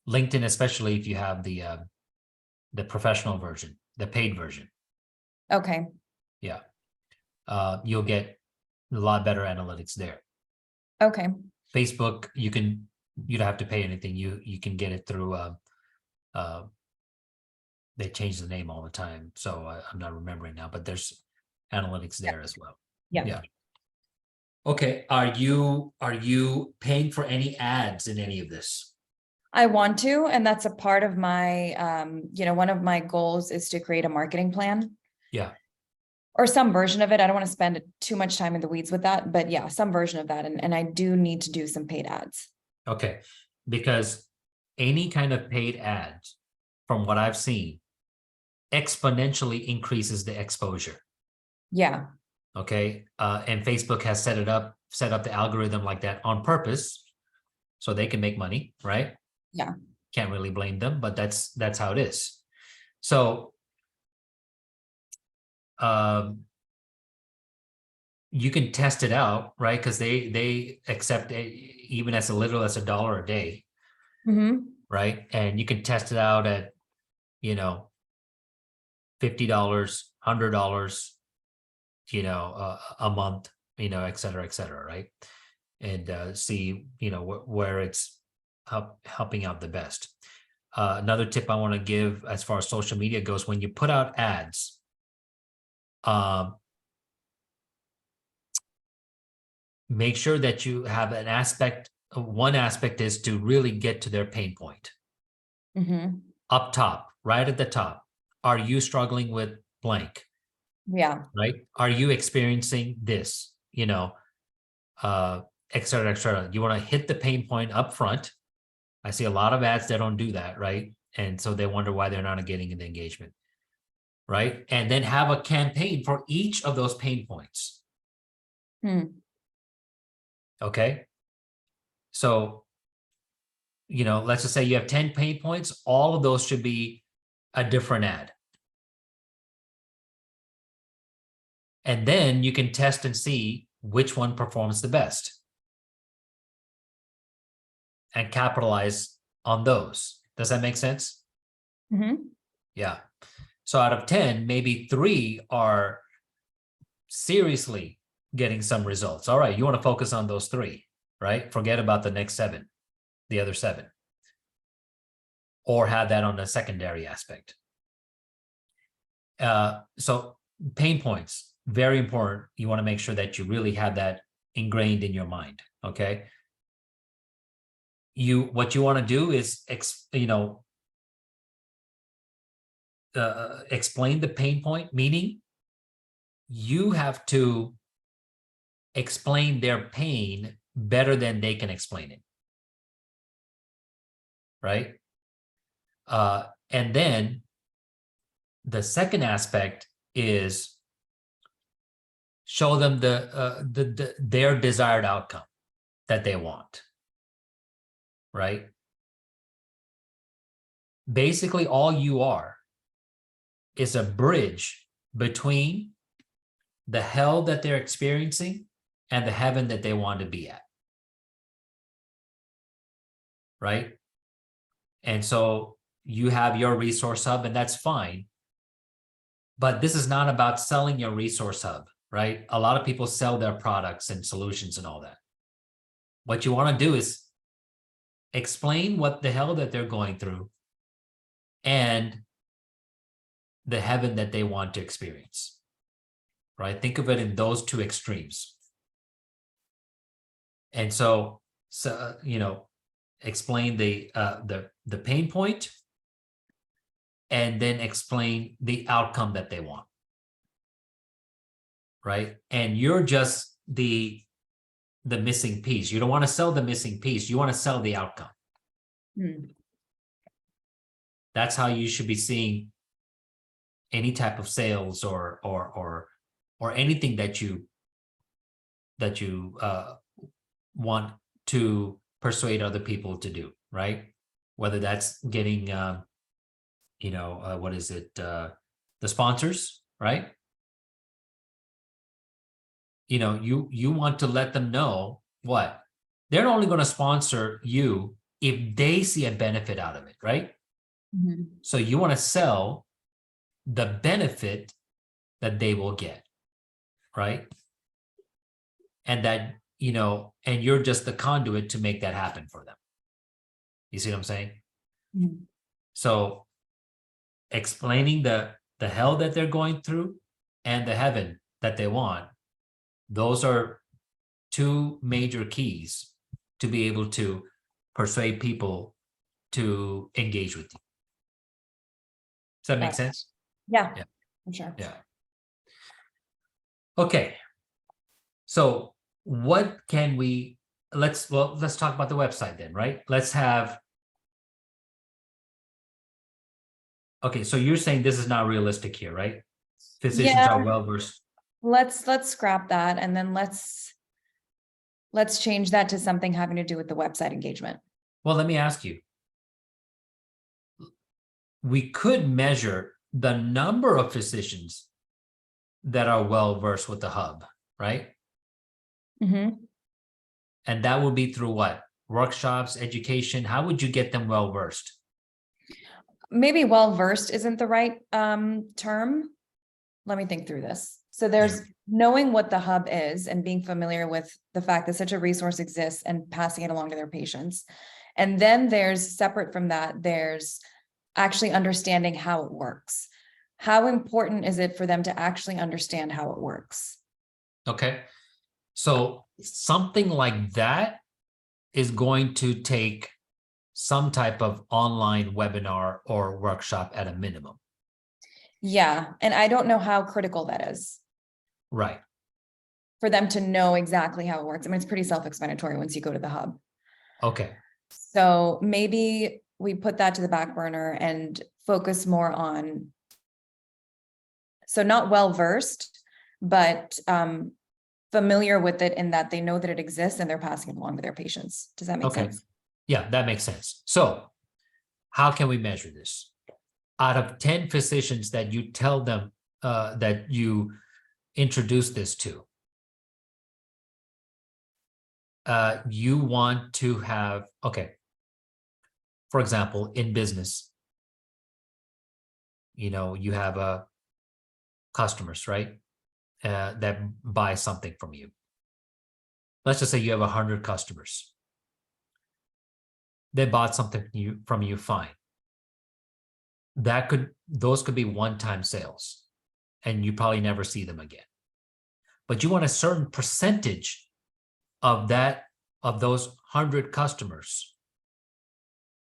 LinkedIn, especially if you have the professional version, the paid version. Okay. Yeah. You'll get a lot better analytics there. Okay. Facebook, you don't have to pay anything. You can get it through they change the name all the time, so I'm not remembering now, but there's analytics there as well. Yeah. Yeah. Okay, are you paying for any ads in any of this? I want to, and that's a part of my, one of my goals is to create a marketing plan. Yeah. Or some version of it. I don't want to spend too much time in the weeds with that, but yeah, some version of that. And I do need to do some paid ads. Okay, because any kind of paid ads, from what I've seen, exponentially increases the exposure. Yeah. Okay. And Facebook has set up the algorithm like that on purpose so they can make money, right? Yeah. Can't really blame them, but that's how it is. So you can test it out, right? Because they accept it even as little as $1 a day, right? And you can test it out at, $50, $100, a month, et cetera, right? And see, where it's helping out the best. Another tip I want to give as far as social media goes, when you put out ads, make sure that you have one aspect is to really get to their pain point. Up top, right at the top. Are you struggling with blank? Yeah. Right? Are you experiencing this? Et cetera, et cetera. You want to hit the pain point up front. I see a lot of ads that don't do that, right? And so they wonder why they're not getting the engagement, right? And then have a campaign for each of those pain points. Okay. So, let's just say you have 10 pain points. All of those should be a different ad. And then you can test and see which one performs the best and capitalize on those. Does that make sense? Yeah. So out of 10, maybe 3 are seriously getting some results. All right, you want to focus on those 3, right? Forget about the next 7, the other 7. Or have that on the secondary aspect. So pain points, very important. You want to make sure that you really have that ingrained in your mind, okay? What you want to do is, explain the pain point, meaning you have to explain their pain better than they can explain it, right? And then the second aspect is show them their desired outcome that they want, right? Basically, all you are is a bridge between the hell that they're experiencing and the heaven that they want to be at, right? And so you have your resource hub, and that's fine. But this is not about selling your resource hub, right? A lot of people sell their products and solutions and all that. What you want to do is explain what the hell that they're going through and the heaven that they want to experience, right? Think of it in those 2 extremes. And so, explain the pain point, and then explain the outcome that they want. Right. And you're just the missing piece. You don't want to sell the missing piece. You want to sell the outcome. That's how you should be seeing any type of sales or anything that you want to persuade other people to do, right? Whether that's getting what is it, the sponsors, right? You want to let them know what they're only going to sponsor you if they see a benefit out of it, right? So you want to sell the benefit that they will get, right? And that, and you're just the conduit to make that happen for them. You see what I'm saying? So explaining the hell that they're going through and the heaven that they want, those are two major keys to be able to persuade people to engage with you. Does that make sense? Yeah, Yeah. for sure. Yeah. Okay. So what can we, let's talk about the website then, right? Okay, so you're saying this is not realistic here, right? Physicians are well versed. Let's scrap that, and then let's change that to something having to do with the website engagement. Well, let me ask you. We could measure the number of physicians that are well versed with the hub, right? And that would be through what? Workshops, education. How would you get them well versed? Maybe well versed isn't the right term. Let me think through this. So there's knowing what the hub is and being familiar with the fact that such a resource exists and passing it along to their patients. And then there's, separate from that, there's actually understanding how it works. How important is it for them to actually understand how it works? Okay. So something like that is going to take some type of online webinar or workshop at a minimum. Yeah. And I don't know how critical that is. Right. For them to know exactly how it works. I mean, it's pretty self-explanatory once you go to the hub. Okay. So maybe we put that to the back burner and focus more on, so not well-versed, but familiar with it in that they know that it exists and they're passing it along to their patients. Does that make sense? Yeah, that makes sense. So how can we measure this? Out of 10 physicians that you tell them that you introduce this to, you want to have, for example, in business, you have customers, right? That buy something from you. Let's just say you have 100 customers. They bought something from you, fine. Those could be one-time sales, and you probably never see them again. But you want a certain percentage of those 100 customers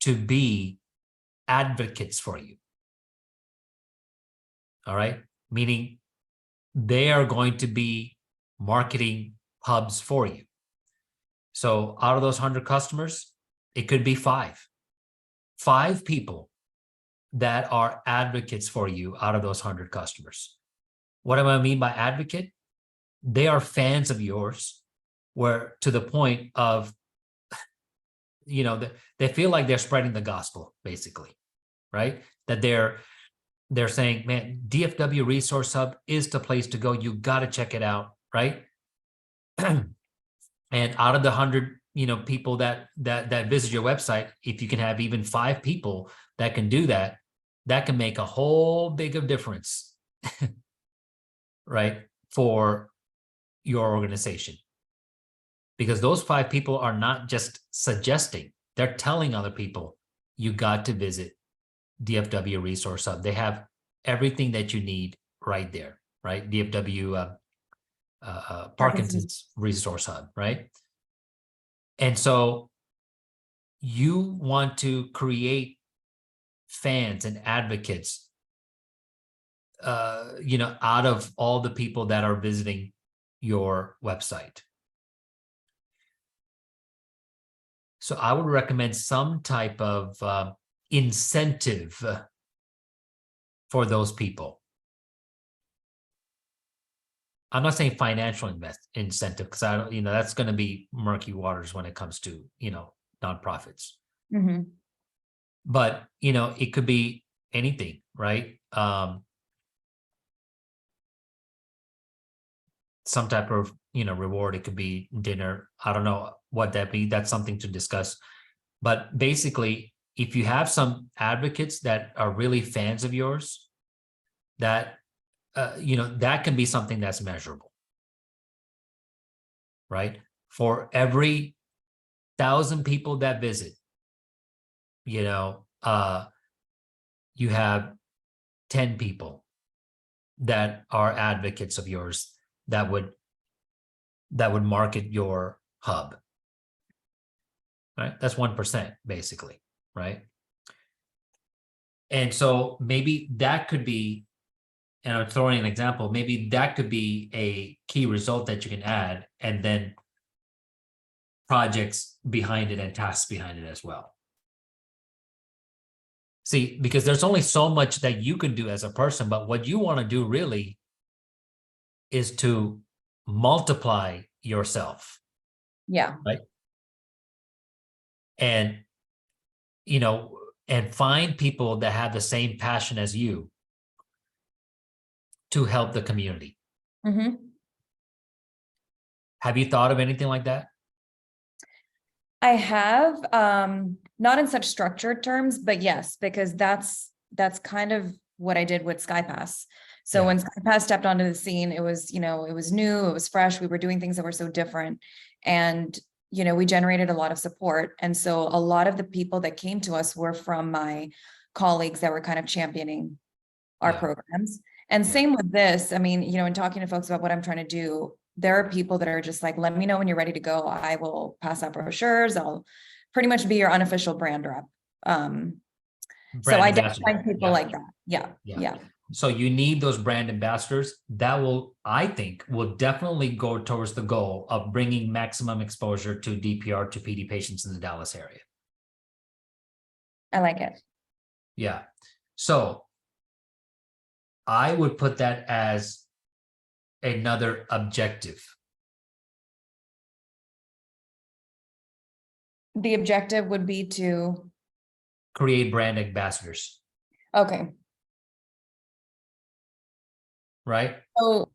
to be advocates for you. All right? Meaning they are going to be marketing hubs for you. So out of those 100 customers, it could be five people that are advocates for you out of those 100 customers. What do I mean by advocate? They are fans of yours, where to the point of, they feel like they're spreading the gospel, basically, right? That they're saying, man, DFW Resource Hub is the place to go. You got to check it out, right? And out of the 100, people that visit your website, if you can have even 5 people that can do that, that can make a whole big of difference, right, for your organization. Because those 5 people are not just suggesting, they're telling other people, you got to visit DFW Resource Hub. They have everything that you need right there, right? DFW Parkinson's Resource Hub, right? And so you want to create fans and advocates, out of all the people that are visiting your website. So I would recommend some type of incentive for those people. I'm not saying financial incentive, because I don't, that's going to be murky waters when it comes to, nonprofits. Mm-hmm. But, it could be anything, right? Some type of, reward. It could be dinner. I don't know what that be. That's something to discuss. But basically, if you have some advocates that are really fans of yours, that, that can be something that's measurable, right? For every 1,000 people that visit, you have 10 people that are advocates of yours that would market your hub, right? That's 1%, basically, right? And so maybe that could be, and I'm throwing an example, maybe that could be a key result that you can add, and then projects behind it and tasks behind it as well. See, because there's only so much that you can do as a person, but what you want to do really is to multiply yourself. Yeah. Right. And, and find people that have the same passion as you to help the community. Mm-hmm. Have you thought of anything like that? I have, not in such structured terms, but yes, because that's kind of what I did with SkyPass. So Yeah. when SkyPass stepped onto the scene, it was, it was new, it was fresh. We were doing things that were so different. And, we generated a lot of support. And so a lot of the people that came to us were from my colleagues that were kind of championing our Yeah. programs. And same with this. I mean, in talking to folks about what I'm trying to do, there are people that are just like, let me know when you're ready to go. I will pass out brochures. I'll pretty much be your unofficial brand rep. So I definitely find people like that. Yeah. Yeah. So you need those brand ambassadors that will, I think, will definitely go towards the goal of bringing maximum exposure to DPR to PD patients in the Dallas area. I like it. Yeah. So I would put that as another objective. The objective would be to create brand ambassadors. Okay. Right? Oh.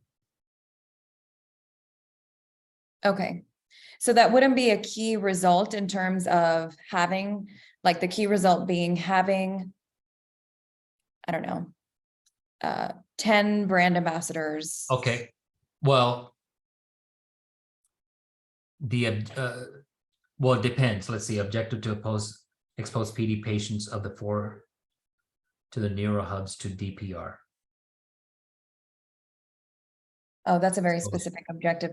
Okay. So that wouldn't be a key result in terms of having, like the key result being having, I don't know, 10 brand ambassadors. Okay. Well, well, it depends. Let's see. Objective to expose PD patients of the 4 to the neuro hubs to DPR. Oh, that's a very specific objective,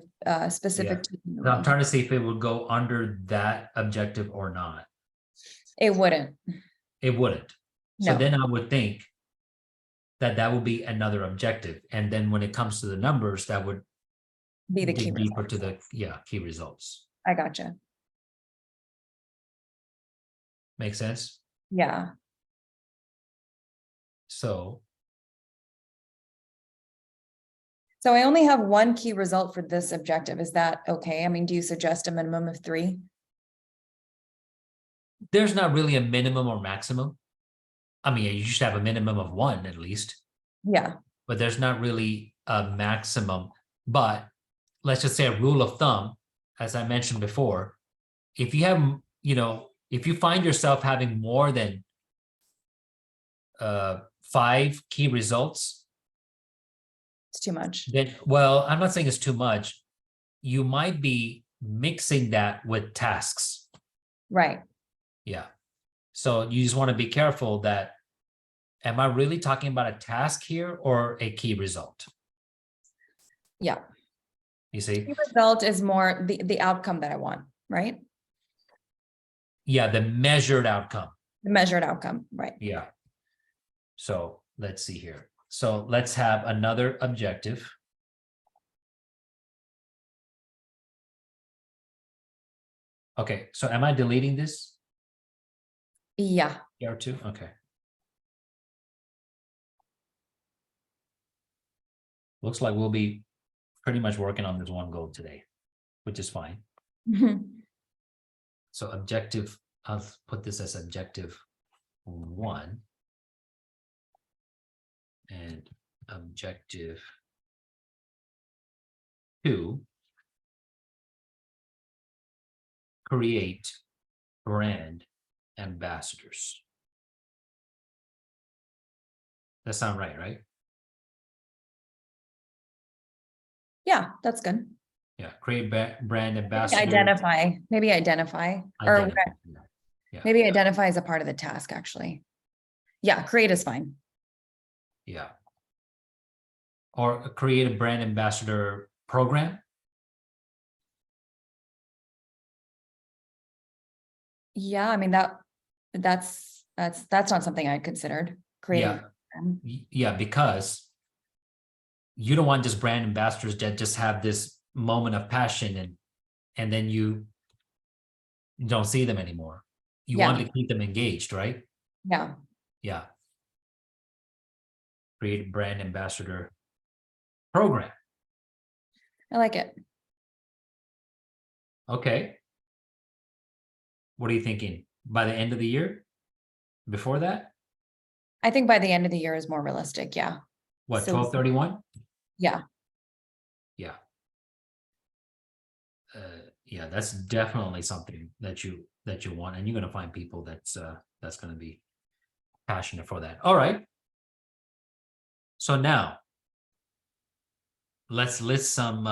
specific to I'm trying to see if it would go under that objective or not. It wouldn't. It wouldn't. No. So then I would think that would be another objective. And then when it comes to the numbers, that would be the dig key deeper results. to the key results. I gotcha. Make sense? Yeah. So I only have one key result for this objective. Is that okay? I mean, do you suggest a minimum of 3? there's not really a minimum or maximum. I mean, you should have a minimum of 1 at least. Yeah. But there's not really a maximum. But let's just say a rule of thumb, as I mentioned before, if you have, if you find yourself having more than 5 key results, it's too much. Then, well, I'm not saying it's too much. You might be mixing that with tasks. Right. Yeah. So you just want to be careful that, am I really talking about a task here or a key result? Yeah. You see? The result is more the outcome that I want, right? Yeah, the measured outcome. the measured outcome, right? Yeah. So let's see here. So let's have another objective. Okay, so am I deleting this? Yeah. PR2? Okay. Looks like we'll be pretty much working on this one goal today, which is fine. Mhm. So objective, I'll put this as objective 1 and objective 2, create brand ambassadors. That sound right, right? Yeah, that's good. Yeah, create brand Maybe ambassador. maybe identify, or Identify. Yeah, maybe identify as a part of the task, actually. Yeah, create is fine. yeah. Or create a brand ambassador program. Yeah, I mean, that's not something I considered creating. Yeah, because you don't want just brand ambassadors that just have this moment of passion and then you don't see them anymore. You Yeah. want to keep them engaged, right? Yeah. Yeah. Create brand ambassador program. I like it. Okay. What are you thinking? By the end of the year? Before that? I think by the end of the year is more realistic. Yeah. What, So 12/31? yeah. Yeah. Yeah, that's definitely something that you want, and you're gonna find people that's gonna be passionate for that. All right. So now let's list some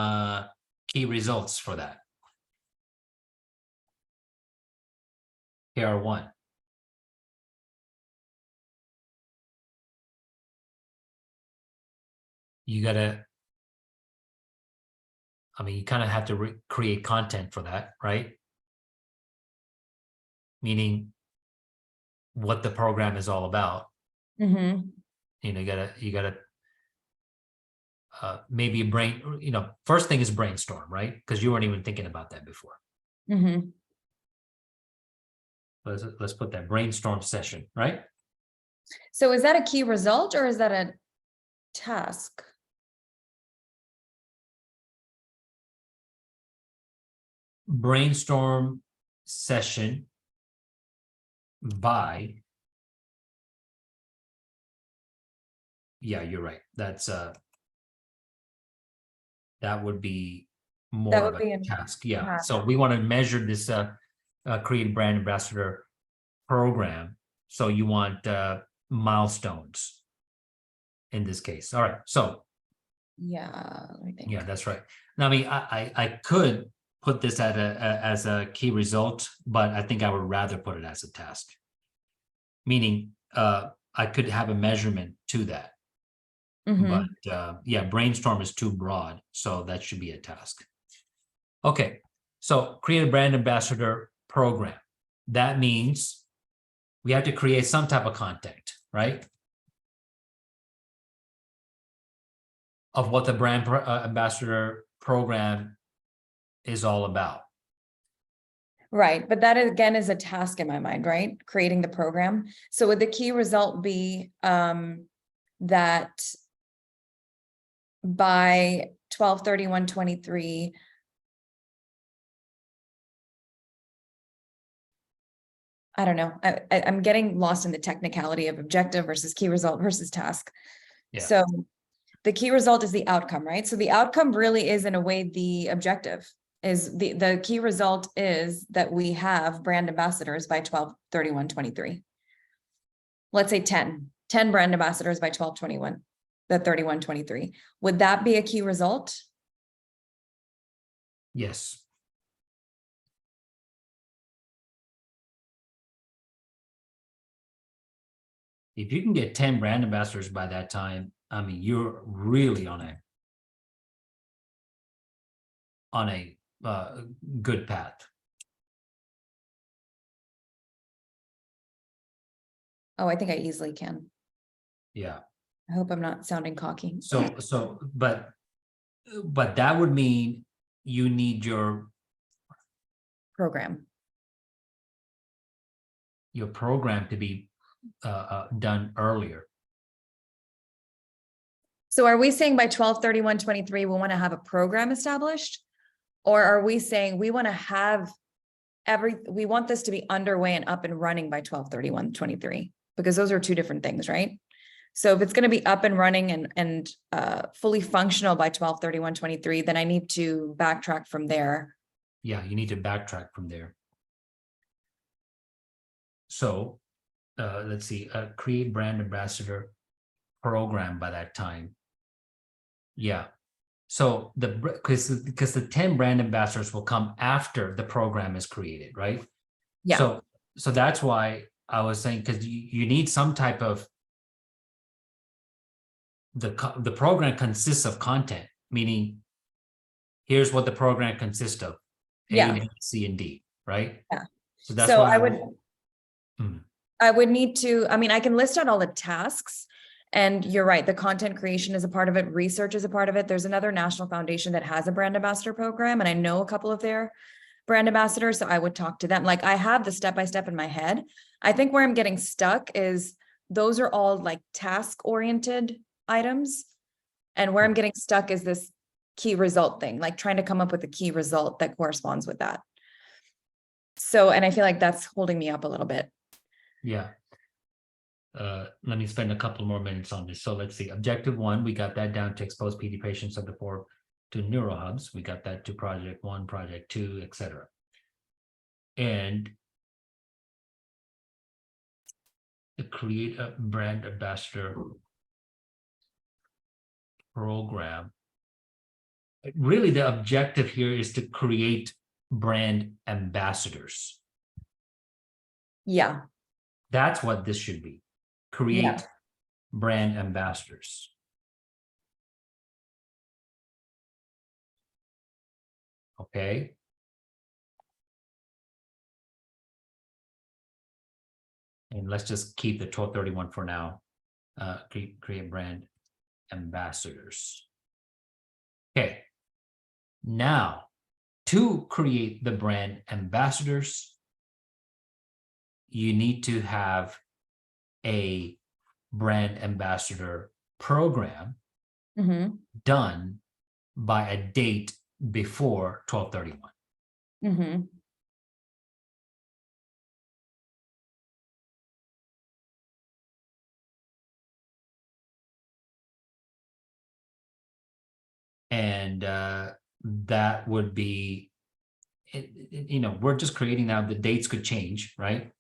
key results for that. KR1. You gotta, I mean, you kind of have to create content for that, right? Meaning what the program is all about. Mhm. You know, you gotta maybe first thing is brainstorm, right? Because you weren't even thinking about that before. Mhm. Let's put that brainstorm session, right? So is that a key result or is that a task? Brainstorm session by, yeah, you're right. That would be more That of would a be a task. Yeah. task. So we want to measure this create brand ambassador program. So you want milestones in this case. All right. So Yeah, I think. yeah, that's right. Now, I mean, I could put this as a key result, but I think I would rather put it as a task. Meaning I could have a measurement to that. Mhm. But yeah, brainstorm is too broad, so that should be a task. Okay, so create a brand ambassador program. That means we have to create some type of content, right? Of what the brand ambassador program is all about. Right, but that again is a task in my mind, right? Creating the program. So would the key result be that by 12/31/23, I don't know. I'm getting lost in the technicality of objective versus key result versus task. Yeah. So the key result is the outcome, right? So the outcome really is, in a way, the objective. Is the key result is that we have brand ambassadors by 12/31/23. Let's say 10 brand ambassadors by 12/21, the 31/23. Would that be a key result? Yes. If you can get 10 brand ambassadors by that time, I mean, you're really on a good path. Oh, I think I easily can. Yeah. I hope I'm not sounding cocky. But that would mean you need your Program. program to be done earlier. So are we saying by 12/31/23, we want to have a program established? Or are we saying we want to have we want this to be underway and up and running by 12/31/23? Because those are two different things, right? So if it's going to be up and running and fully functional by 12/31/23, then I need to backtrack from there. Yeah, you need to backtrack from there. So let's see, create brand ambassador program by that time. Yeah. So because the 10 brand ambassadors will come after the program is created, right? Yeah. So that's why I was saying, because you need some type of the program consists of content, meaning here's what the program consists of: A, B, C, and D, right? Yeah. So that's So why I would need to, I mean, I can list out all the tasks. And you're right, the content creation is a part of it, research is a part of it. There's another national foundation that has a brand ambassador program, and I know a couple of their brand ambassadors, so I would talk to them. Like, I have the step-by-step in my head. I think where I'm getting stuck is those are all like task-oriented items. And where I'm getting stuck is this key result thing, like trying to come up with a key result that corresponds with that. So, and I feel like that's holding me up a little bit. yeah. Let me spend a couple more minutes on this. So let's see. Objective 1, we got that down to expose PD patients of the 4 to neuro hubs. We got that to project 1, project 2, etc. And to create a brand ambassador program. Really, the objective here is to create brand ambassadors. Yeah. That's what this should be. Create brand ambassadors. Okay. And let's just keep the 1231 for now. Create brand ambassadors. Okay. Now, to create the brand ambassadors, you need to have a brand ambassador program done by a date before 12/31. And that would be, we're just creating now. The dates could change, right?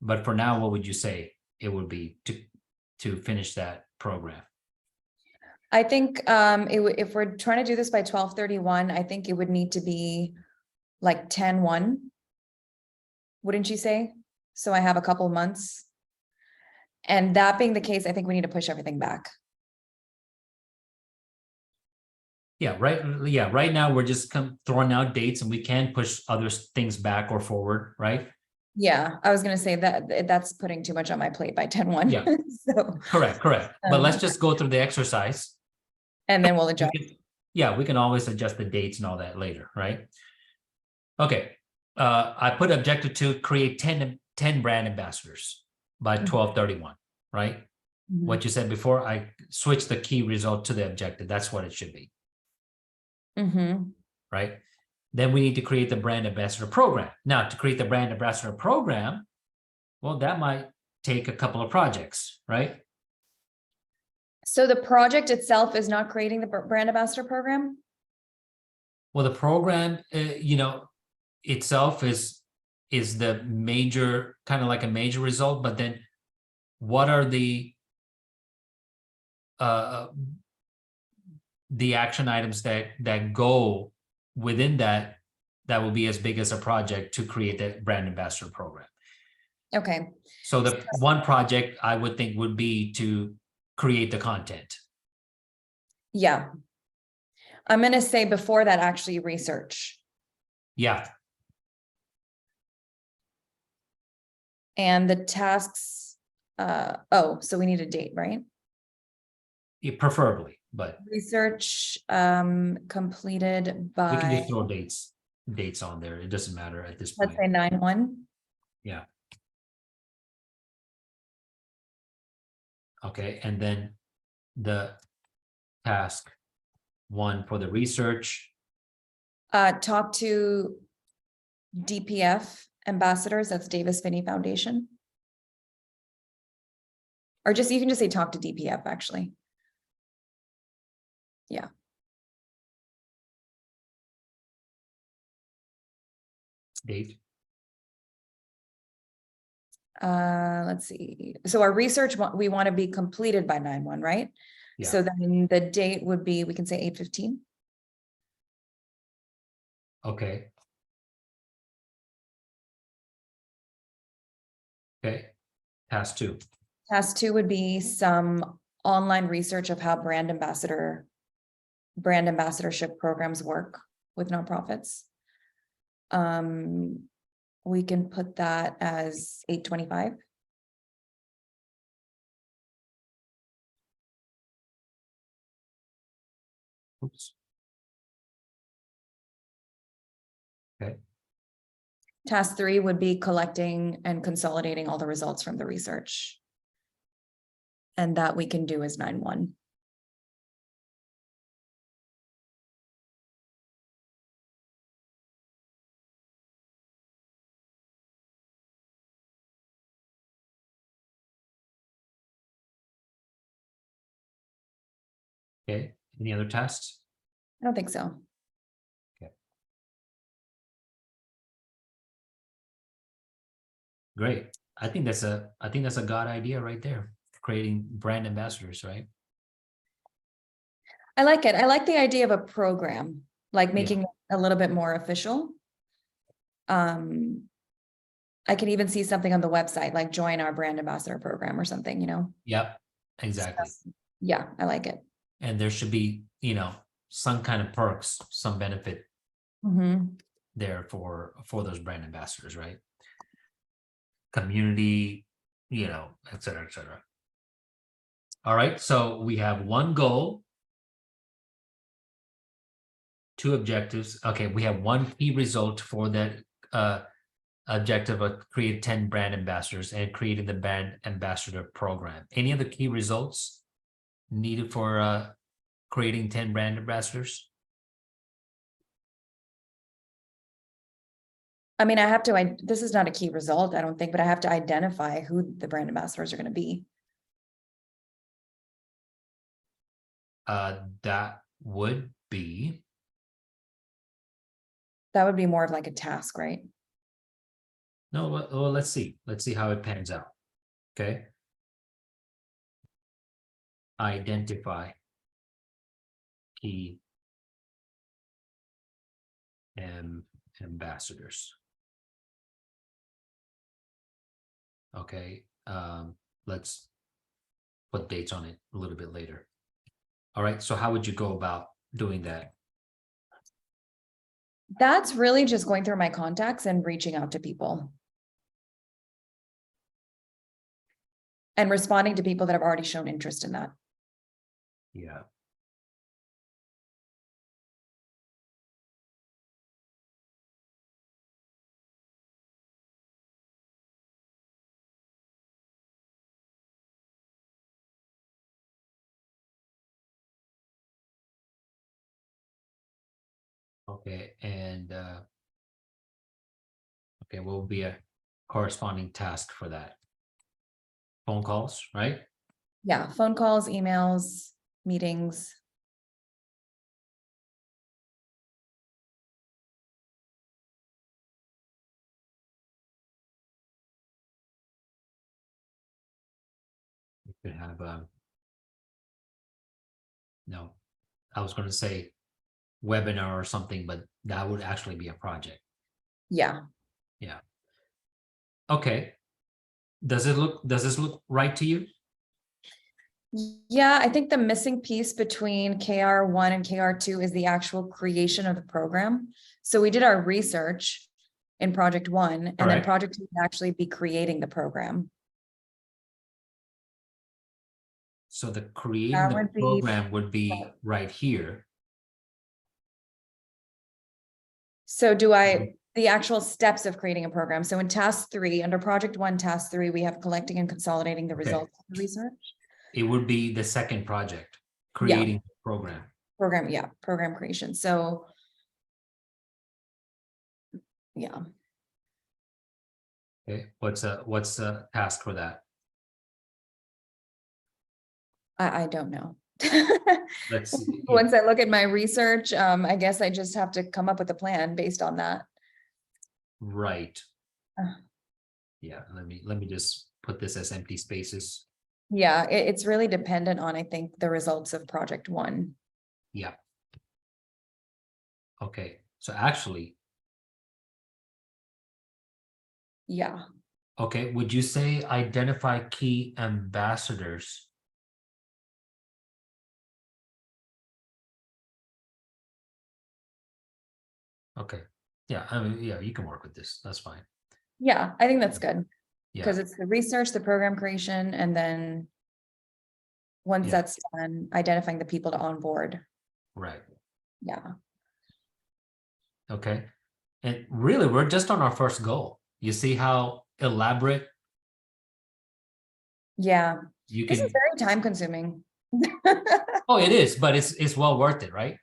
But for now, what would you say it would be to finish that program? I think if we're trying to do this by 12/31, I think it would need to be like 10/1. Wouldn't you say? So I have a couple months. And that being the case, I think we need to push everything back. Yeah, right. Yeah, right now we're just throwing out dates, and we can push other things back or forward, right? Yeah, I was gonna say that that's putting too much on my plate by 10/1. Yeah. So Correct. But let's just go through the exercise. and then we'll adjust. We can always adjust the dates and all that later, right? Okay. I put objective 2, create 10 brand ambassadors by 12/31, right? What you said before, I switched the key result to the objective. That's what it should be. Right? Then we need to create the brand ambassador program. Now, to create the brand ambassador program, well, that might take a couple of projects, right? So the project itself is not creating the brand ambassador program? Well, the program, itself is the major, kind of like a major result, but then what are the action items that go within that will be as big as a project to create that brand ambassador program. Okay. So the one project I would think would be to create the content. Yeah. I'm going to say before that, actually research. Yeah. And the tasks so we need a date, right? Yeah, preferably, but Research completed we can by, just throw dates on there. It doesn't matter at this let's point. say 9/1. Yeah. Okay, and then the task one for the research. Talk to DPF ambassadors, that's Davis Finney Foundation. Or just, you can just say talk to DPF, actually. Yeah. Date. Let's see. So our research, we want to be completed by 9/1, right? Yeah. So then the date would be, we can say 8/15. Okay. Okay. Task two. Task two would be some online research of how brand ambassadorship programs work with nonprofits. We can put that as 8/25. Oops. Okay. Task three would be collecting and consolidating all the results from the research. And that we can do as 9/1. Okay. Any other tasks? I don't think so. Great. I think that's a god idea right there. Creating brand ambassadors, right? I like it. I like the idea of a program, like making it a little bit more official. I can even see something on the website, like join our brand ambassador program or something, Yep, exactly. Yeah, I like it. And there should be, some kind of perks, some benefit there for those brand ambassadors, right? Community, et cetera, et cetera. All right, so we have one goal, two objectives. Okay, we have one key result for the objective of create 10 brand ambassadors and creating the brand ambassador program. Any other key results needed for creating 10 brand ambassadors? I mean, this is not a key result, I don't think, but I have to identify who the brand ambassadors are going to be. That would be. That would be more of like a task, right? No, well, let's see. Let's see how it pans out. Okay. Identify key ambassadors. Okay. Let's put dates on it a little bit later. All right. So how would you go about doing that? That's really just going through my contacts and reaching out to people. And responding to people that have already shown interest in that. Yeah. Okay, and okay, what will be a corresponding task for that? Phone calls, right? Yeah, phone calls, emails, meetings. You could have no, I was going to say webinar or something, but that would actually be a project. Yeah. Yeah. Okay. Does this look right to you? Yeah, I think the missing piece between KR1 and KR2 is the actual creation of the program. So we did our research in project one, and then Correct. project two would actually be creating the program. So the creating That the would be, program would be right here. so do I, the actual steps of creating a program. So in task 3, under project 1, task 3, we have collecting and consolidating the Okay. results of the research. It would be the second project, Yeah. creating the program. Program, yeah, program creation. So yeah, Okay, what's a task for that? I don't know. Let's see. Yeah, Once I look at my research, I guess I just have to come up with a plan based on that. right. Uh. Yeah, let me just put this as empty spaces. Yeah, it's really dependent on, I think, the results of project 1. Yeah. Okay, so actually, Yeah, okay, would you say identify key ambassadors? Okay, yeah, I mean, yeah, you can work with this. That's fine. yeah, I think that's good. Yeah, Because it's the research, the program creation, and then once Yeah. that's done, identifying the people to onboard. right. Yeah, Okay, and really, we're just on our first goal. You see how elaborate yeah. you This is can. very time consuming. Oh, it is, but it's well worth it, right?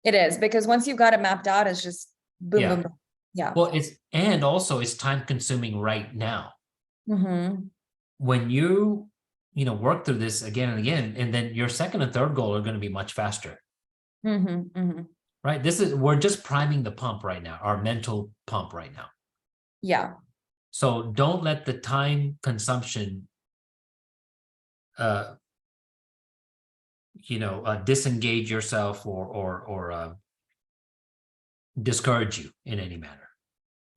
It is, because once you've got it mapped out, it's just boom, Yeah. boom, boom. Yeah. Well, and also it's time consuming right now. Mm-hmm. When work through this again and again, and then your second and third goal are going to be much faster, Mm-hmm. Mm-hmm. right? We're just priming the pump right now, our mental pump right now. Yeah. So don't let the time consumption, disengage yourself or discourage you in any manner.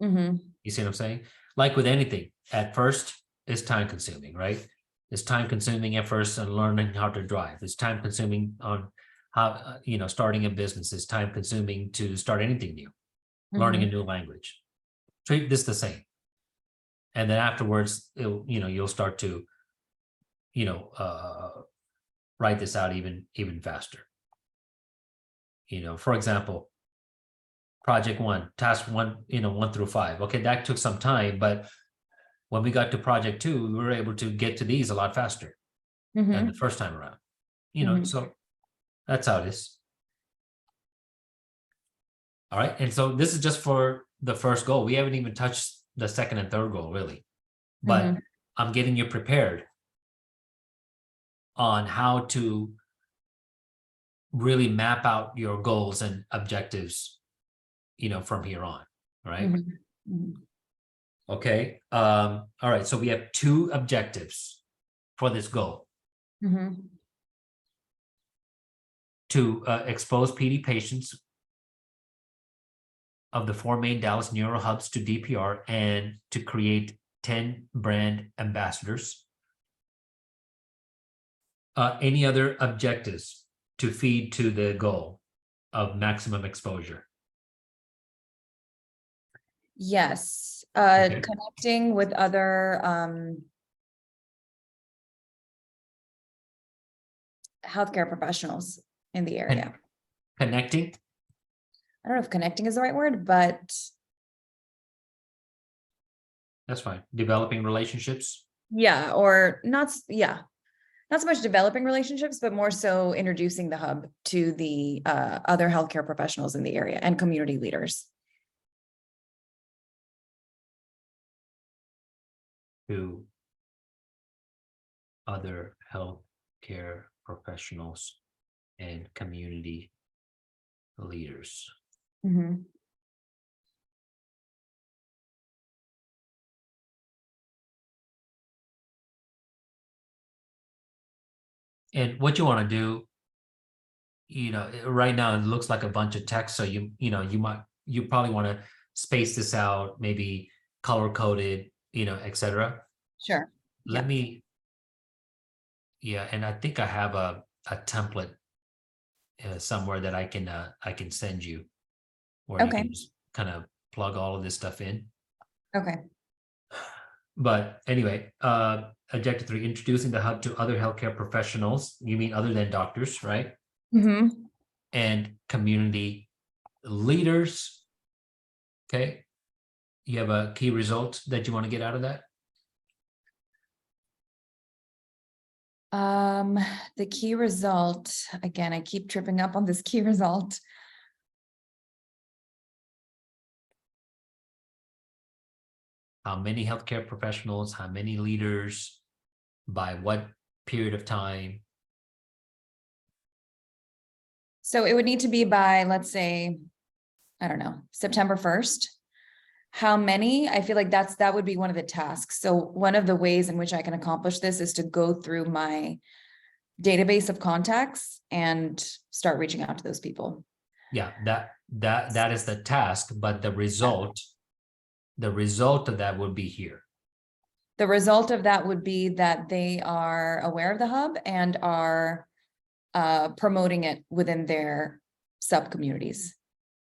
Mm-hmm. You see what I'm saying? Like with anything, at first, it's time consuming, right? It's time consuming at first on learning how to drive. It's time consuming on how, starting a business. It's time consuming to start anything new, learning a new language. Treat this the same. And then afterwards, you'll start to, write this out even faster. For example, project 1, task 1, 1 through 5. Okay, that took some time, but when we got to project 2, we were able to get to these a lot faster than the Mm-hmm. first time around. Mhm. So that's how it is. All right. And so this is just for the first goal. We haven't even touched the second and third goal, really. But Mhm. I'm getting you prepared on how to really map out your goals and objectives, from here on. All right. Mhm. Mhm. Okay. All right. So we have 2 objectives for this goal: Mhm. to expose PD patients of the 4 main Dallas neuro hubs to DPR and to create 10 brand ambassadors. Any other objectives to feed to the goal of maximum exposure? Yes, Okay. connecting with other healthcare professionals in the area. Connecting. I don't know if connecting is the right word, but That's fine. Developing relationships. yeah, or not, yeah, not so much developing relationships, but more so introducing the hub to the other healthcare professionals in the area and community leaders. To other healthcare professionals and community leaders. Mhm. And what you want to do, right now it looks like a bunch of text. So you probably want to space this out, maybe color coded, etc. Sure. Let Yeah. me, yeah, and I think I have a template somewhere that I can send you, where you Okay. can just kind of plug all of this stuff in. Okay. But anyway, objective 3, introducing the hub to other healthcare professionals. You mean other than doctors, right? Mhm. And community leaders. Okay. You have a key result that you want to get out of that? The key result, again, I keep tripping up on this key result. How many healthcare professionals, how many leaders, by what period of time? So it would need to be by, let's say, I don't know, September 1st. How many? I feel like that would be one of the tasks. So one of the ways in which I can accomplish this is to go through my database of contacts and start reaching out to those people. Yeah, that is the task, but the result of that would be here. The result of that would be that they are aware of the hub and are promoting it within their sub communities.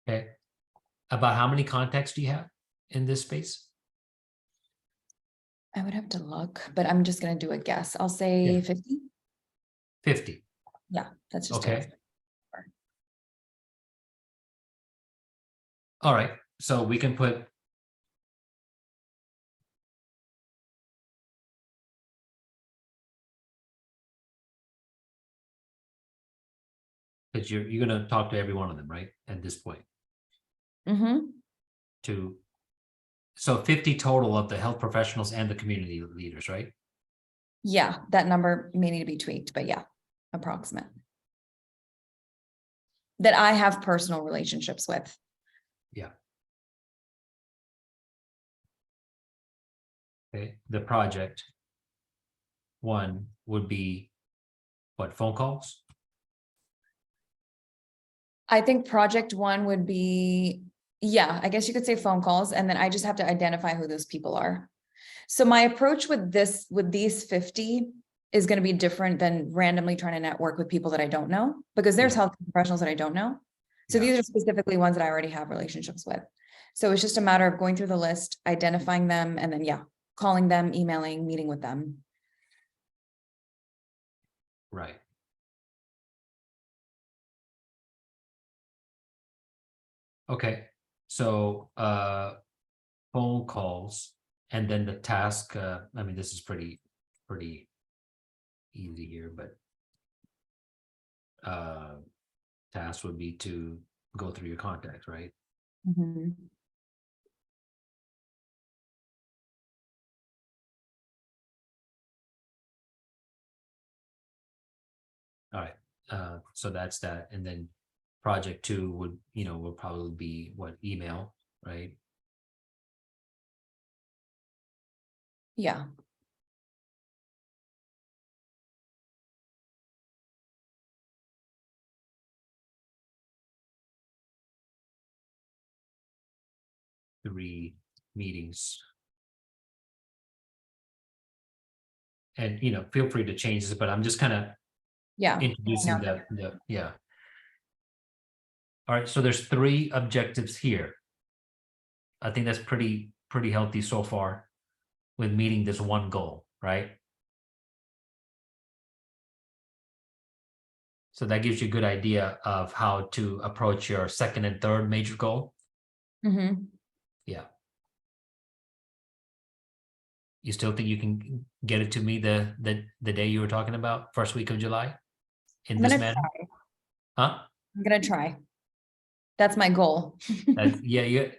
Okay. About how many contacts do you have in this space? I would have to look, but I'm just going to do a guess. I'll say Yeah. 50. 50. Yeah, that's just Okay. All right. So we can put because you're going to talk to every one of them, right? At this point. So 50 total of the health professionals and the community leaders, right? Yeah, that number may need to be tweaked, but yeah, approximate. That I have personal relationships with. Yeah. Okay. The project 1 would be what, phone calls? I think project 1 would be, yeah, I guess you could say phone calls, and then I just have to identify who those people are. So my approach with these 50 is going to be different than randomly trying to network with people that I don't know, because there's health professionals that I don't know. So these are specifically ones that I already have relationships with. So it's just a matter of going through the list, identifying them, and then, yeah, calling them, emailing, meeting with them. Right. Okay. So phone calls, and then the task, I mean, this is pretty easy here, but task would be to go through your contacts, right? Mhm. All right. So that's that. And then project 2 would, will probably be what, email, right? Yeah. Three meetings. And feel free to change this, but I'm just kind of Yeah. introducing yeah. All right, so there's 3 objectives here. I think that's pretty healthy so far with meeting this one goal, right? So that gives you a good idea of how to approach your second and third major goal. Mhm. Yeah. You still think you can get it to me the day you were talking about, first week of July, in this manner? Huh? I'm gonna try. That's my goal. Yeah.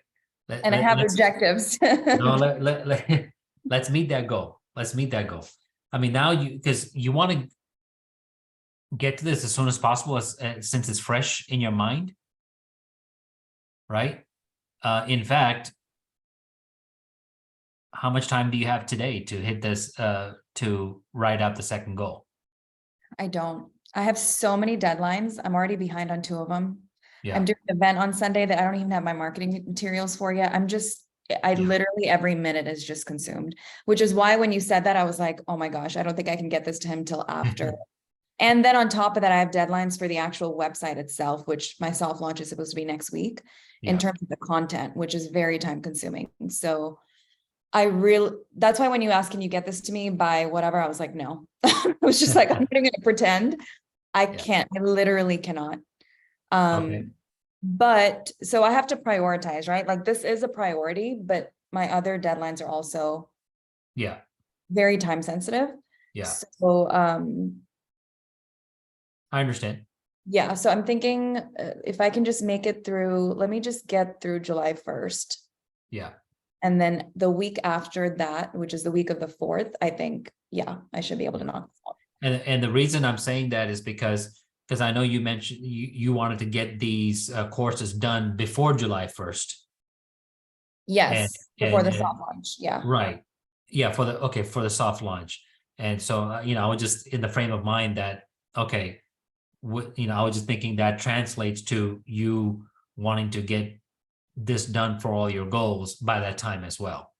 And I have objectives. No, let's meet that goal. Let's meet that goal. I mean, now because you want to get to this as soon as possible, since it's fresh in your mind, right? In fact, how much time do you have today to hit this, to write out the second goal? I don't. I have so many deadlines. I'm already behind on 2 of them. Yeah. I'm doing an event on Sunday that I don't even have my marketing materials for yet. I literally every minute is just consumed, which is why when you said that, I was like, oh my gosh, I don't think I can get this to him till after. And then on top of that, I have deadlines for the actual website itself, which my soft launch is supposed to be next week, in terms of the content, which is very time consuming. So that's why when you asked, can you get this to me by whatever, I was like, no. I was just like, I'm not gonna pretend. I Yeah. can't, I literally cannot. Okay. But so I have to prioritize, right? Like this is a priority, but my other deadlines are also Yeah. very time sensitive. Yeah. So, I understand. yeah, so I'm thinking if I can just make it through, let me just get through July 1st. Yeah. And then the week after that, which is the week of the 4th, I think, yeah, I should be able to knock this out. And the reason I'm saying that is because I know you mentioned you wanted to get these courses done before July 1st. And Yes, before the and soft launch. Yeah. right. Yeah, for the soft launch. And so I was just in the frame of mind that okay, I was just thinking that translates to you wanting to get this done for all your goals by that time as well.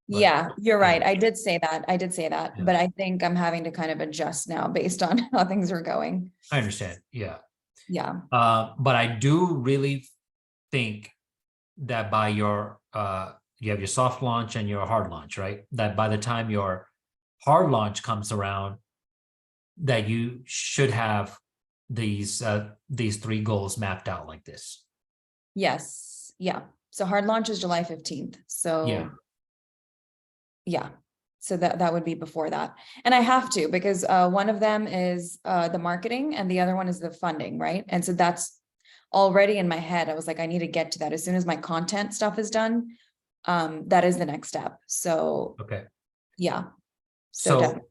But Yeah, you're yeah, right. I did say that. I did say that, yeah, but I think I'm having to kind of adjust now based on how things are going. I understand. Yeah. Yeah. But I do really think that by your you have your soft launch and your hard launch, right? That by the time your hard launch comes around, that you should have these three goals mapped out like this. Yes. Yeah. So hard launch is July 15th. Yeah. So yeah. So that would be before that. And I have to because one of them is the marketing and the other one is the funding, right? And so that's already in my head. I was like, I need to get to that as soon as my content stuff is done. That is the next step. So Okay. yeah. So So definitely.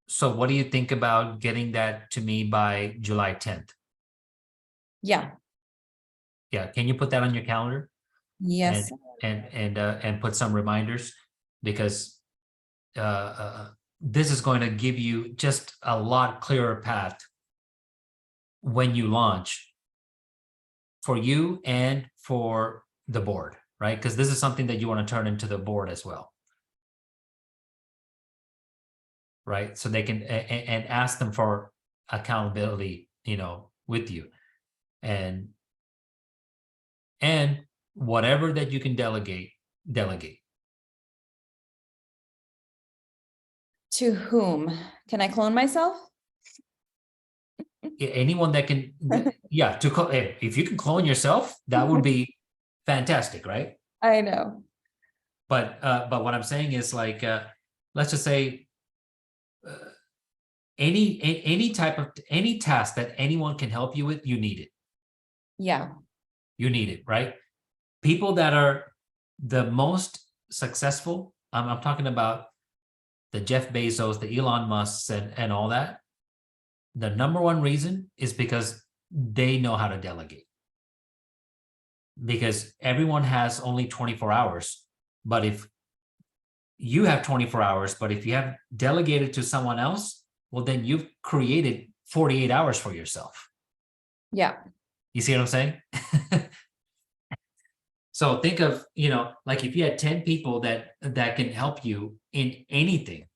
so what do you think about getting that to me by July 10th? Yeah. Yeah. Can you put that on your calendar and Yes. and put some reminders because this is going to give you just a lot clearer path when you launch for you and for the board, right? Because this is something that you want to turn into the board as well, right? So they can and ask them for accountability, with you, and and whatever that you can delegate. To whom? Can I clone myself? Anyone that can, yeah, if you can clone yourself, that would be fantastic, right? I know. But what I'm saying is like, let's just say uh, any task that anyone can help you with, you need it. Yeah. You need it, right? People that are the most successful, I'm talking about the Jeff Bezos, the Elon Musks, and all that. The number one reason is because they know how to delegate. Because everyone has only 24 hours. But if you have 24 hours, but if you have delegated to someone else, well, then you've created 48 hours for yourself. Yeah. You see what I'm saying? So think of, like if you had 10 people that can help you in anything,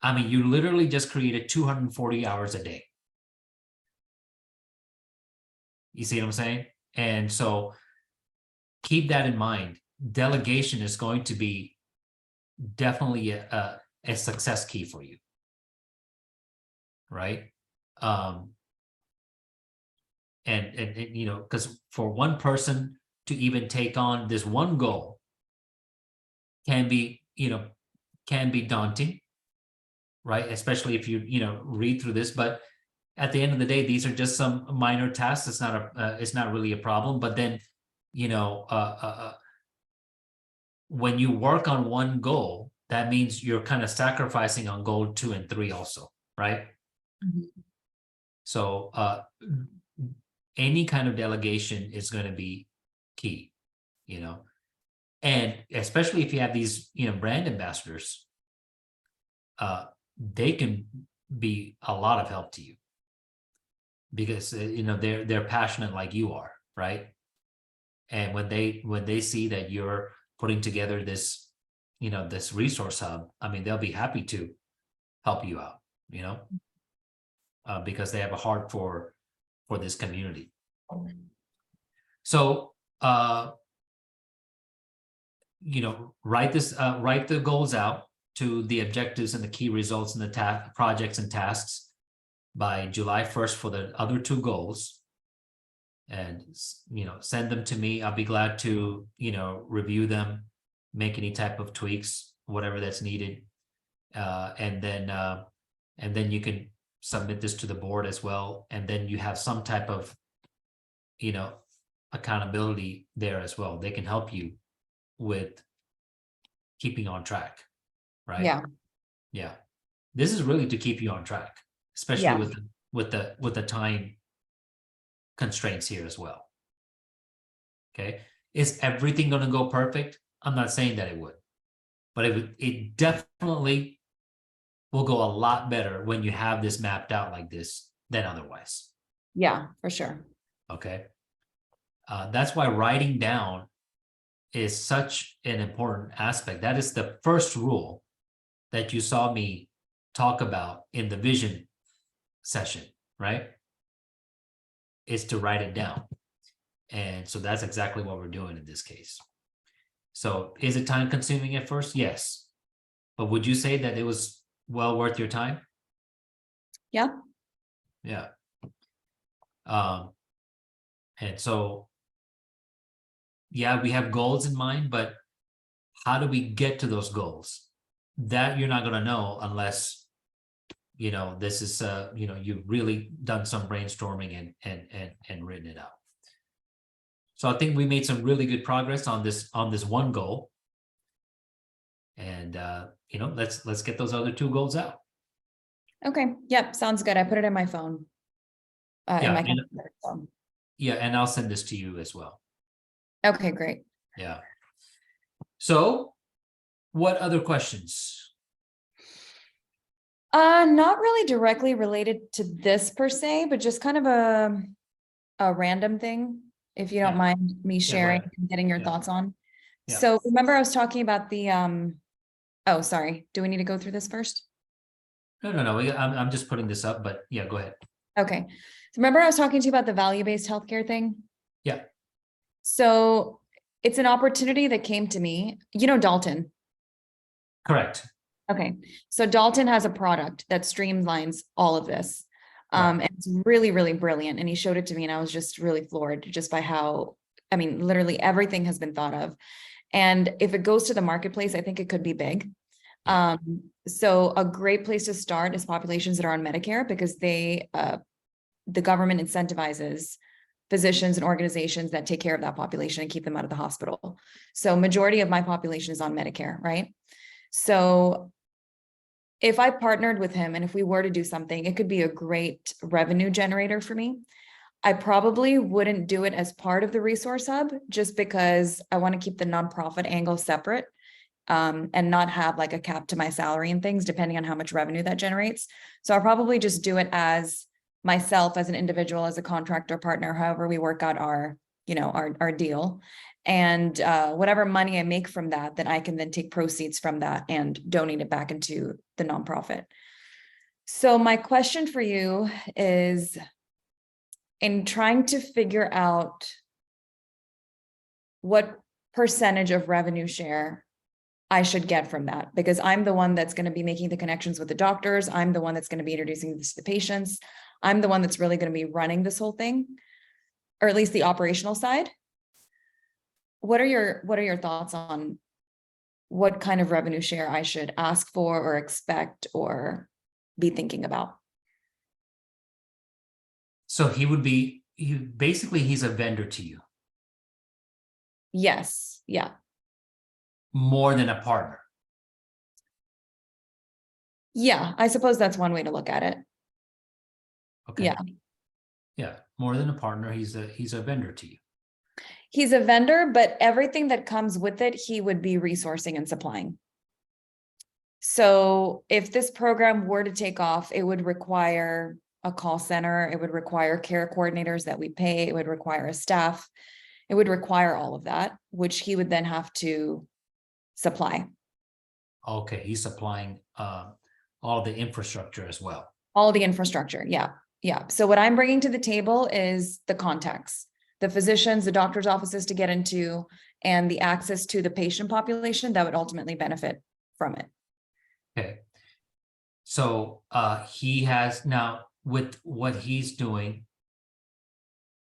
I mean, you literally just created 240 hours a day. You see what I'm saying? And so keep that in mind. Delegation is going to be definitely a success key for you, right? And because for one person to even take on this one goal can be daunting, right? Especially if you read through this, but at the end of the day, these are just some minor tasks. It's not really a problem. But then, you know, uh, uh, uh, when you work on one goal, that means you're kind of sacrificing on goal 2 and 3 also, right? Mhm. So any kind of delegation is going to be key, and especially if you have these, brand ambassadors, they can be a lot of help to you because they're passionate like you are, right? And when they see that you're putting together this this resource hub, I mean, they'll be happy to help you out, because they have a heart for this community. So write the goals out to the objectives and the key results and the projects and tasks by July 1st for the other two goals. And, send them to me. I'll be glad to, review them, make any type of tweaks, whatever that's needed. And then you can submit this to the board as well. And then you have some type of, accountability there as well. They can help you with keeping on track, right? Yeah. This is really to keep you on track, especially Yeah. with the time constraints here as well. Okay. Is everything going to go perfect? I'm not saying that it would, but it definitely will go a lot better when you have this mapped out like this than otherwise. Yeah, for sure. Okay. That's why writing down is such an important aspect. That is the first rule that you saw me talk about in the vision session, right? Is to write it down. And so that's exactly what we're doing in this case. So is it time consuming at first? Yes. But would you say that it was well worth your time? Yeah. Yeah. And so, yeah, we have goals in mind, but how do we get to those goals? That you're not going to know unless, this is, you've really done some brainstorming and written it out. So I think we made some really good progress on this one goal. And, let's get those other two goals out. Okay. Yep. Sounds good. I put it in my phone. In my computer, so. Yeah. And I'll send this to you as well. Okay, great. Yeah. So what other questions? Not really directly related to this per se, but just kind of a random thing, if you don't mind me sharing and getting your thoughts on. Yeah. So remember I was talking about the, oh, sorry. Do we need to go through this first? No. I'm just putting this up, but yeah, go ahead. Okay. So remember I was talking to you about the value-based healthcare thing? Yeah. So it's an opportunity that came to me, Dalton. Correct. Okay. So Dalton has a product that streamlines all of this. Right. And it's really, really brilliant. And he showed it to me and I was just really floored just by how, literally everything has been thought of. And if it goes to the marketplace, I think it could be big. Yeah. So a great place to start is populations that are on Medicare because the government incentivizes physicians and organizations that take care of that population and keep them out of the hospital. So majority of my population is on Medicare, right? So if I partnered with him and if we were to do something, it could be a great revenue generator for me. I probably wouldn't do it as part of the resource hub just because I want to keep the nonprofit angle separate and not have like a cap to my salary and things depending on how much revenue that generates. So I'll probably just do it as myself as an individual, as a contractor partner, however we work out our deal. And whatever money I make from that, then I can then take proceeds from that and donate it back into the nonprofit. So my question for you is, in trying to figure out what percentage of revenue share I should get from that, because I'm the one that's going to be making the connections with the doctors. I'm the one that's going to be introducing this to the patients. I'm the one that's really going to be running this whole thing, or at least the operational side. What are your thoughts on what kind of revenue share I should ask for or expect or be thinking about? So he's a vendor to you. Yes. Yeah. More than a partner. Yeah. I suppose that's one way to look at it. Okay. Yeah. Yeah. More than a partner. He's a vendor to you. He's a vendor, but everything that comes with it, he would be resourcing and supplying. So if this program were to take off, it would require a call center. It would require care coordinators that we pay. It would require a staff. It would require all of that, which he would then have to supply. Okay. He's supplying all the infrastructure as well. All the infrastructure. Yeah. Yeah. So what I'm bringing to the table is the contacts, the physicians, the doctor's offices to get into, and the access to the patient population that would ultimately benefit from it. Okay. So he has now with what he's doing,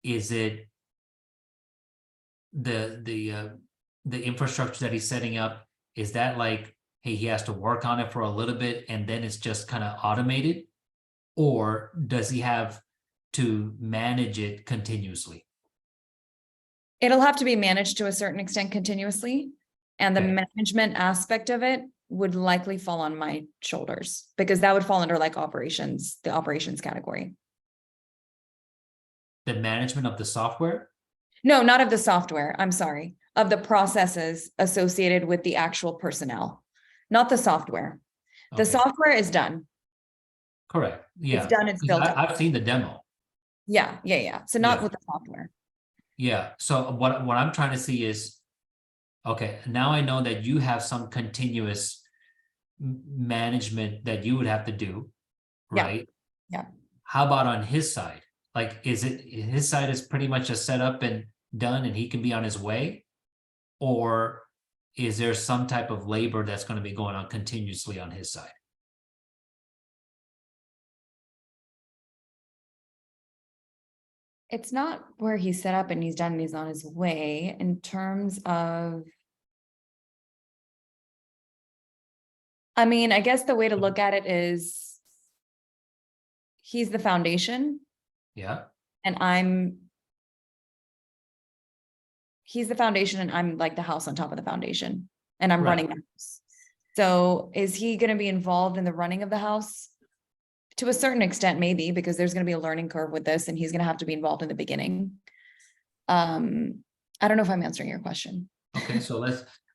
is it the infrastructure that he's setting up, is that like, hey, he has to work on it for a little bit and then it's just kind of automated? Or does he have to manage it continuously? It'll have to be managed to a certain extent continuously. And the Okay. management aspect of it would likely fall on my shoulders because that would fall under like operations, the operations category. The management of the software? No, not of the software. I'm sorry, of the processes associated with the actual personnel, not the software. The Okay, software is done. correct. It's Yeah. done, it's built up. I've seen the demo. Yeah. So not Yeah. with the software. Yeah. So what I'm trying to see is, okay, now I know that you have some continuous management that you would have to do, Yeah. right? Yeah. How about on his side? Like, is it his side is pretty much just set up and done and he can be on his way? Or is there some type of labor that's going to be going on continuously on his side? It's not where he's set up and he's done and he's on his way in terms of, I mean, I guess the way to look at it is he's the foundation Yeah. and he's the foundation and I'm like the house on top of the foundation and I'm Right. running the house. So is he going to be involved in the running of the house? To a certain extent, maybe, because there's going to be a learning curve with this and he's going to have to be involved in the beginning. I don't know if I'm answering your question. Okay. So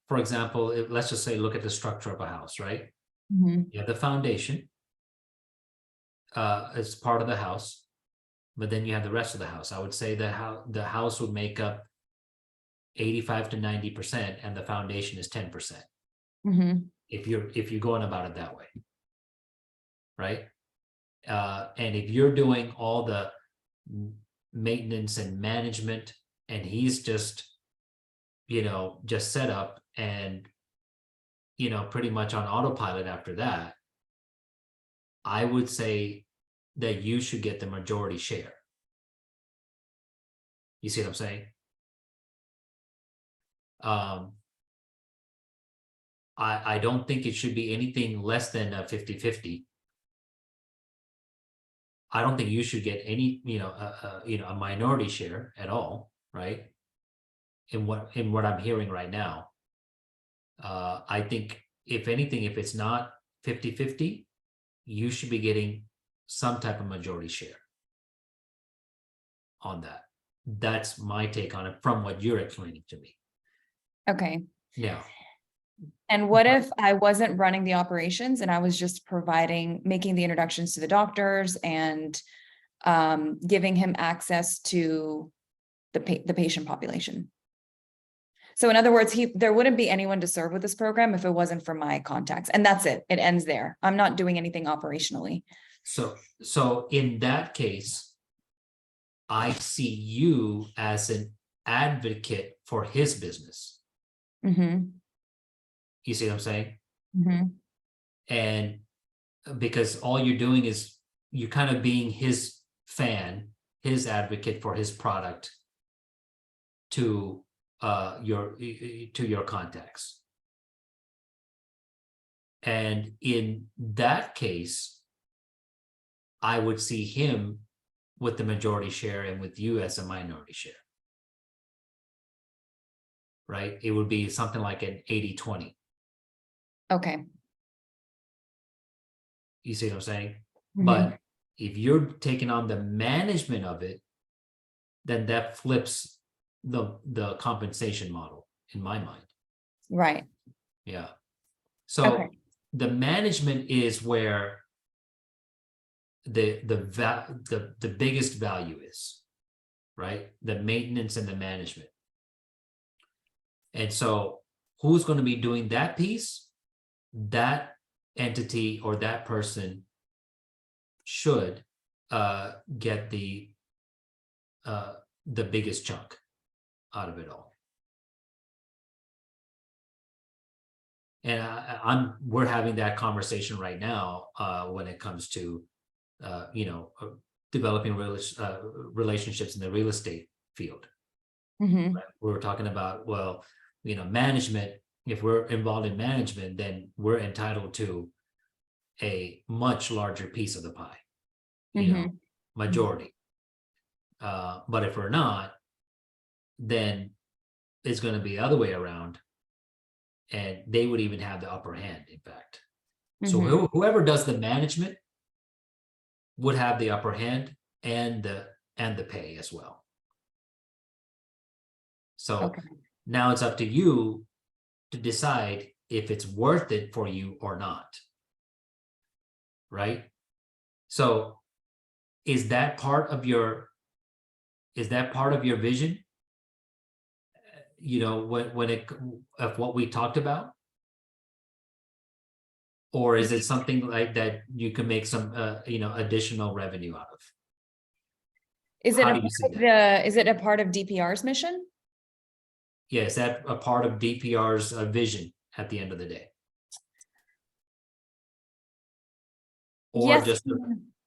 for example, let's just say, look at the structure of a house, right? Mhm. You have the foundation as part of the house, but then you have the rest of the house. I would say that the house would make up 85 to 90%, and the foundation is 10%. Mhm. If you're going about it that way, right? And if you're doing all the maintenance and management, and he's just, just set up and, pretty much on autopilot after that, I would say that you should get the majority share. You see what I'm saying? I don't think it should be anything less than a 50-50. I don't think you should get any, a minority share at all, right? In what I'm hearing right now. I think if anything, if it's not 50-50, you should be getting some type of majority share on that. That's my take on it from what you're explaining to me. Okay. Yeah. And what if I wasn't running the operations and I was just making the introductions to the doctors and giving him access to the patient population? So in other words, there wouldn't be anyone to serve with this program if it wasn't for my contacts. And that's it. It ends there. I'm not doing anything operationally. So in that case, I see you as an advocate for his business. Mm-hmm. You see what I'm saying? Mm-hmm. And because all you're doing is you're kind of being his fan, his advocate for his product to your contacts. And in that case, I would see him with the majority share and with you as a minority share. Right? It would be something like an 80-20. Okay. You see what I'm saying? Mm-hmm. But if you're taking on the management of it, then that flips the compensation model in my mind. Right. Yeah. So Okay. the management is where the biggest value is, right? The maintenance and the management. And so who's going to be doing that piece? That entity or that person should get the biggest chunk out of it all. And we're having that conversation right now when it comes to, developing relationships in the real estate field. Mhm. Right? We were talking about, well, management, if we're involved in management, then we're entitled to a much larger piece of the pie, Mhm. majority. But if we're not, then it's going to be the other way around. And they would even have the upper hand, in fact. So Mhm. whoever does the management would have the upper hand and the pay as well. So Okay. now it's up to you to decide if it's worth it for you or not. Right? So is that part of your vision? When it of what we talked about? Or is it something like that you can make some additional revenue out of? How do you see that? Is it a part of DPR's mission? Yeah, is that a part of DPR's vision at the end of the day? Or Yes. just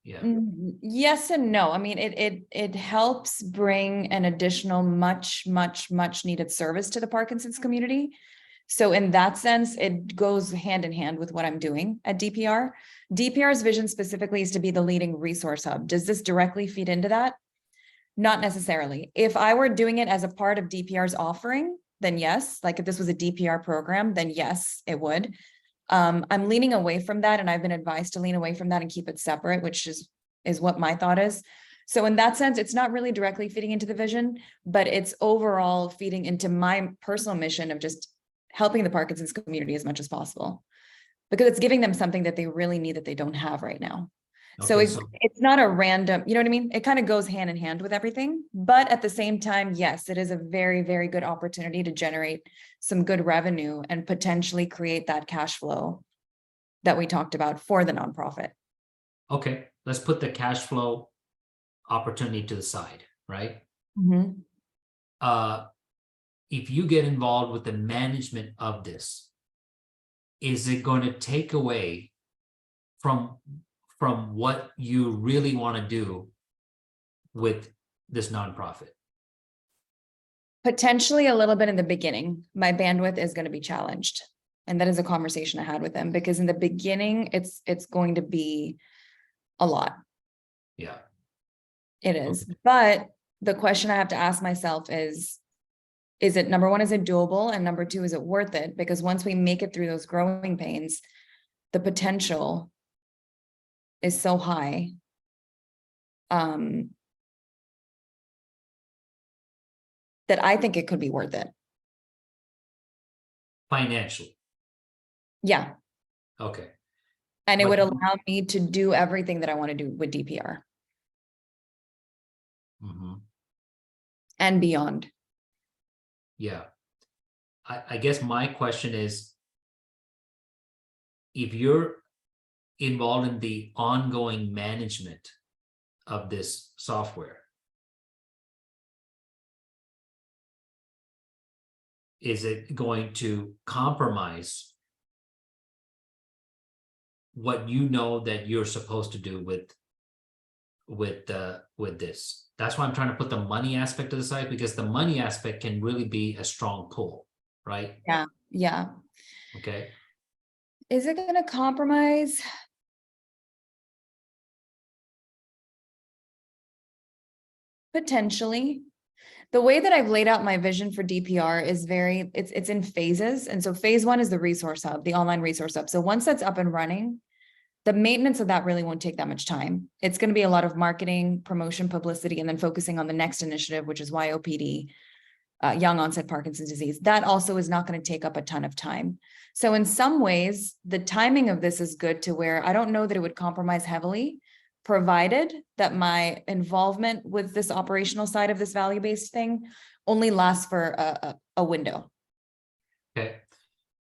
yeah. Yes and no. I mean, it helps bring an additional much needed service to the Parkinson's community. So in that sense, it goes hand in hand with what I'm doing at DPR. DPR's vision specifically is to be the leading resource hub. Does this directly feed into that? Not necessarily. If I were doing it as a part of DPR's offering, then yes. Like if this was a DPR program, then yes, it would. I'm leaning away from that, and I've been advised to lean away from that and keep it separate, which is what my thought is. So in that sense, it's not really directly feeding into the vision, but it's overall feeding into my personal mission of just helping the Parkinson's community as much as possible, because it's giving them something that they really need that they don't have right now. So Okay, it's not a random, you know what I mean? It kind of goes hand in hand with everything, but at the same time, yes, it is a very good opportunity to generate some good revenue and potentially create that cash flow that we talked about for the nonprofit. okay, let's put the cash flow opportunity to the side, right? Mhm. If you get involved with the management of this, is it going to take away from what you really want to do with this nonprofit? Potentially a little bit in the beginning. My bandwidth is going to be challenged. And that is a conversation I had with them, because in the beginning, it's going to be a lot. Yeah. It is. But the question I have to ask myself is it, number one, is it doable? And number two, is it worth it? Because once we make it through those growing pains, the potential is so high. That I think it could be worth it. Financially. Yeah. Okay. And it But would allow me to do everything that I want to do with DPR. And beyond. Yeah. I guess my question is, if you're involved in the ongoing management of this software, is it going to compromise what you know that you're supposed to do with this? That's why I'm trying to put the money aspect to the side, because the money aspect can really be a strong pull, right? Yeah. Okay. Is it going to compromise? Potentially. The way that I've laid out my vision for DPR is it's in phases. And so phase one is the resource hub, the online resource hub. So once that's up and running, the maintenance of that really won't take that much time. It's going to be a lot of marketing, promotion, publicity, and then focusing on the next initiative, which is YOPD, young onset Parkinson's disease. That also is not going to take up a ton of time. So in some ways, the timing of this is good to where I don't know that it would compromise heavily, provided that my involvement with this operational side of this value-based thing only lasts for a window. Okay.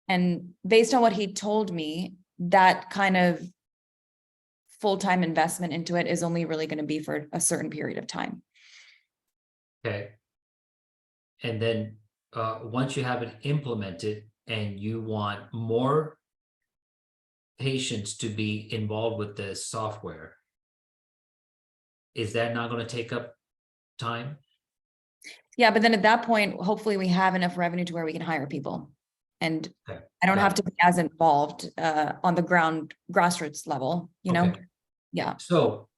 And based on what he told me, that kind of full-time investment into it is only really going to be for a certain period of time. Okay. And then once you have it implemented, and you want more patients to be involved with the software, is that not going to take up time? Yeah, but then at that point, hopefully we have enough revenue to where we can hire people. And Okay. I don't Got have it. to be as involved on the grassroots level, you know? Okay. Yeah. So,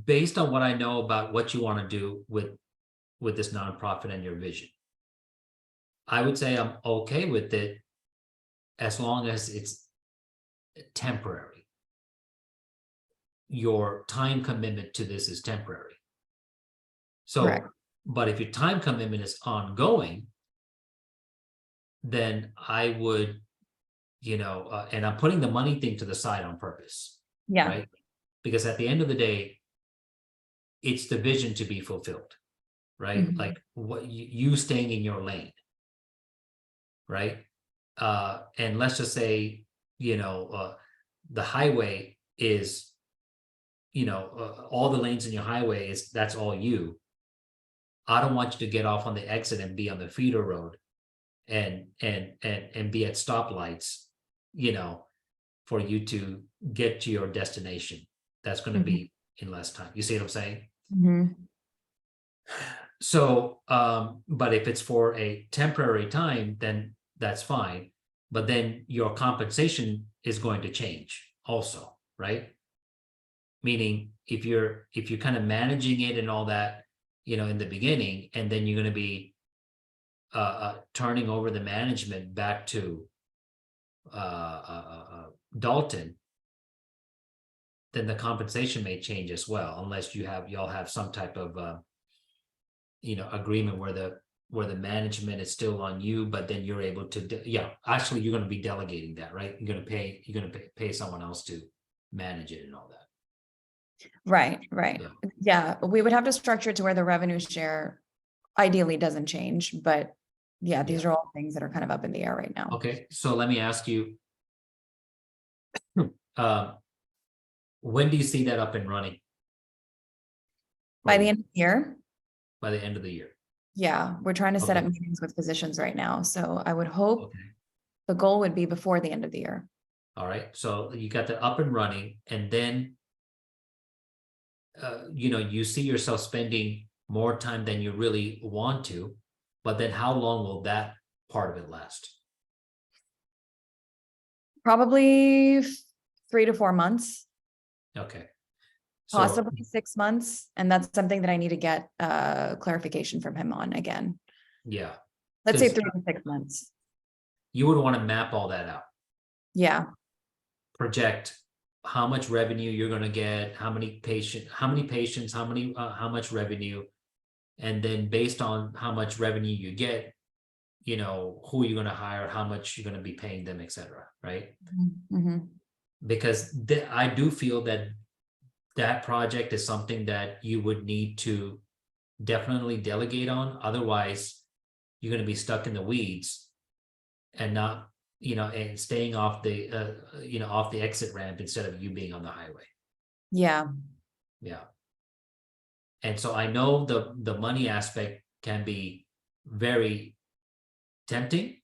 based on what I know about what you want to do with this nonprofit and your vision, I would say I'm okay with it as long as it's temporary. Your time commitment to this is temporary. So, Correct. but if your time commitment is ongoing, then I would, and I'm putting the money thing to the side on purpose, Yeah. right? Because at the end of the day, it's the vision to be fulfilled, right? Mhm. Like what you staying in your lane, right? And let's just say, the highway is, all the lanes in your highway that's all you. I don't want you to get off on the exit and be on the feeder road and be at stoplights, for you to get to your destination. That's going to be in less time. You see what I'm saying? Mhm. So, but if it's for a temporary time, then that's fine. But then your compensation is going to change also, right? Meaning if you're kind of managing it and all that, in the beginning, and then you're going to be turning over the management back to Dalton, then the compensation may change as well, unless y'all have some type of agreement where the management is still on you, but then you're able to actually you're going to be delegating that, right? You're going to pay someone else to manage it and all that. Right. Yeah. We would have to structure it to where the revenue share ideally doesn't change, but yeah, these are all things that are kind of up in the air right now. Okay, so let me ask you, when do you see that up and running? By the end of the year? By the end of the year. Yeah, we're trying to set up Okay. meetings with physicians right now. So I would hope Okay. the goal would be before the end of the year. All right. So you got that up and running, and then you see yourself spending more time than you really want to, but then how long will that part of it last? Probably 3 to 4 months, Okay. So possibly 6 months. And that's something that I need to get clarification from him on again. yeah, Let's say 'cause 3 to 6 months. you would want to map all that out, Yeah. project how much revenue you're going to get, how many patients, how much revenue, and then based on how much revenue you get, who you're going to hire, how much you're going to be paying them, etc. Right? Mhm. Because I do feel that project is something that you would need to definitely delegate on. Otherwise, you're going to be stuck in the weeds and not, and staying off the, off the exit ramp instead of you being on the highway. Yeah. Yeah. And so I know the money aspect can be very tempting.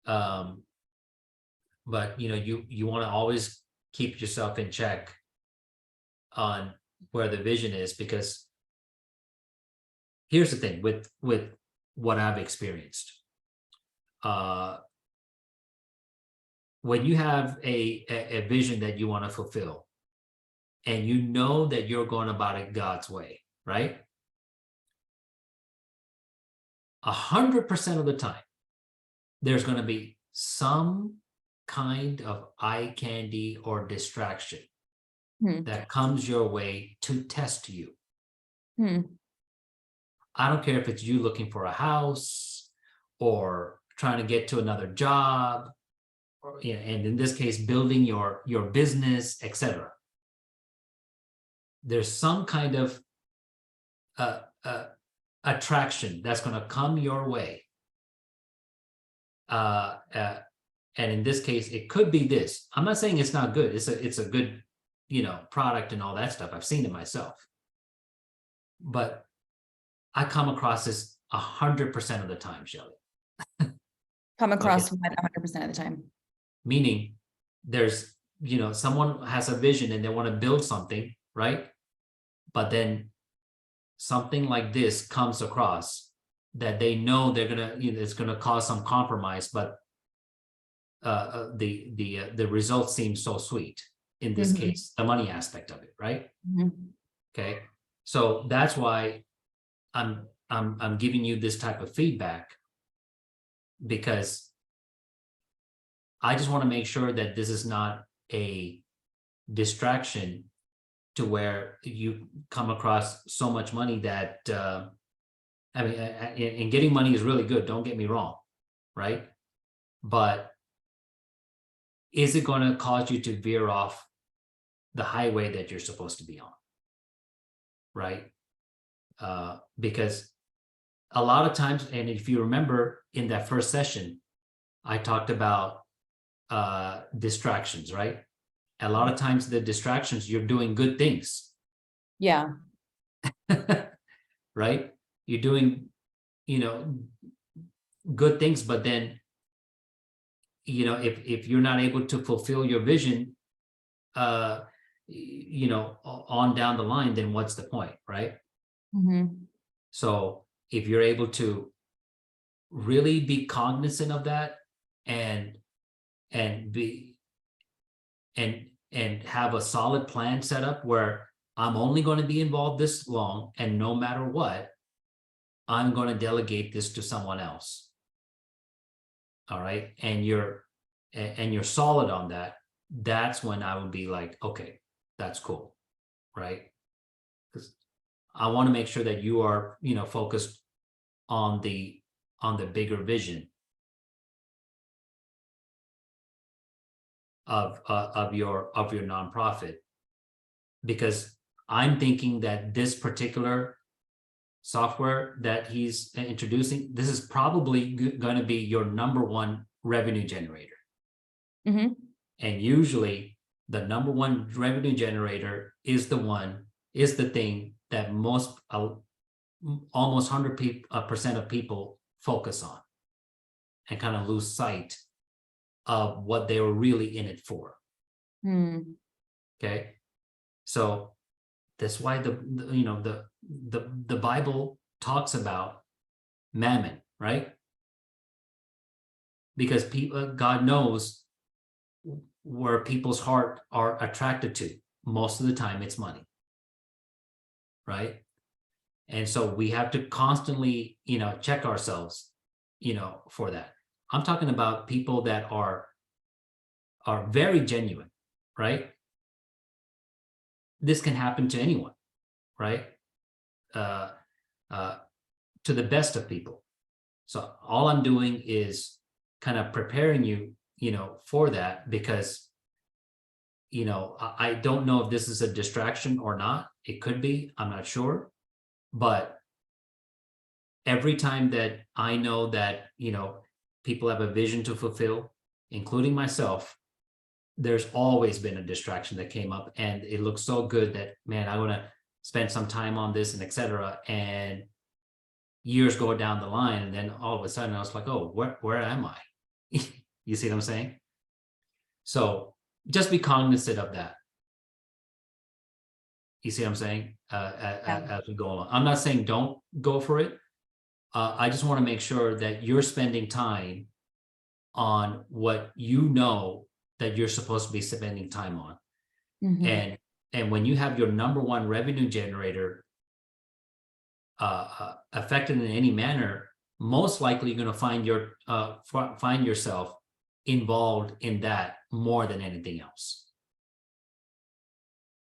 But you want to always keep yourself in check on where the vision is, because here's the thing with what I've experienced. When you have a vision that you want to fulfill, and you know that you're going about it God's way, right? 100% of the time, there's going to be some kind of eye candy or distraction that comes your way to test you. I don't care if it's you looking for a house or trying to get to another job, or, and in this case, building your business, etc. There's some kind of attraction that's going to come your way. And in this case, it could be this. I'm not saying it's not good. It's a good, product and all that stuff. I've seen it myself. But I come across this 100% of the time, Shelley. Come Like across what 100% of the time. meaning there's, someone has a vision and they want to build something, right? But then something like this comes across that they know they're gonna, it's gonna cause some compromise, but the results seem so sweet in this case, the money aspect of it, right? Okay, so that's why I'm giving you this type of feedback, because I just want to make sure that this is not a distraction to where you come across so much money that I mean, and getting money is really good, don't get me wrong, right? But is it going to cause you to veer off the highway that you're supposed to be on, right? Because a lot of times, and if you remember in that first session, I talked about distractions, right? A lot of times the distractions, you're doing good things. Yeah. Right? You're doing, good things, but then, if you're not able to fulfill your vision, on down the line, then what's the point, right? So if you're able to really be cognizant of that and be and have a solid plan set up where I'm only going to be involved this long, and no matter what, I'm going to delegate this to someone else. All right. And you're solid on that. That's when I would be like, okay, that's cool. Right. Because I want to make sure that you are, focused on the bigger vision of your nonprofit, because I'm thinking that this particular software that he's introducing, this is probably going to be your number one revenue generator. And usually the number one revenue generator is the thing that almost 100% of people focus on and kind of lose sight of what they were really in it for. Okay. So that's why the Bible talks about mammon, right? Because God knows where people's heart are attracted to. Most of the time it's money, right? And so we have to constantly, check ourselves, for that. I'm talking about people that are very genuine, right? This can happen to anyone, right? To the best of people. So all I'm doing is kind of preparing you, for that, because, I don't know if this is a distraction or not. It could be, I'm not sure. But every time that I know that, people have a vision to fulfill, including myself, there's always been a distraction that came up, and it looks so good that, man, I want to spend some time on this and etc. And years go down the line, and then all of a sudden I was like, oh, where am I? You see what I'm saying? So just be cognizant of that. You see what I'm saying? As we go along. I'm not saying don't go for it. I just want to make sure that you're spending time on what that you're supposed to be spending time on. And when you have your number one revenue generator affected in any manner, most likely you're going to find yourself involved in that more than anything else.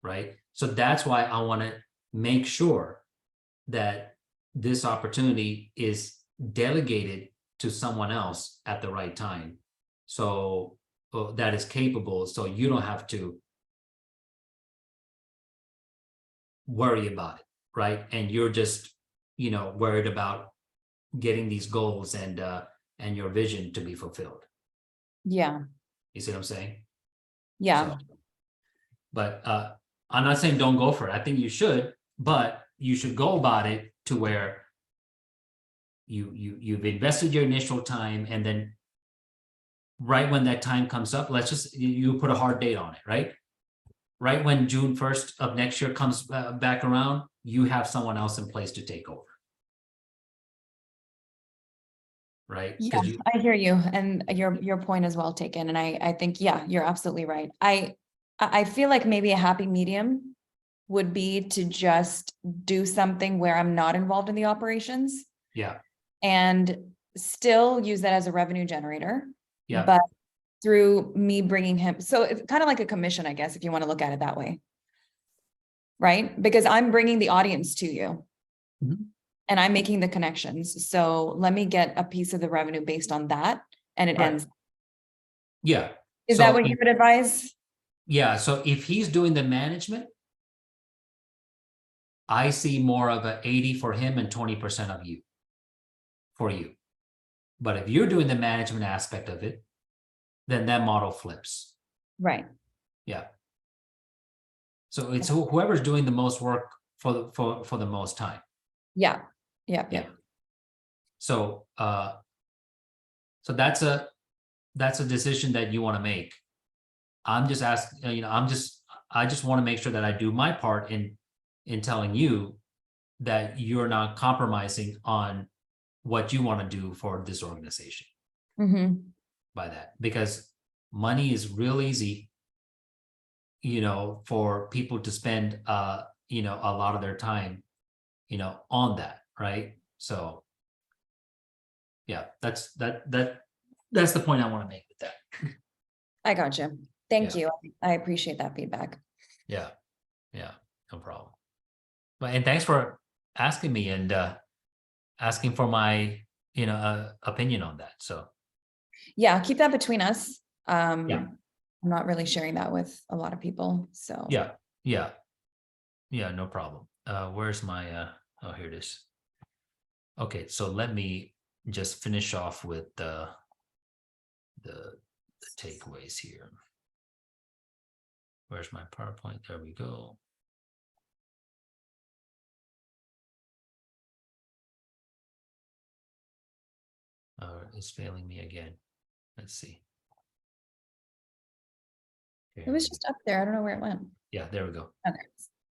Right? So that's why I want to make sure that this opportunity is delegated to someone else at the right time. So that is capable, so you don't have to worry about it, right? And you're just, worried about getting these goals and your vision to be fulfilled. Yeah. You see what I'm saying? Yeah. So, but I'm not saying don't go for it. I think you should, but you should go about it to where you've invested your initial time, and then right when that time comes up, let's just, you put a hard date on it, right? Right when June 1st of next year comes back around, you have someone else in place to take over. Right? Yeah, Because you, I hear you, and your point is well taken, and I think, yeah, you're absolutely right. I feel like maybe a happy medium would be to just do something where I'm not involved in the operations yeah, and still use that as a revenue generator. yeah, But through me bringing him, so it's kind of like a commission, I guess, if you want to look at it that way. Right? Because I'm bringing the audience to you. Mhm. And I'm making the connections. So let me get a piece of the revenue based on that, and it right, ends. yeah. Is that So what you would advise? yeah, so if he's doing the management, I see more of a 80 for him and 20% of you, for you. But if you're doing the management aspect of it, then that model flips. Right. Yeah. So it's whoever's doing the most work for the most time. Yeah. Yeah. Yeah. So so that's a decision that you want to make. I'm just asking, you know, I just want to make sure that I do my part in telling you that you're not compromising on what you want to do for this organization Mm-hmm. by that, because money is real easy, you know, for people to spend you know, a lot of their time, you know, on that, right? So yeah, that's the point I want to make with that. I got you. Thank Yeah. you. I appreciate that feedback. Yeah, yeah, no problem. But and thanks for asking me and asking for my, you know, opinion on that. So Yeah, keep that between us. yeah, I'm not really sharing that with a lot of people. So yeah, yeah, yeah, no problem. Where's my oh, here it is. Okay, so let me just finish off with the takeaways here. Where's my PowerPoint? There we go. It's failing me again. Let's see. it was just up there. I don't know where it went. Yeah, there we go. Okay.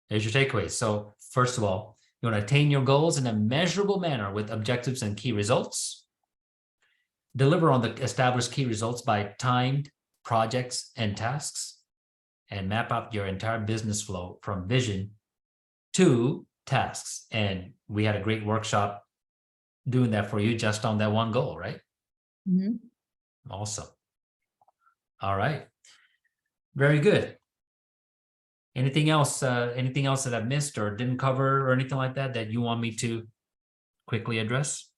Here's your takeaways. So first of all, you want to attain your goals in a measurable manner with objectives and key results. Deliver on the established key results by timed projects and tasks, and map out your entire business flow from vision to tasks. And we had a great workshop doing that for you just on that one goal, right? Mhm. Awesome. All right. Very good. Anything else that I've missed or didn't cover or anything like that that you want me to quickly address?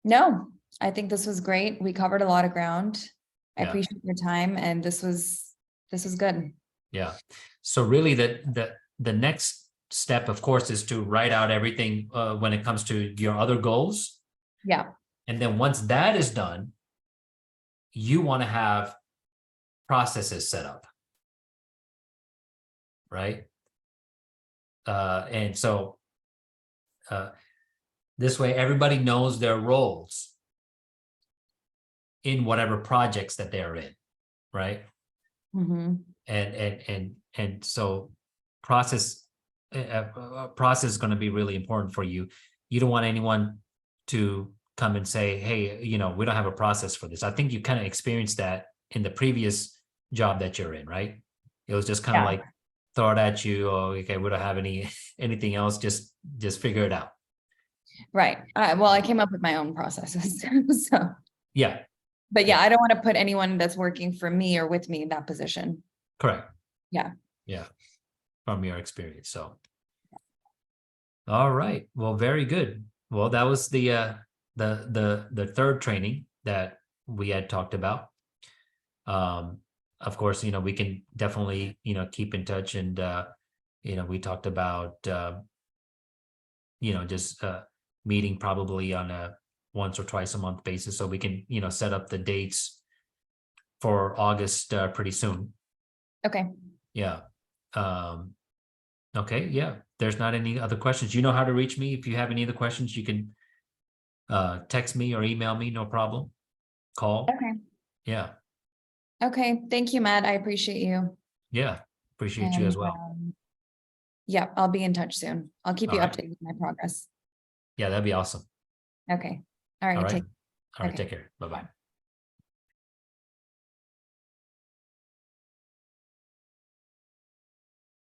No, I think this was great. We covered a lot of ground. I Yeah. appreciate your time, and this was good. Yeah. So really the next step, of course, is to write out everything when it comes to your other goals. Yeah. And then once that is done, you want to have processes set up. Right. And so this way everybody knows their roles in whatever projects that they're in. Right. Mm-hmm. And so process process is going to be really important for you. You don't want anyone to come and say, hey, you know, we don't have a process for this. I think you kind of experienced that in the previous job that you're in, right? It was just kind of Yeah. like throw it at you. Oh, okay, we don't have anything else. Just figure it out. Right. Well, I came up with my own processes. So, Yeah, but yeah, yeah, I don't want to put anyone that's working for me or with me in that position. correct. Yeah. Yeah, from your experience. So, all right. Well, very good. Well, that was the third training that we had talked about. Of course, you know, we can definitely, you know, keep in touch and you know, we talked about you know, just meeting probably on a once or twice a month basis so we can, you know, set up the dates for August pretty soon. Okay. Yeah. Okay, yeah. There's not any other questions. You know how to reach me. If you have any other questions, you can text me or email me, no problem. Call. Okay. Yeah. Okay. Thank you, Matt. I appreciate you. Yeah. Appreciate you And as well. yeah, I'll be in touch soon. I'll keep you All right. updated with my progress. Yeah, that'd be awesome. Okay. All All right. right. Take. All right. Okay. Take care. Bye-bye.